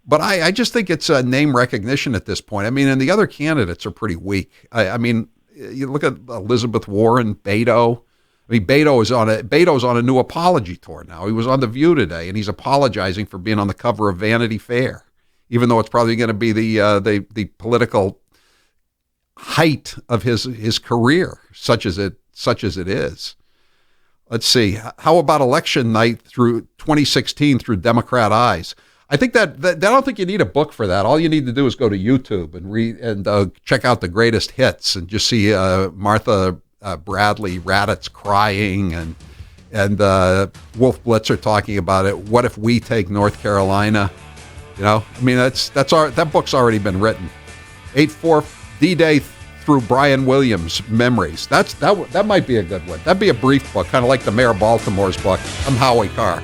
but I just think it's name recognition at this point. I mean, and the other candidates are pretty weak. I mean, you look at Elizabeth Warren, Beto. I mean, Beto's on a new apology tour now. He was on The View today, and he's apologizing for being on the cover of Vanity Fair, even though it's probably going to be the political height of his career, such as it is. Let's see. How about election night through 2016 through Democrat eyes? I think that I don't think you need a book for that. All you need to do is go to YouTube and read and check out the greatest hits and just see Martha Bradley Raddatz crying and Wolf Blitzer talking about it. What if we take North Carolina? I mean, that book's already been written. 8-4 D-Day through Brian Williams' memories. That might be a good one. That'd be a brief book, kind of like the Mayor of Baltimore's book. I'm Howie Carr.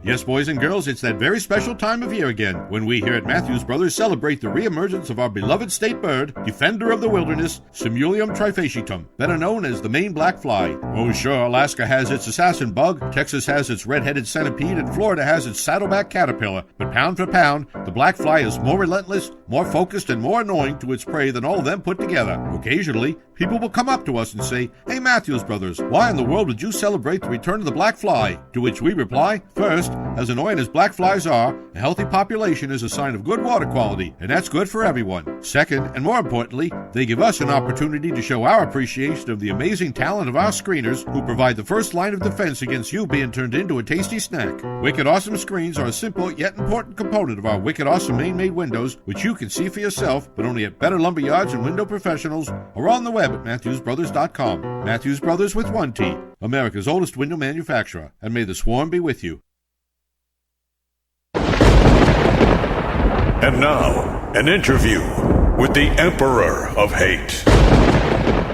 Yes, boys and girls, it's that very special time of year again when we here at Matthews Brothers celebrate the reemergence of our beloved state bird, defender of the wilderness, Simulium trifasciatum, better known as the Maine black fly. Oh, sure, Alaska has its assassin bug, Texas has its red-headed centipede, and Florida has its saddleback caterpillar. But pound for pound, the black fly is more relentless, more focused, and more annoying to its prey than all of them put together. Occasionally, people will come up to us and say, "Hey, Matthews Brothers, why in the world would you celebrate the return of the black fly?" To which we reply, first, as annoying as black flies are, a healthy population is a sign of good water quality, and that's good for everyone. Second, and more importantly, they give us an opportunity to show our appreciation of the amazing talent of our screeners who provide the first line of defense against you being turned into a tasty snack. Wicked Awesome screens are a simple yet important component of our Wicked Awesome Maine-made windows, which you can see for yourself, but only at Better Lumberyards and Window Professionals, or on the web at MatthewsBrothers.com. Matthews Brothers with one T, America's oldest window manufacturer, and may the swarm be with you. And now, an interview with the Emperor of Hate,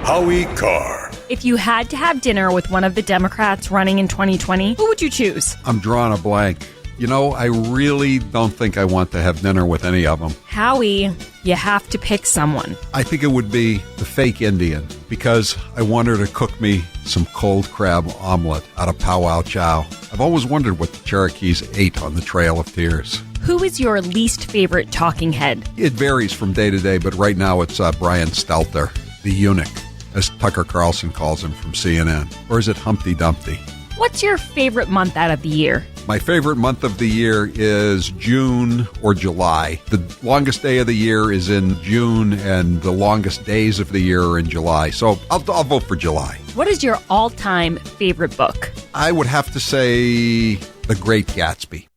Howie Carr. If you had to have dinner with one of the Democrats running in 2020, who would you choose? I'm drawing a blank. You know, I really don't think I want to have dinner with any of them. Howie, you have to pick someone. I think it would be the fake Indian, because I want her to cook me some cold crab omelet out of powwow chow. I've always wondered what the Cherokees ate on the Trail of Tears. Who is your least favorite talking head? It varies from day to day, but right now it's Brian Stelter, the eunuch, as Tucker Carlson calls him from CNN. Or is it Humpty Dumpty? What's your favorite month out of the year? My favorite month of the year is June or July. The longest day of the year is in June, and the longest days of the year are in July. So I'll vote for July. What is your all-time favorite book? I would have to say The Great Gatsby.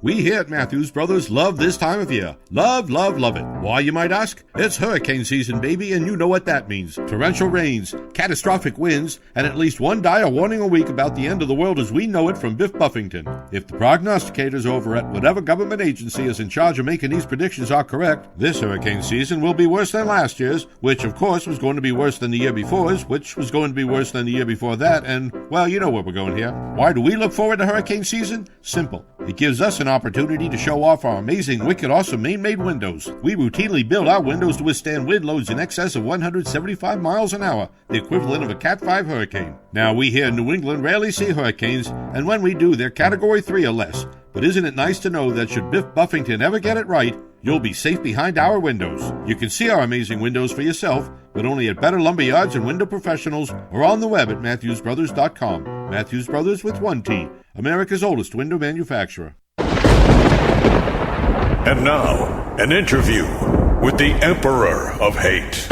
We here at Matthews Brothers love this time of year. Love, love, love it. Why, you might ask? It's hurricane season, baby, and you know what that means. Torrential rains, catastrophic winds, and at least one dire warning a week about the end of the world as we know it from Biff Buffington. If the prognosticators over at whatever government agency is in charge of making these predictions are correct, this hurricane season will be worse than last year's, which of course was going to be worse than the year before's, which was going to be worse than the year before that, and, well, you know where we're going here. Why do we look forward to hurricane season? Simple. It gives us an opportunity to show off our amazing, wicked, awesome Maine-made windows. We routinely build our windows to withstand wind loads in excess of 175 miles an hour, the equivalent of a Cat 5 hurricane. Now, we here in New England rarely see hurricanes, and when we do, they're Category 3 or less. But isn't it nice to know that should Biff Buffington ever get it right, you'll be safe behind our windows. You can see our amazing windows for yourself, but only at Better Lumberyards and Window Professionals, or on the web at MatthewsBrothers.com. Matthews Brothers with one T, America's oldest window manufacturer. And now, an interview with the Emperor of Hate,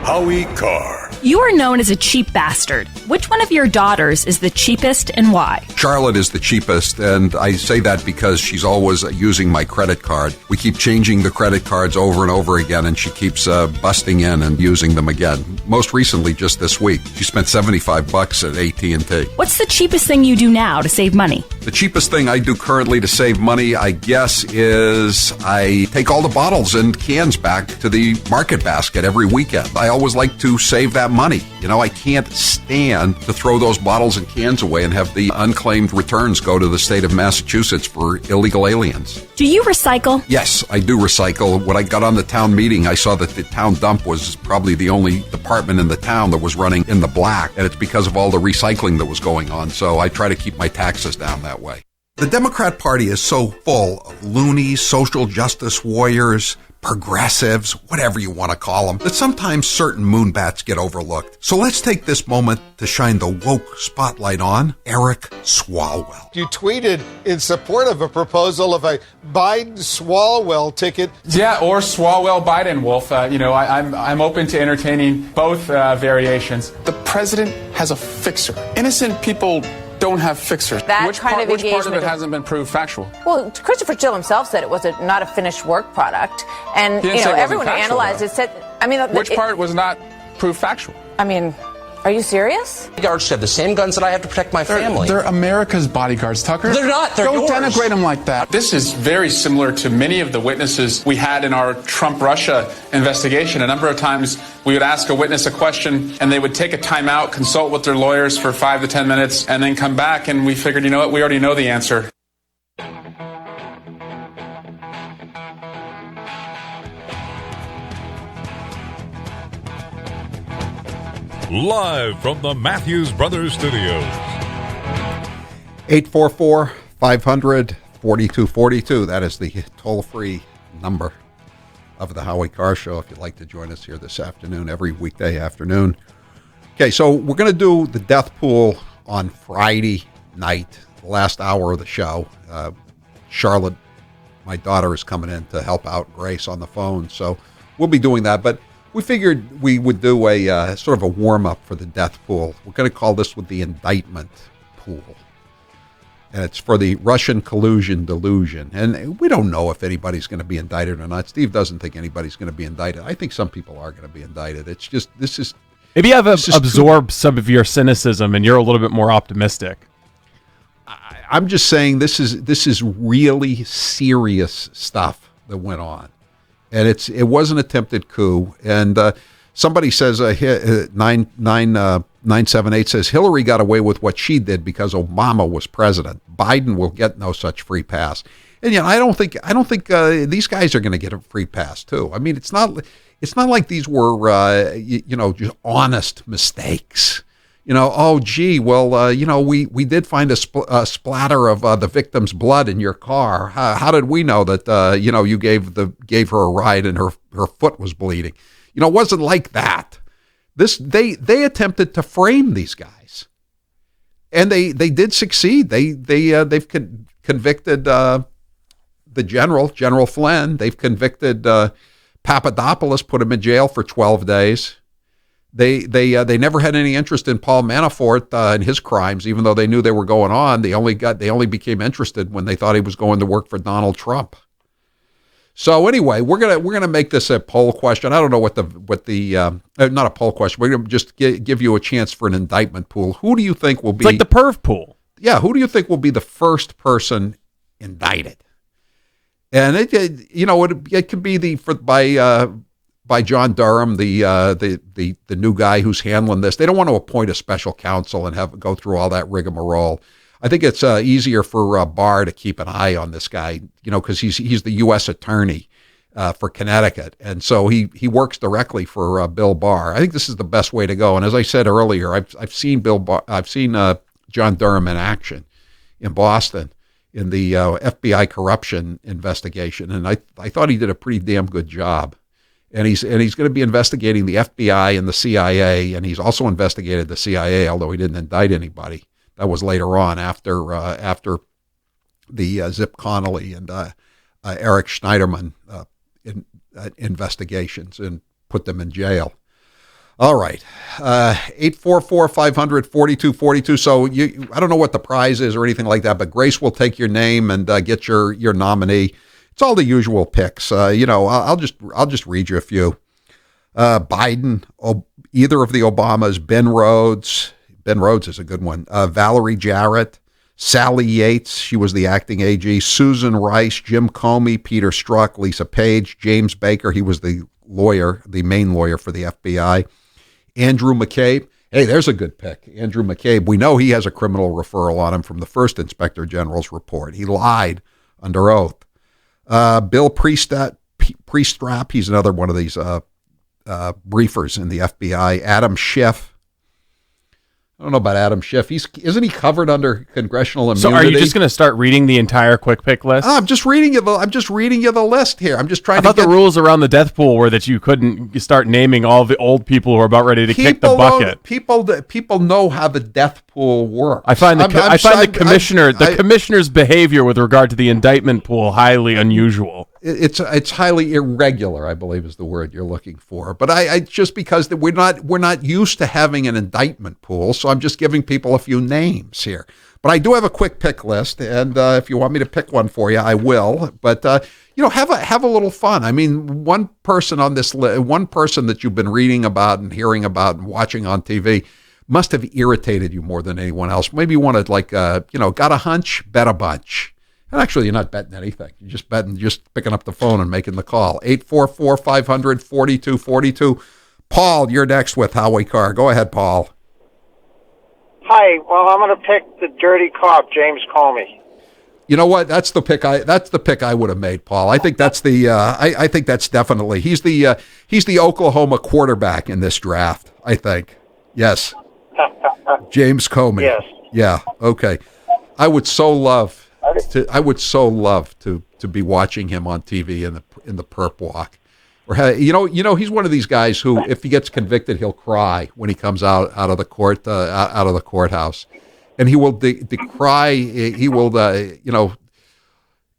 Howie Carr. You are known as a cheap bastard. Which one of your daughters is the cheapest and why? Charlotte is the cheapest, and I say that because she's always using my credit card. We keep changing the credit cards over and over again, and she keeps busting in and using them again. Most recently, just this week, she spent $75 at AT&T. What's the cheapest thing you do now to save money? The cheapest thing I do currently to save money, I guess, is I take all the bottles and cans back to the market basket every weekend. I always like to save that money. You know, I can't stand to throw those bottles and cans away and have the unclaimed returns go to the state of Massachusetts for illegal aliens. Do you recycle? Yes, I do recycle. When I got on the town meeting, I saw that the town dump was probably the only department in the town that was running in the black, and it's because of all the recycling that was going on, so I try to keep my taxes down that way. The Democrat Party is so full of loonies, social justice warriors, progressives, whatever you want to call them, that sometimes certain moonbats get overlooked. So let's take this moment to shine the woke spotlight on Eric Swalwell. You tweeted in support of a proposal of a Biden-Swalwell ticket. Yeah, or Swalwell-Biden, Wolf. I'm open to entertaining both variations. The president has a fixer. Innocent people don't have fixers. Which part of it hasn't been proved factual? Well, Christopher Steele himself said it was not a finished work product, and everyone who analyzed it said. Which part was not proved factual? Are you serious? Bodyguards should have the same guns that I have to protect my family. They're America's bodyguards, Tucker. They're not. They're Don't yours. denigrate them like that. This is very similar to many of the witnesses we had in our Trump-Russia investigation. A number of times we would ask a witness a question, and they would take a timeout, consult with their lawyers for 5 to 10 minutes, and then come back, and we figured, you know what, we already know the answer. Live from the Matthews Brothers Studios. 844-500-4242. That is the toll-free number of the Howie Carr Show if you'd like to join us here this afternoon, every weekday afternoon. Okay, so we're going to do the death pool on Friday night, the last hour of the show. Charlotte, my daughter, is coming in to help out Grace on the phone, so we'll be doing that. But we figured we would do a sort of a warm-up for the death pool. We're going to call this with the indictment pool. And it's for the Russian collusion delusion. And we don't know if anybody's going to be indicted or not. Steve doesn't think anybody's going to be indicted. I think some people are going to be indicted. It's just, this is... Maybe I've absorbed some of your cynicism and you're a little bit more optimistic. I'm just saying this is really serious stuff that went on. And it was an attempted coup. And somebody says, 978 says, Hillary got away with what she did because Obama was president. Biden will get no such free pass. And I don't think these guys are going to get a free pass too. I mean, it's not like these were just honest mistakes. We did find a splatter of the victim's blood in your car. How did we know that you gave her a ride and her foot was bleeding? It wasn't like that. They attempted to frame these guys, and they did succeed. They've convicted the General Flynn. They've convicted Papadopoulos, put him in jail for 12 days. They never had any interest in Paul Manafort and his crimes, even though they knew they were going on. They only became interested when they thought he was going to work for Donald Trump. So anyway, we're gonna make this a poll question. I don't know what the not a poll question. We're gonna just give you a chance for an indictment pool. Who do you think will be? It's like the perv pool. Yeah, who do you think will be the first person indicted? And it could be by John Durham, the new guy who's handling this. They don't want to appoint a special counsel and go through all that rigmarole. I think it's easier for Barr to keep an eye on this guy, because he's the U.S. attorney for Connecticut, and so he works directly for Bill Barr. I think this is the best way to go. And as I said earlier, I've seen John Durham in action in Boston in the FBI corruption investigation, and I thought he did a pretty damn good job. And he's going to be investigating the FBI and the CIA, and he's also investigated the CIA, although he didn't indict anybody. That was later on after the Zip Connolly and Eric Schneiderman investigations and put them in jail. All right, 844-500-4242. So I don't know what the prize is or anything like that, but Grace will take your name and get your nominee. It's all the usual picks. I'll just read you a few. Biden, either of the Obamas, Ben Rhodes. Ben Rhodes is a good one. Valerie Jarrett, Sally Yates, she was the acting AG. Susan Rice, Jim Comey, Peter Strzok, Lisa Page, James Baker, he was the lawyer, the main lawyer for the FBI. Andrew McCabe. Hey, there's a good pick. Andrew McCabe. We know he has a criminal referral on him from the first Inspector General's report. He lied under oath. Bill Priestap, he's another one of these briefers in the FBI. Adam Schiff. I don't know about Adam Schiff. Isn't he covered under congressional immunity? So are you just going to start reading the entire quick pick list? I'm just reading you the list here. I'm just trying I thought the rules around the death pool were that you couldn't start naming all the old people who are about ready to kick the bucket. People know how the death pool works. I find the commissioner's behavior with regard to the indictment pool highly unusual. It's highly irregular, I believe is the word you're looking for. But I just because we're not used to having an indictment pool, so I'm just giving people a few names here. But I do have a quick pick list, and if you want me to pick one for you, I will. But have a little fun. I mean, one person on this one person that you've been reading about and hearing about and watching on TV. must have irritated you more than anyone else. Maybe you wanted got a hunch, bet a bunch. And actually, you're not betting anything. You're just picking up the phone and making the call. 844-500-4242. Paul, you're next with Howie Carr. Go ahead, Paul. Hi. Well, I'm going to pick the dirty cop, James Comey. You know what? That's the pick I would have made, Paul. I think that's I think that's definitely he's the Oklahoma quarterback in this draft. I think. Yes. James Comey. Yes. Yeah. Okay. I would so love to be watching him on TV in the perp walk. Or he's one of these guys who, if he gets convicted, he'll cry when he comes out of the courthouse, and he will decry. He will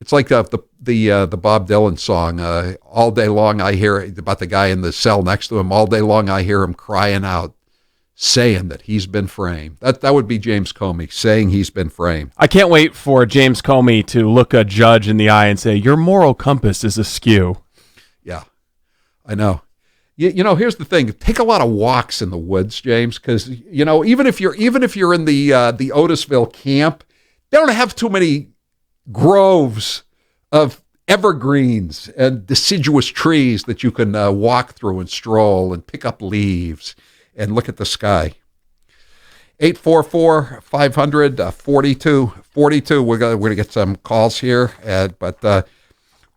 it's like the Bob Dylan song. All day long I hear about the guy in the cell next to him. All day long I hear him crying out, saying that he's been framed. That would be James Comey saying he's been framed. I can't wait for James Comey to look a judge in the eye and say, "Your moral compass is askew." Yeah, I know. Here's the thing: take a lot of walks in the woods, James, because even if you're in the Otisville camp, they don't have too many groves of evergreens and deciduous trees that you can walk through and stroll and pick up leaves and look at the sky. 844-500-4242. We're gonna get some calls here, but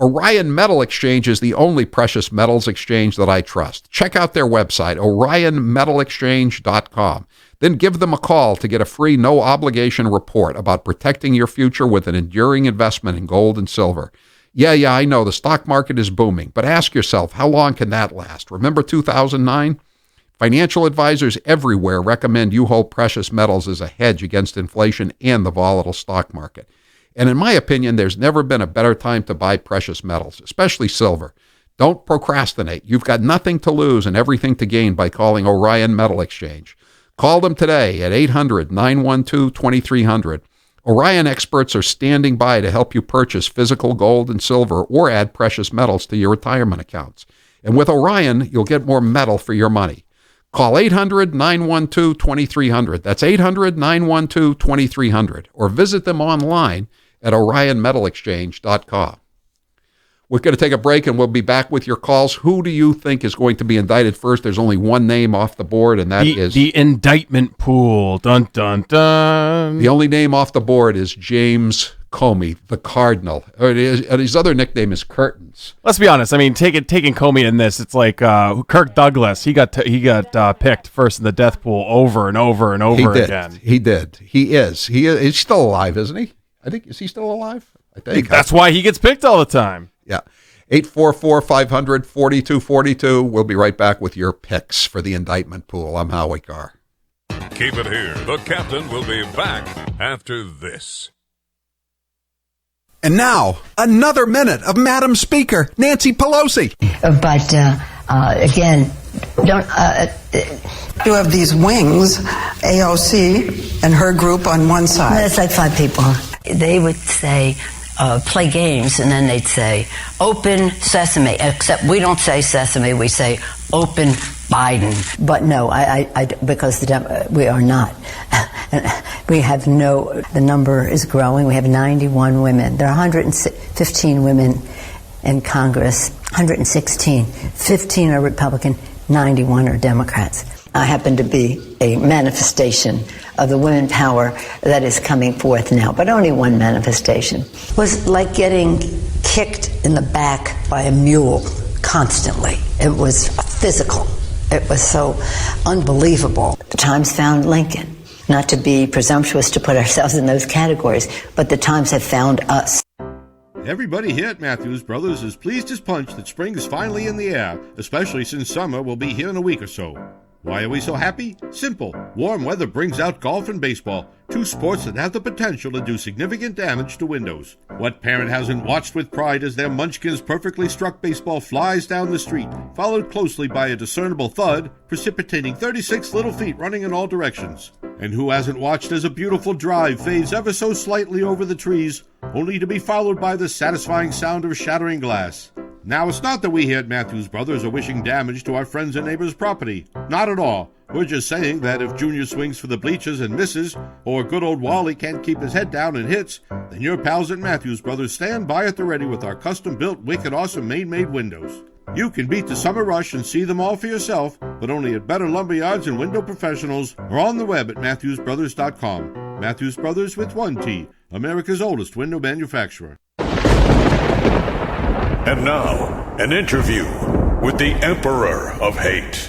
Orion Metal Exchange is the only precious metals exchange that I trust. Check out their website, orionmetalexchange.com. Then give them a call to get a free no-obligation report about protecting your future with an enduring investment in gold and silver. Yeah, I know the stock market is booming, but ask yourself, how long can that last? Remember 2009? Financial advisors everywhere recommend you hold precious metals as a hedge against inflation and the volatile stock market. And in my opinion, there's never been a better time to buy precious metals, especially silver. Don't procrastinate. You've got nothing to lose and everything to gain by calling Orion Metal Exchange. Call them today at 800-912-2300. Orion experts are standing by to help you purchase physical gold and silver or add precious metals to your retirement accounts. And with Orion, you'll get more metal for your money. Call 800-912-2300. That's 800-912-2300. Or visit them online at orionmetalexchange.com. We're going to take a break, and we'll be back with your calls. Who do you think is going to be indicted first? There's only one name off the board, and that is the indictment pool. Dun, dun, dun. The only name off the board is James Comey, the Cardinal. His other nickname is Curtains. Let's be honest. I mean, taking Comey in this, it's like Kirk Douglas. He got picked first in the death pool over and over and over again. He did. He is. He's still alive, isn't he? Is he still alive? I think. That's why he gets picked all the time. Yeah. 844-500-4242. We'll be right back with your picks for the indictment pool. I'm Howie Carr. Keep it here. The captain will be back after this. And now, another minute of Madam Speaker, Nancy Pelosi. But again, don't... You have these wings, AOC and her group on one side. That's like 5 people. They would say, play games, and then they'd say, open sesame. Except we don't say sesame, we say open Biden. But no, because we are not. We have the number is growing. We have 91 women. There are 115 women in Congress, 116. 15 are Republican, 91 are Democrats. I happen to be a manifestation of the women power that is coming forth now, but only one manifestation. It was like getting kicked in the back by a mule constantly. It was physical. It was so unbelievable. The Times found Lincoln. Not to be presumptuous to put ourselves in those categories, but the Times have found us. Everybody here at Matthews Brothers is pleased as punch that spring is finally in the air, especially since summer will be here in a week or so. Why are we so happy? Simple. Warm weather brings out golf and baseball, 2 sports that have the potential to do significant damage to windows. What parent hasn't watched with pride as their Munchkin's perfectly struck baseball flies down the street, followed closely by a discernible thud, precipitating 36 little feet running in all directions? And who hasn't watched as a beautiful drive fades ever so slightly over the trees, only to be followed by the satisfying sound of shattering glass? Now, it's not that we here at Matthews Brothers are wishing damage to our friends and neighbors' property. Not at all. We're just saying that if Junior swings for the bleachers and misses, or good old Wally can't keep his head down and hits, then your pals at Matthews Brothers stand by at the ready with our custom-built, wicked awesome Maine-made windows. You can beat the summer rush and see them all for yourself, but only at better lumberyards and window professionals, or on the web at MatthewsBrothers.com. Matthews Brothers with one T, America's oldest window manufacturer. And now, an interview with the Emperor of Hate,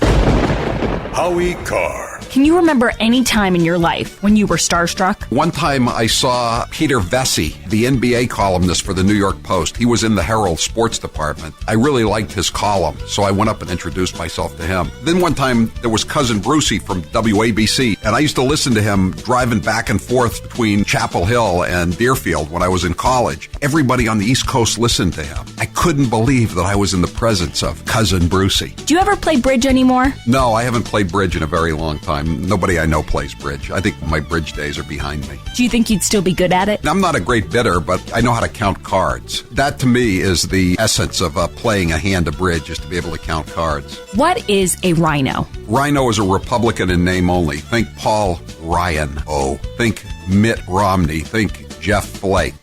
Howie Carr. Can you remember any time in your life when you were starstruck? One time I saw Peter Vesey, the NBA columnist for the New York Post. He was in the Herald sports department. I really liked his column, so I went up and introduced myself to him. Then one time there was Cousin Brucey from WABC, and I used to listen to him driving back and forth between Chapel Hill and Deerfield when I was in college. Everybody on the East Coast listened to him. I couldn't believe that I was in the presence of Cousin Brucey. Do you ever play bridge anymore? No, I haven't played bridge in a very long time. Nobody I know plays bridge. I think my bridge days are behind me. Do you think you'd still be good at it? I'm not a great bidder, but I know how to count cards. That, to me, is the essence of playing a hand of bridge, is to be able to count cards. What is a rhino? Rhino is a Republican in name only. Think Paul Ryan. Oh, think Mitt Romney. Think Jeff Flake.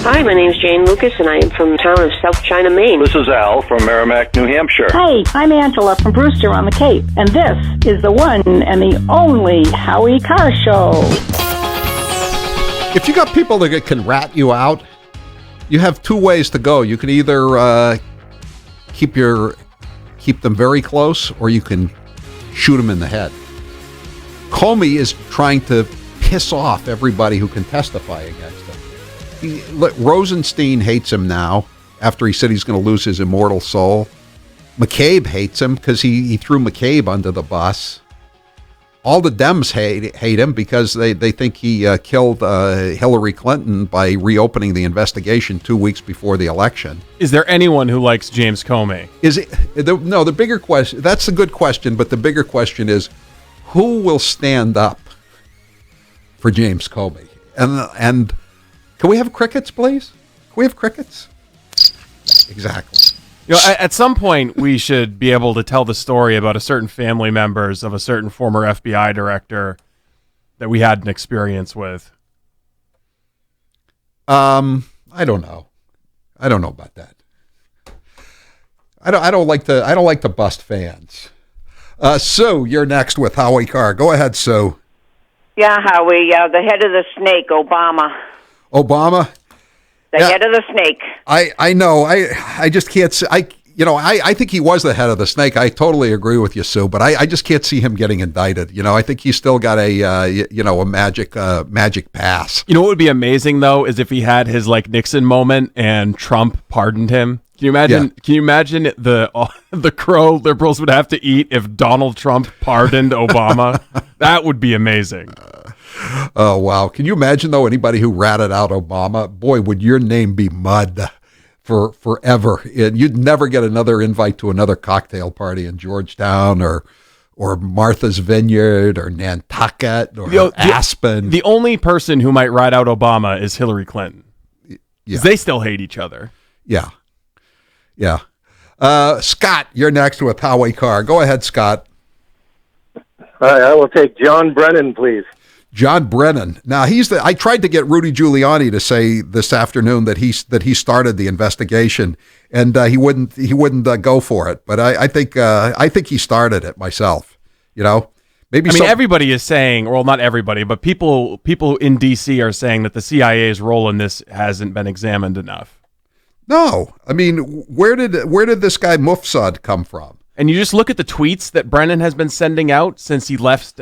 Hi, my name's Jane Lucas, and I am from the town of South China, Maine. This is Al from Merrimack, New Hampshire. Hey, I'm Angela from Brewster on the Cape, and this is the one and the only Howie Carr Show. If you got people that can rat you out, you have two ways to go. You can either keep them very close, or you can shoot them in the head. Comey is trying to piss off everybody who can testify against him. Rosenstein hates him now after he said he's going to lose his immortal soul. McCabe hates him because he threw McCabe under the bus. All the Dems hate him because they think he killed Hillary Clinton by reopening the investigation 2 weeks before the election. Is there anyone who likes James Comey? No, the bigger question, that's a good question, but the bigger question is, who will stand up for James Comey? And can we have crickets, please? Can we have crickets? Exactly. At some point, we should be able to tell the story about a certain family members of a certain former FBI director that we had an experience with. I don't know. I don't know about that. I don't like to bust fans. Sue, you're next with Howie Carr. Go ahead, Sue. Yeah, Howie. The head of the snake, Obama. Obama? The head of the snake. I know. I just can't see. I think he was the head of the snake. I totally agree with you, Sue, but I just can't see him getting indicted. I think he's still got a magic pass. You know what would be amazing, though, is if he had his Nixon moment and Trump pardoned him. Can you imagine? Yeah. Can you imagine the crow liberals would have to eat if Donald Trump pardoned Obama? That would be amazing. Oh, wow. Can you imagine, though, anybody who ratted out Obama? Boy, would your name be mud for forever. And you'd never get another invite to another cocktail party in Georgetown or Martha's Vineyard or Nantucket or Aspen. The only person who might rat out Obama is Hillary Clinton. Yeah. They still hate each other. Yeah. Yeah. Scott, you're next with Howie Carr. Go ahead, Scott. Hi, I will take John Brennan, please. John Brennan. Now I tried to get Rudy Giuliani to say this afternoon that he started the investigation, and he wouldn't go for it. But I think he started it myself. Maybe. Everybody is saying, well, not everybody, but people in D.C. are saying that the CIA's role in this hasn't been examined enough. No, where did this guy Mufsad come from? And you just look at the tweets that Brennan has been sending out since he left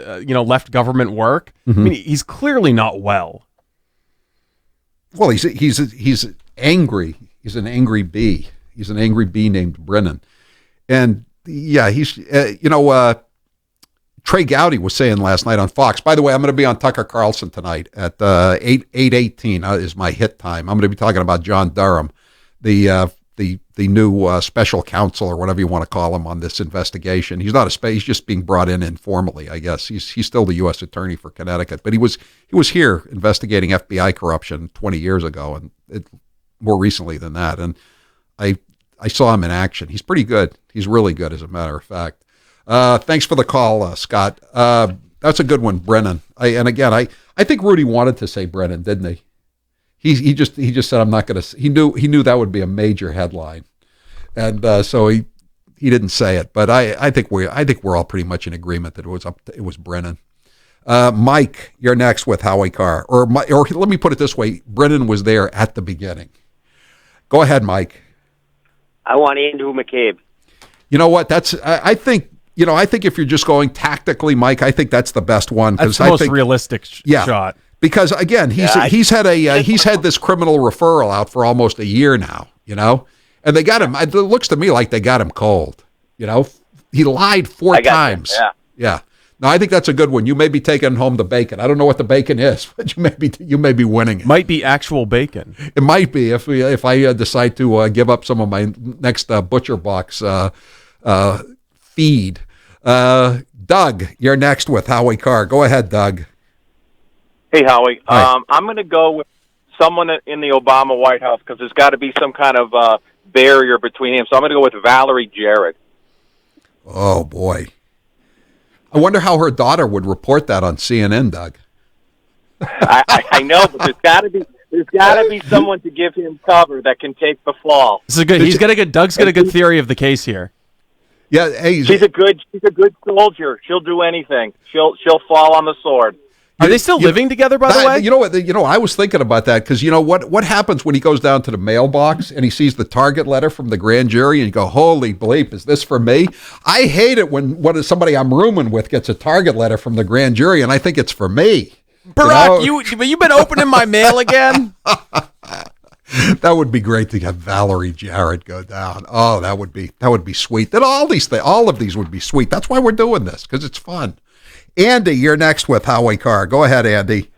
government work. Mm-hmm. He's clearly not well. Well, he's angry. He's an angry bee. He's an angry bee named Brennan. And yeah, he's Trey Gowdy was saying last night on Fox. By the way, I'm going to be on Tucker Carlson tonight at 8:18 is my hit time. I'm going to be talking about John Durham, the the new special counsel or whatever you want to call him on this investigation. He's not he's just being brought in informally, I guess. He's still the U.S. attorney for Connecticut, but he was here investigating FBI corruption 20 years ago, and more recently than that. And I saw him in action. He's pretty good. He's really good, as a matter of fact. Thanks for the call, Scott. That's a good one, Brennan. I think Rudy wanted to say Brennan, didn't he? He just said, I'm not going to. He knew that would be a major headline, and so he didn't say it. But I think we're all pretty much in agreement that it was Brennan. Mike, you're next with Howie Carr, or let me put it this way: Brennan was there at the beginning. Go ahead, Mike. I want Andrew McCabe. You know what? I think if you're just going tactically, Mike, I think that's the best one. That's the most realistic shot. Because again, he's had this criminal referral out for almost a year now, and they got him. It looks to me like they got him cold. He lied 4 times. Yeah. No, I think that's a good one. You may be taking home the bacon. I don't know what the bacon is, but you may be winning it. Might be actual bacon. It might be if I decide to give up some of my next butcher box feed. Doug, you're next with Howie Carr. Go ahead, Doug. Hey, Howie. I'm going to go with someone in the Obama White House because there's got to be some kind of barrier between him. So I'm going to go with Valerie Jarrett. Oh, boy. I wonder how her daughter would report that on CNN, Doug. I know, but there's got to be someone to give him cover that can take the fall. This is good. Doug's got a good theory of the case here. Yeah, hey, she's a good soldier. She'll do anything. She'll fall on the sword. Are they still living together, by the way? You know what? I was thinking about that because what happens when he goes down to the mailbox and he sees the target letter from the grand jury and you go, holy bleep, is this for me? I hate it when somebody I'm rooming with gets a target letter from the grand jury and I think it's for me. Barack, you've been opening my mail again? That would be great to have Valerie Jarrett go down. Oh, that would be sweet. Then all of these would be sweet. That's why we're doing this, because it's fun. Andy, you're next with Howie Carr. Go ahead, Andy.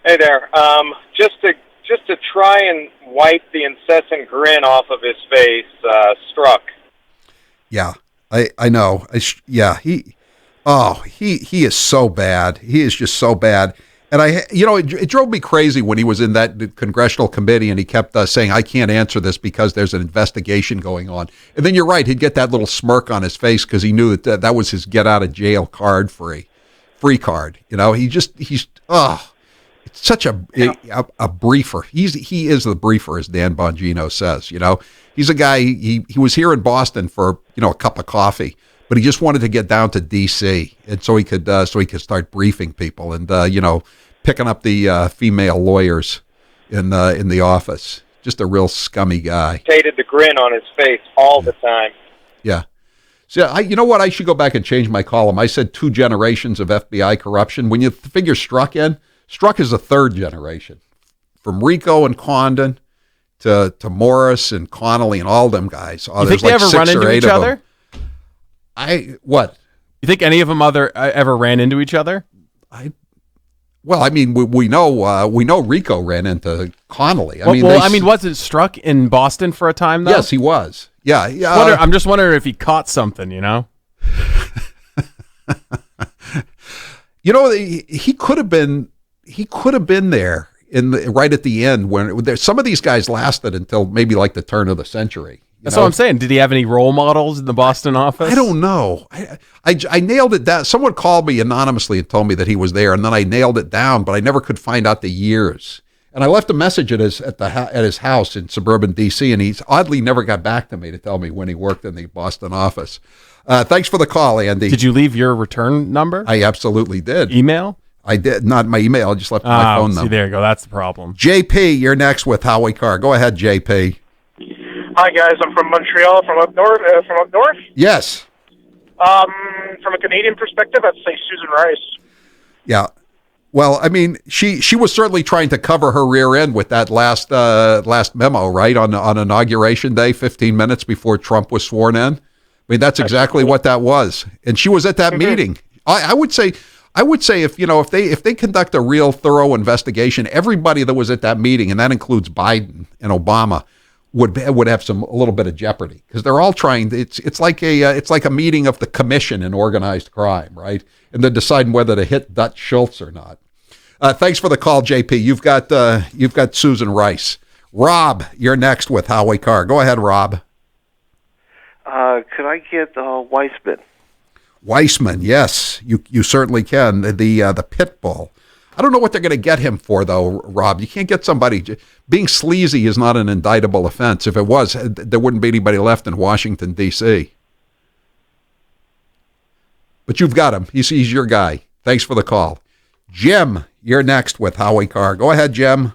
Hey there. Just to try and wipe the incessant grin off of his face, Struck. Yeah, I know. He is so bad. He is just so bad. And it drove me crazy when he was in that congressional committee and he kept saying, I can't answer this because there's an investigation going on. And then you're right, he'd get that little smirk on his face because he knew that was his get out of jail card free card. It's such a briefer. He is the briefer, as Dan Bongino says. He's a guy. He was here in Boston for a cup of coffee, but he just wanted to get down to D.C. and so he could start briefing people and picking up the female lawyers in the office. Just a real scummy guy. Hated the grin on his face all the time. Yeah. So you know what? I should go back and change my column. I said 2 generations of FBI corruption. When you figure Strzok in, Strzok is a 3rd generation, from Rico and Condon to Morris and Connolly and all them guys. You think they ever run into each other? What? You think any of them ever ran into each other? We know Rico ran into Connolly. Wasn't Strzok in Boston for a time though? Yes, he was. Yeah. I'm just wondering if he caught something. He could have been. He could have been there right at the end when some of these guys lasted until maybe like the turn of the century. That's what I'm saying. Did he have any role models in the Boston office? I don't know. I nailed it down. Someone called me anonymously and told me that he was there, and then I nailed it down, but I never could find out the years. And I left a message at his house in suburban D.C., and he's oddly never got back to me to tell me when he worked in the Boston office. Thanks for the call, Andy. Did you leave your return number? I absolutely did. Email? I did. Not my email. I just left my phone number. There you go. That's the problem. JP, you're next with Howie Carr. Go ahead, JP. Hi guys, I'm from Montreal, from up north. Yes. From a Canadian perspective, I'd say Susan Rice. Yeah. Well, she was certainly trying to cover her rear end with that last memo, right, on Inauguration Day, 15 minutes before Trump was sworn in. That's exactly what that was, and she was at that meeting. I would say if they conduct a real thorough investigation, everybody that was at that meeting, and that includes Biden and Obama, would have a little bit of jeopardy, because they're all trying. It's like a meeting of the commission in organized crime, right? And they're deciding whether to hit Dutch Schultz or not. Thanks for the call, JP. You've got Susan Rice. Rob, you're next with Howie Carr. Go ahead, Rob. Could I get Weissman? Weissman, yes, you certainly can. The pit bull. I don't know what they're going to get him for, though, Rob. You can't get somebody. Being sleazy is not an indictable offense. If it was, there wouldn't be anybody left in Washington, D.C. But you've got him. He's your guy. Thanks for the call. Jim, you're next with Howie Carr. Go ahead, Jim.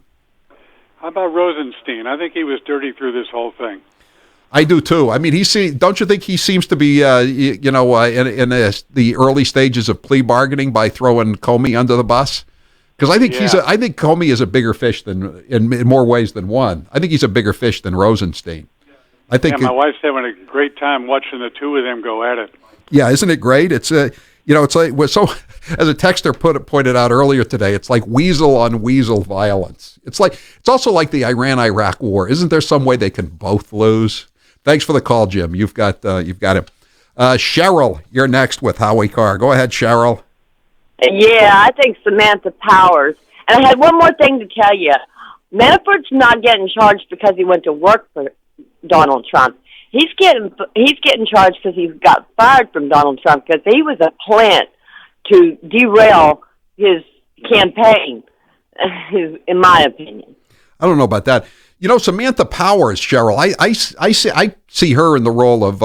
How about Rosenstein? I think he was dirty through this whole thing. I do too. I mean, don't you think he seems to be, in the early stages of plea bargaining by throwing Comey under the bus? Because I think I think Comey is a bigger fish in more ways than one. I think he's a bigger fish than Rosenstein. I think. Yeah, my wife's having a great time watching the two of them go at it. Yeah, isn't it great? It's it's like so. As a texter pointed out earlier today, it's like weasel on weasel violence. It's also like the Iran-Iraq war. Isn't there some way they can both lose? Thanks for the call, Jim. You've got him. Cheryl, you're next with Howie Carr. Go ahead, Cheryl. Yeah, I think Samantha Powers. And I had one more thing to tell you. Manafort's not getting charged because he went to work for Donald Trump. He's getting charged because he got fired from Donald Trump because he was a plant to derail his campaign, in my opinion. I don't know about that. Samantha Powers, Cheryl, I see her in the role of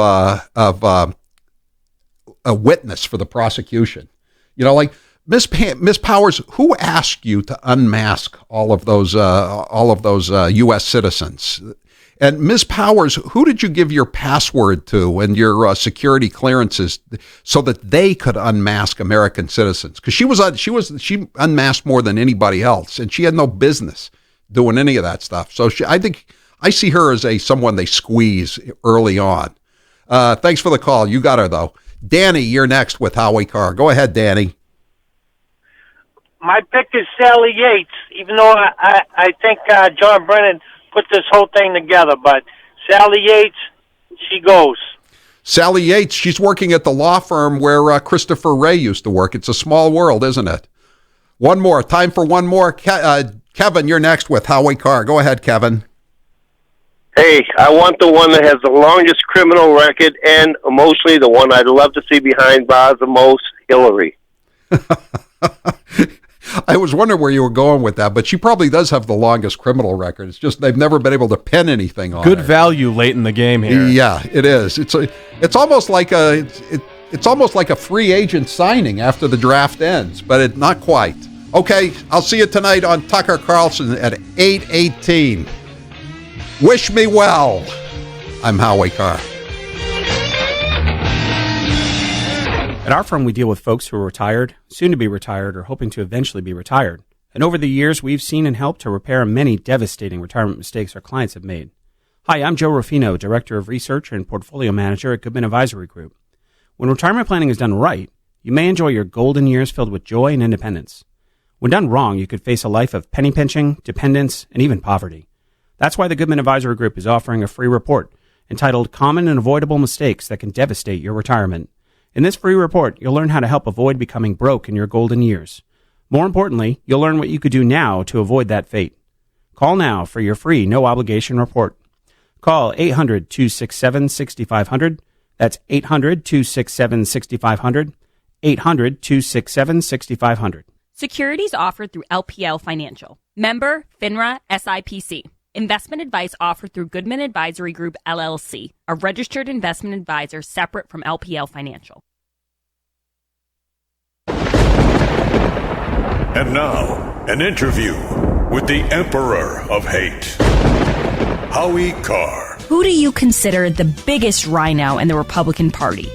a witness for the prosecution. Like Miss Powers, who asked you to unmask all of those U.S. citizens? And Ms. Powers, who did you give your password to and your security clearances so that they could unmask American citizens? Because she unmasked more than anybody else, and she had no business doing any of that stuff. So I think I see her as someone they squeeze early on. Thanks for the call. You got her though. Danny, you're next with Howie Carr. Go ahead, Danny. My pick is Sally Yates, even though I think John Brennan put this whole thing together, but Sally Yates, she goes. Sally Yates, she's working at the law firm where Christopher Wray used to work. It's a small world, isn't it? One more. Time for one more. Kevin, you're next with Howie Carr. Go ahead, Kevin. Hey, I want the one that has the longest criminal record and emotionally the one I'd love to see behind bars the most, Hillary. I was wondering where you were going with that, but she probably does have the longest criminal record. It's just they've never been able to pin anything on Good her. Value late in the game here. Yeah, it is. It's almost like a free agent signing after the draft ends, but not quite. Okay, I'll see you tonight on Tucker Carlson at 8:18. Wish me well. I'm Howie Carr. At our firm, we deal with folks who are retired, soon to be retired, or hoping to eventually be retired. And over the years, we've seen and helped to repair many devastating retirement mistakes our clients have made. Hi, I'm Joe Ruffino, Director of Research and Portfolio Manager at Goodman Advisory Group. When retirement planning is done right, you may enjoy your golden years filled with joy and independence. When done wrong, you could face a life of penny pinching, dependence, and even poverty. That's why the Goodman Advisory Group is offering a free report entitled Common and Avoidable Mistakes That Can Devastate Your Retirement. In this free report, you'll learn how to help avoid becoming broke in your golden years. More importantly, you'll learn what you could do now to avoid that fate. Call now for your free, no-obligation report. Call 800-267-6500. That's 800-267-6500. 800-267-6500. Securities offered through LPL Financial. Member FINRA SIPC. Investment advice offered through Goodman Advisory Group, LLC, a registered investment advisor separate from LPL Financial. And now, an interview with the Emperor of Hate, Howie Carr. Who do you consider the biggest rhino in the Republican Party?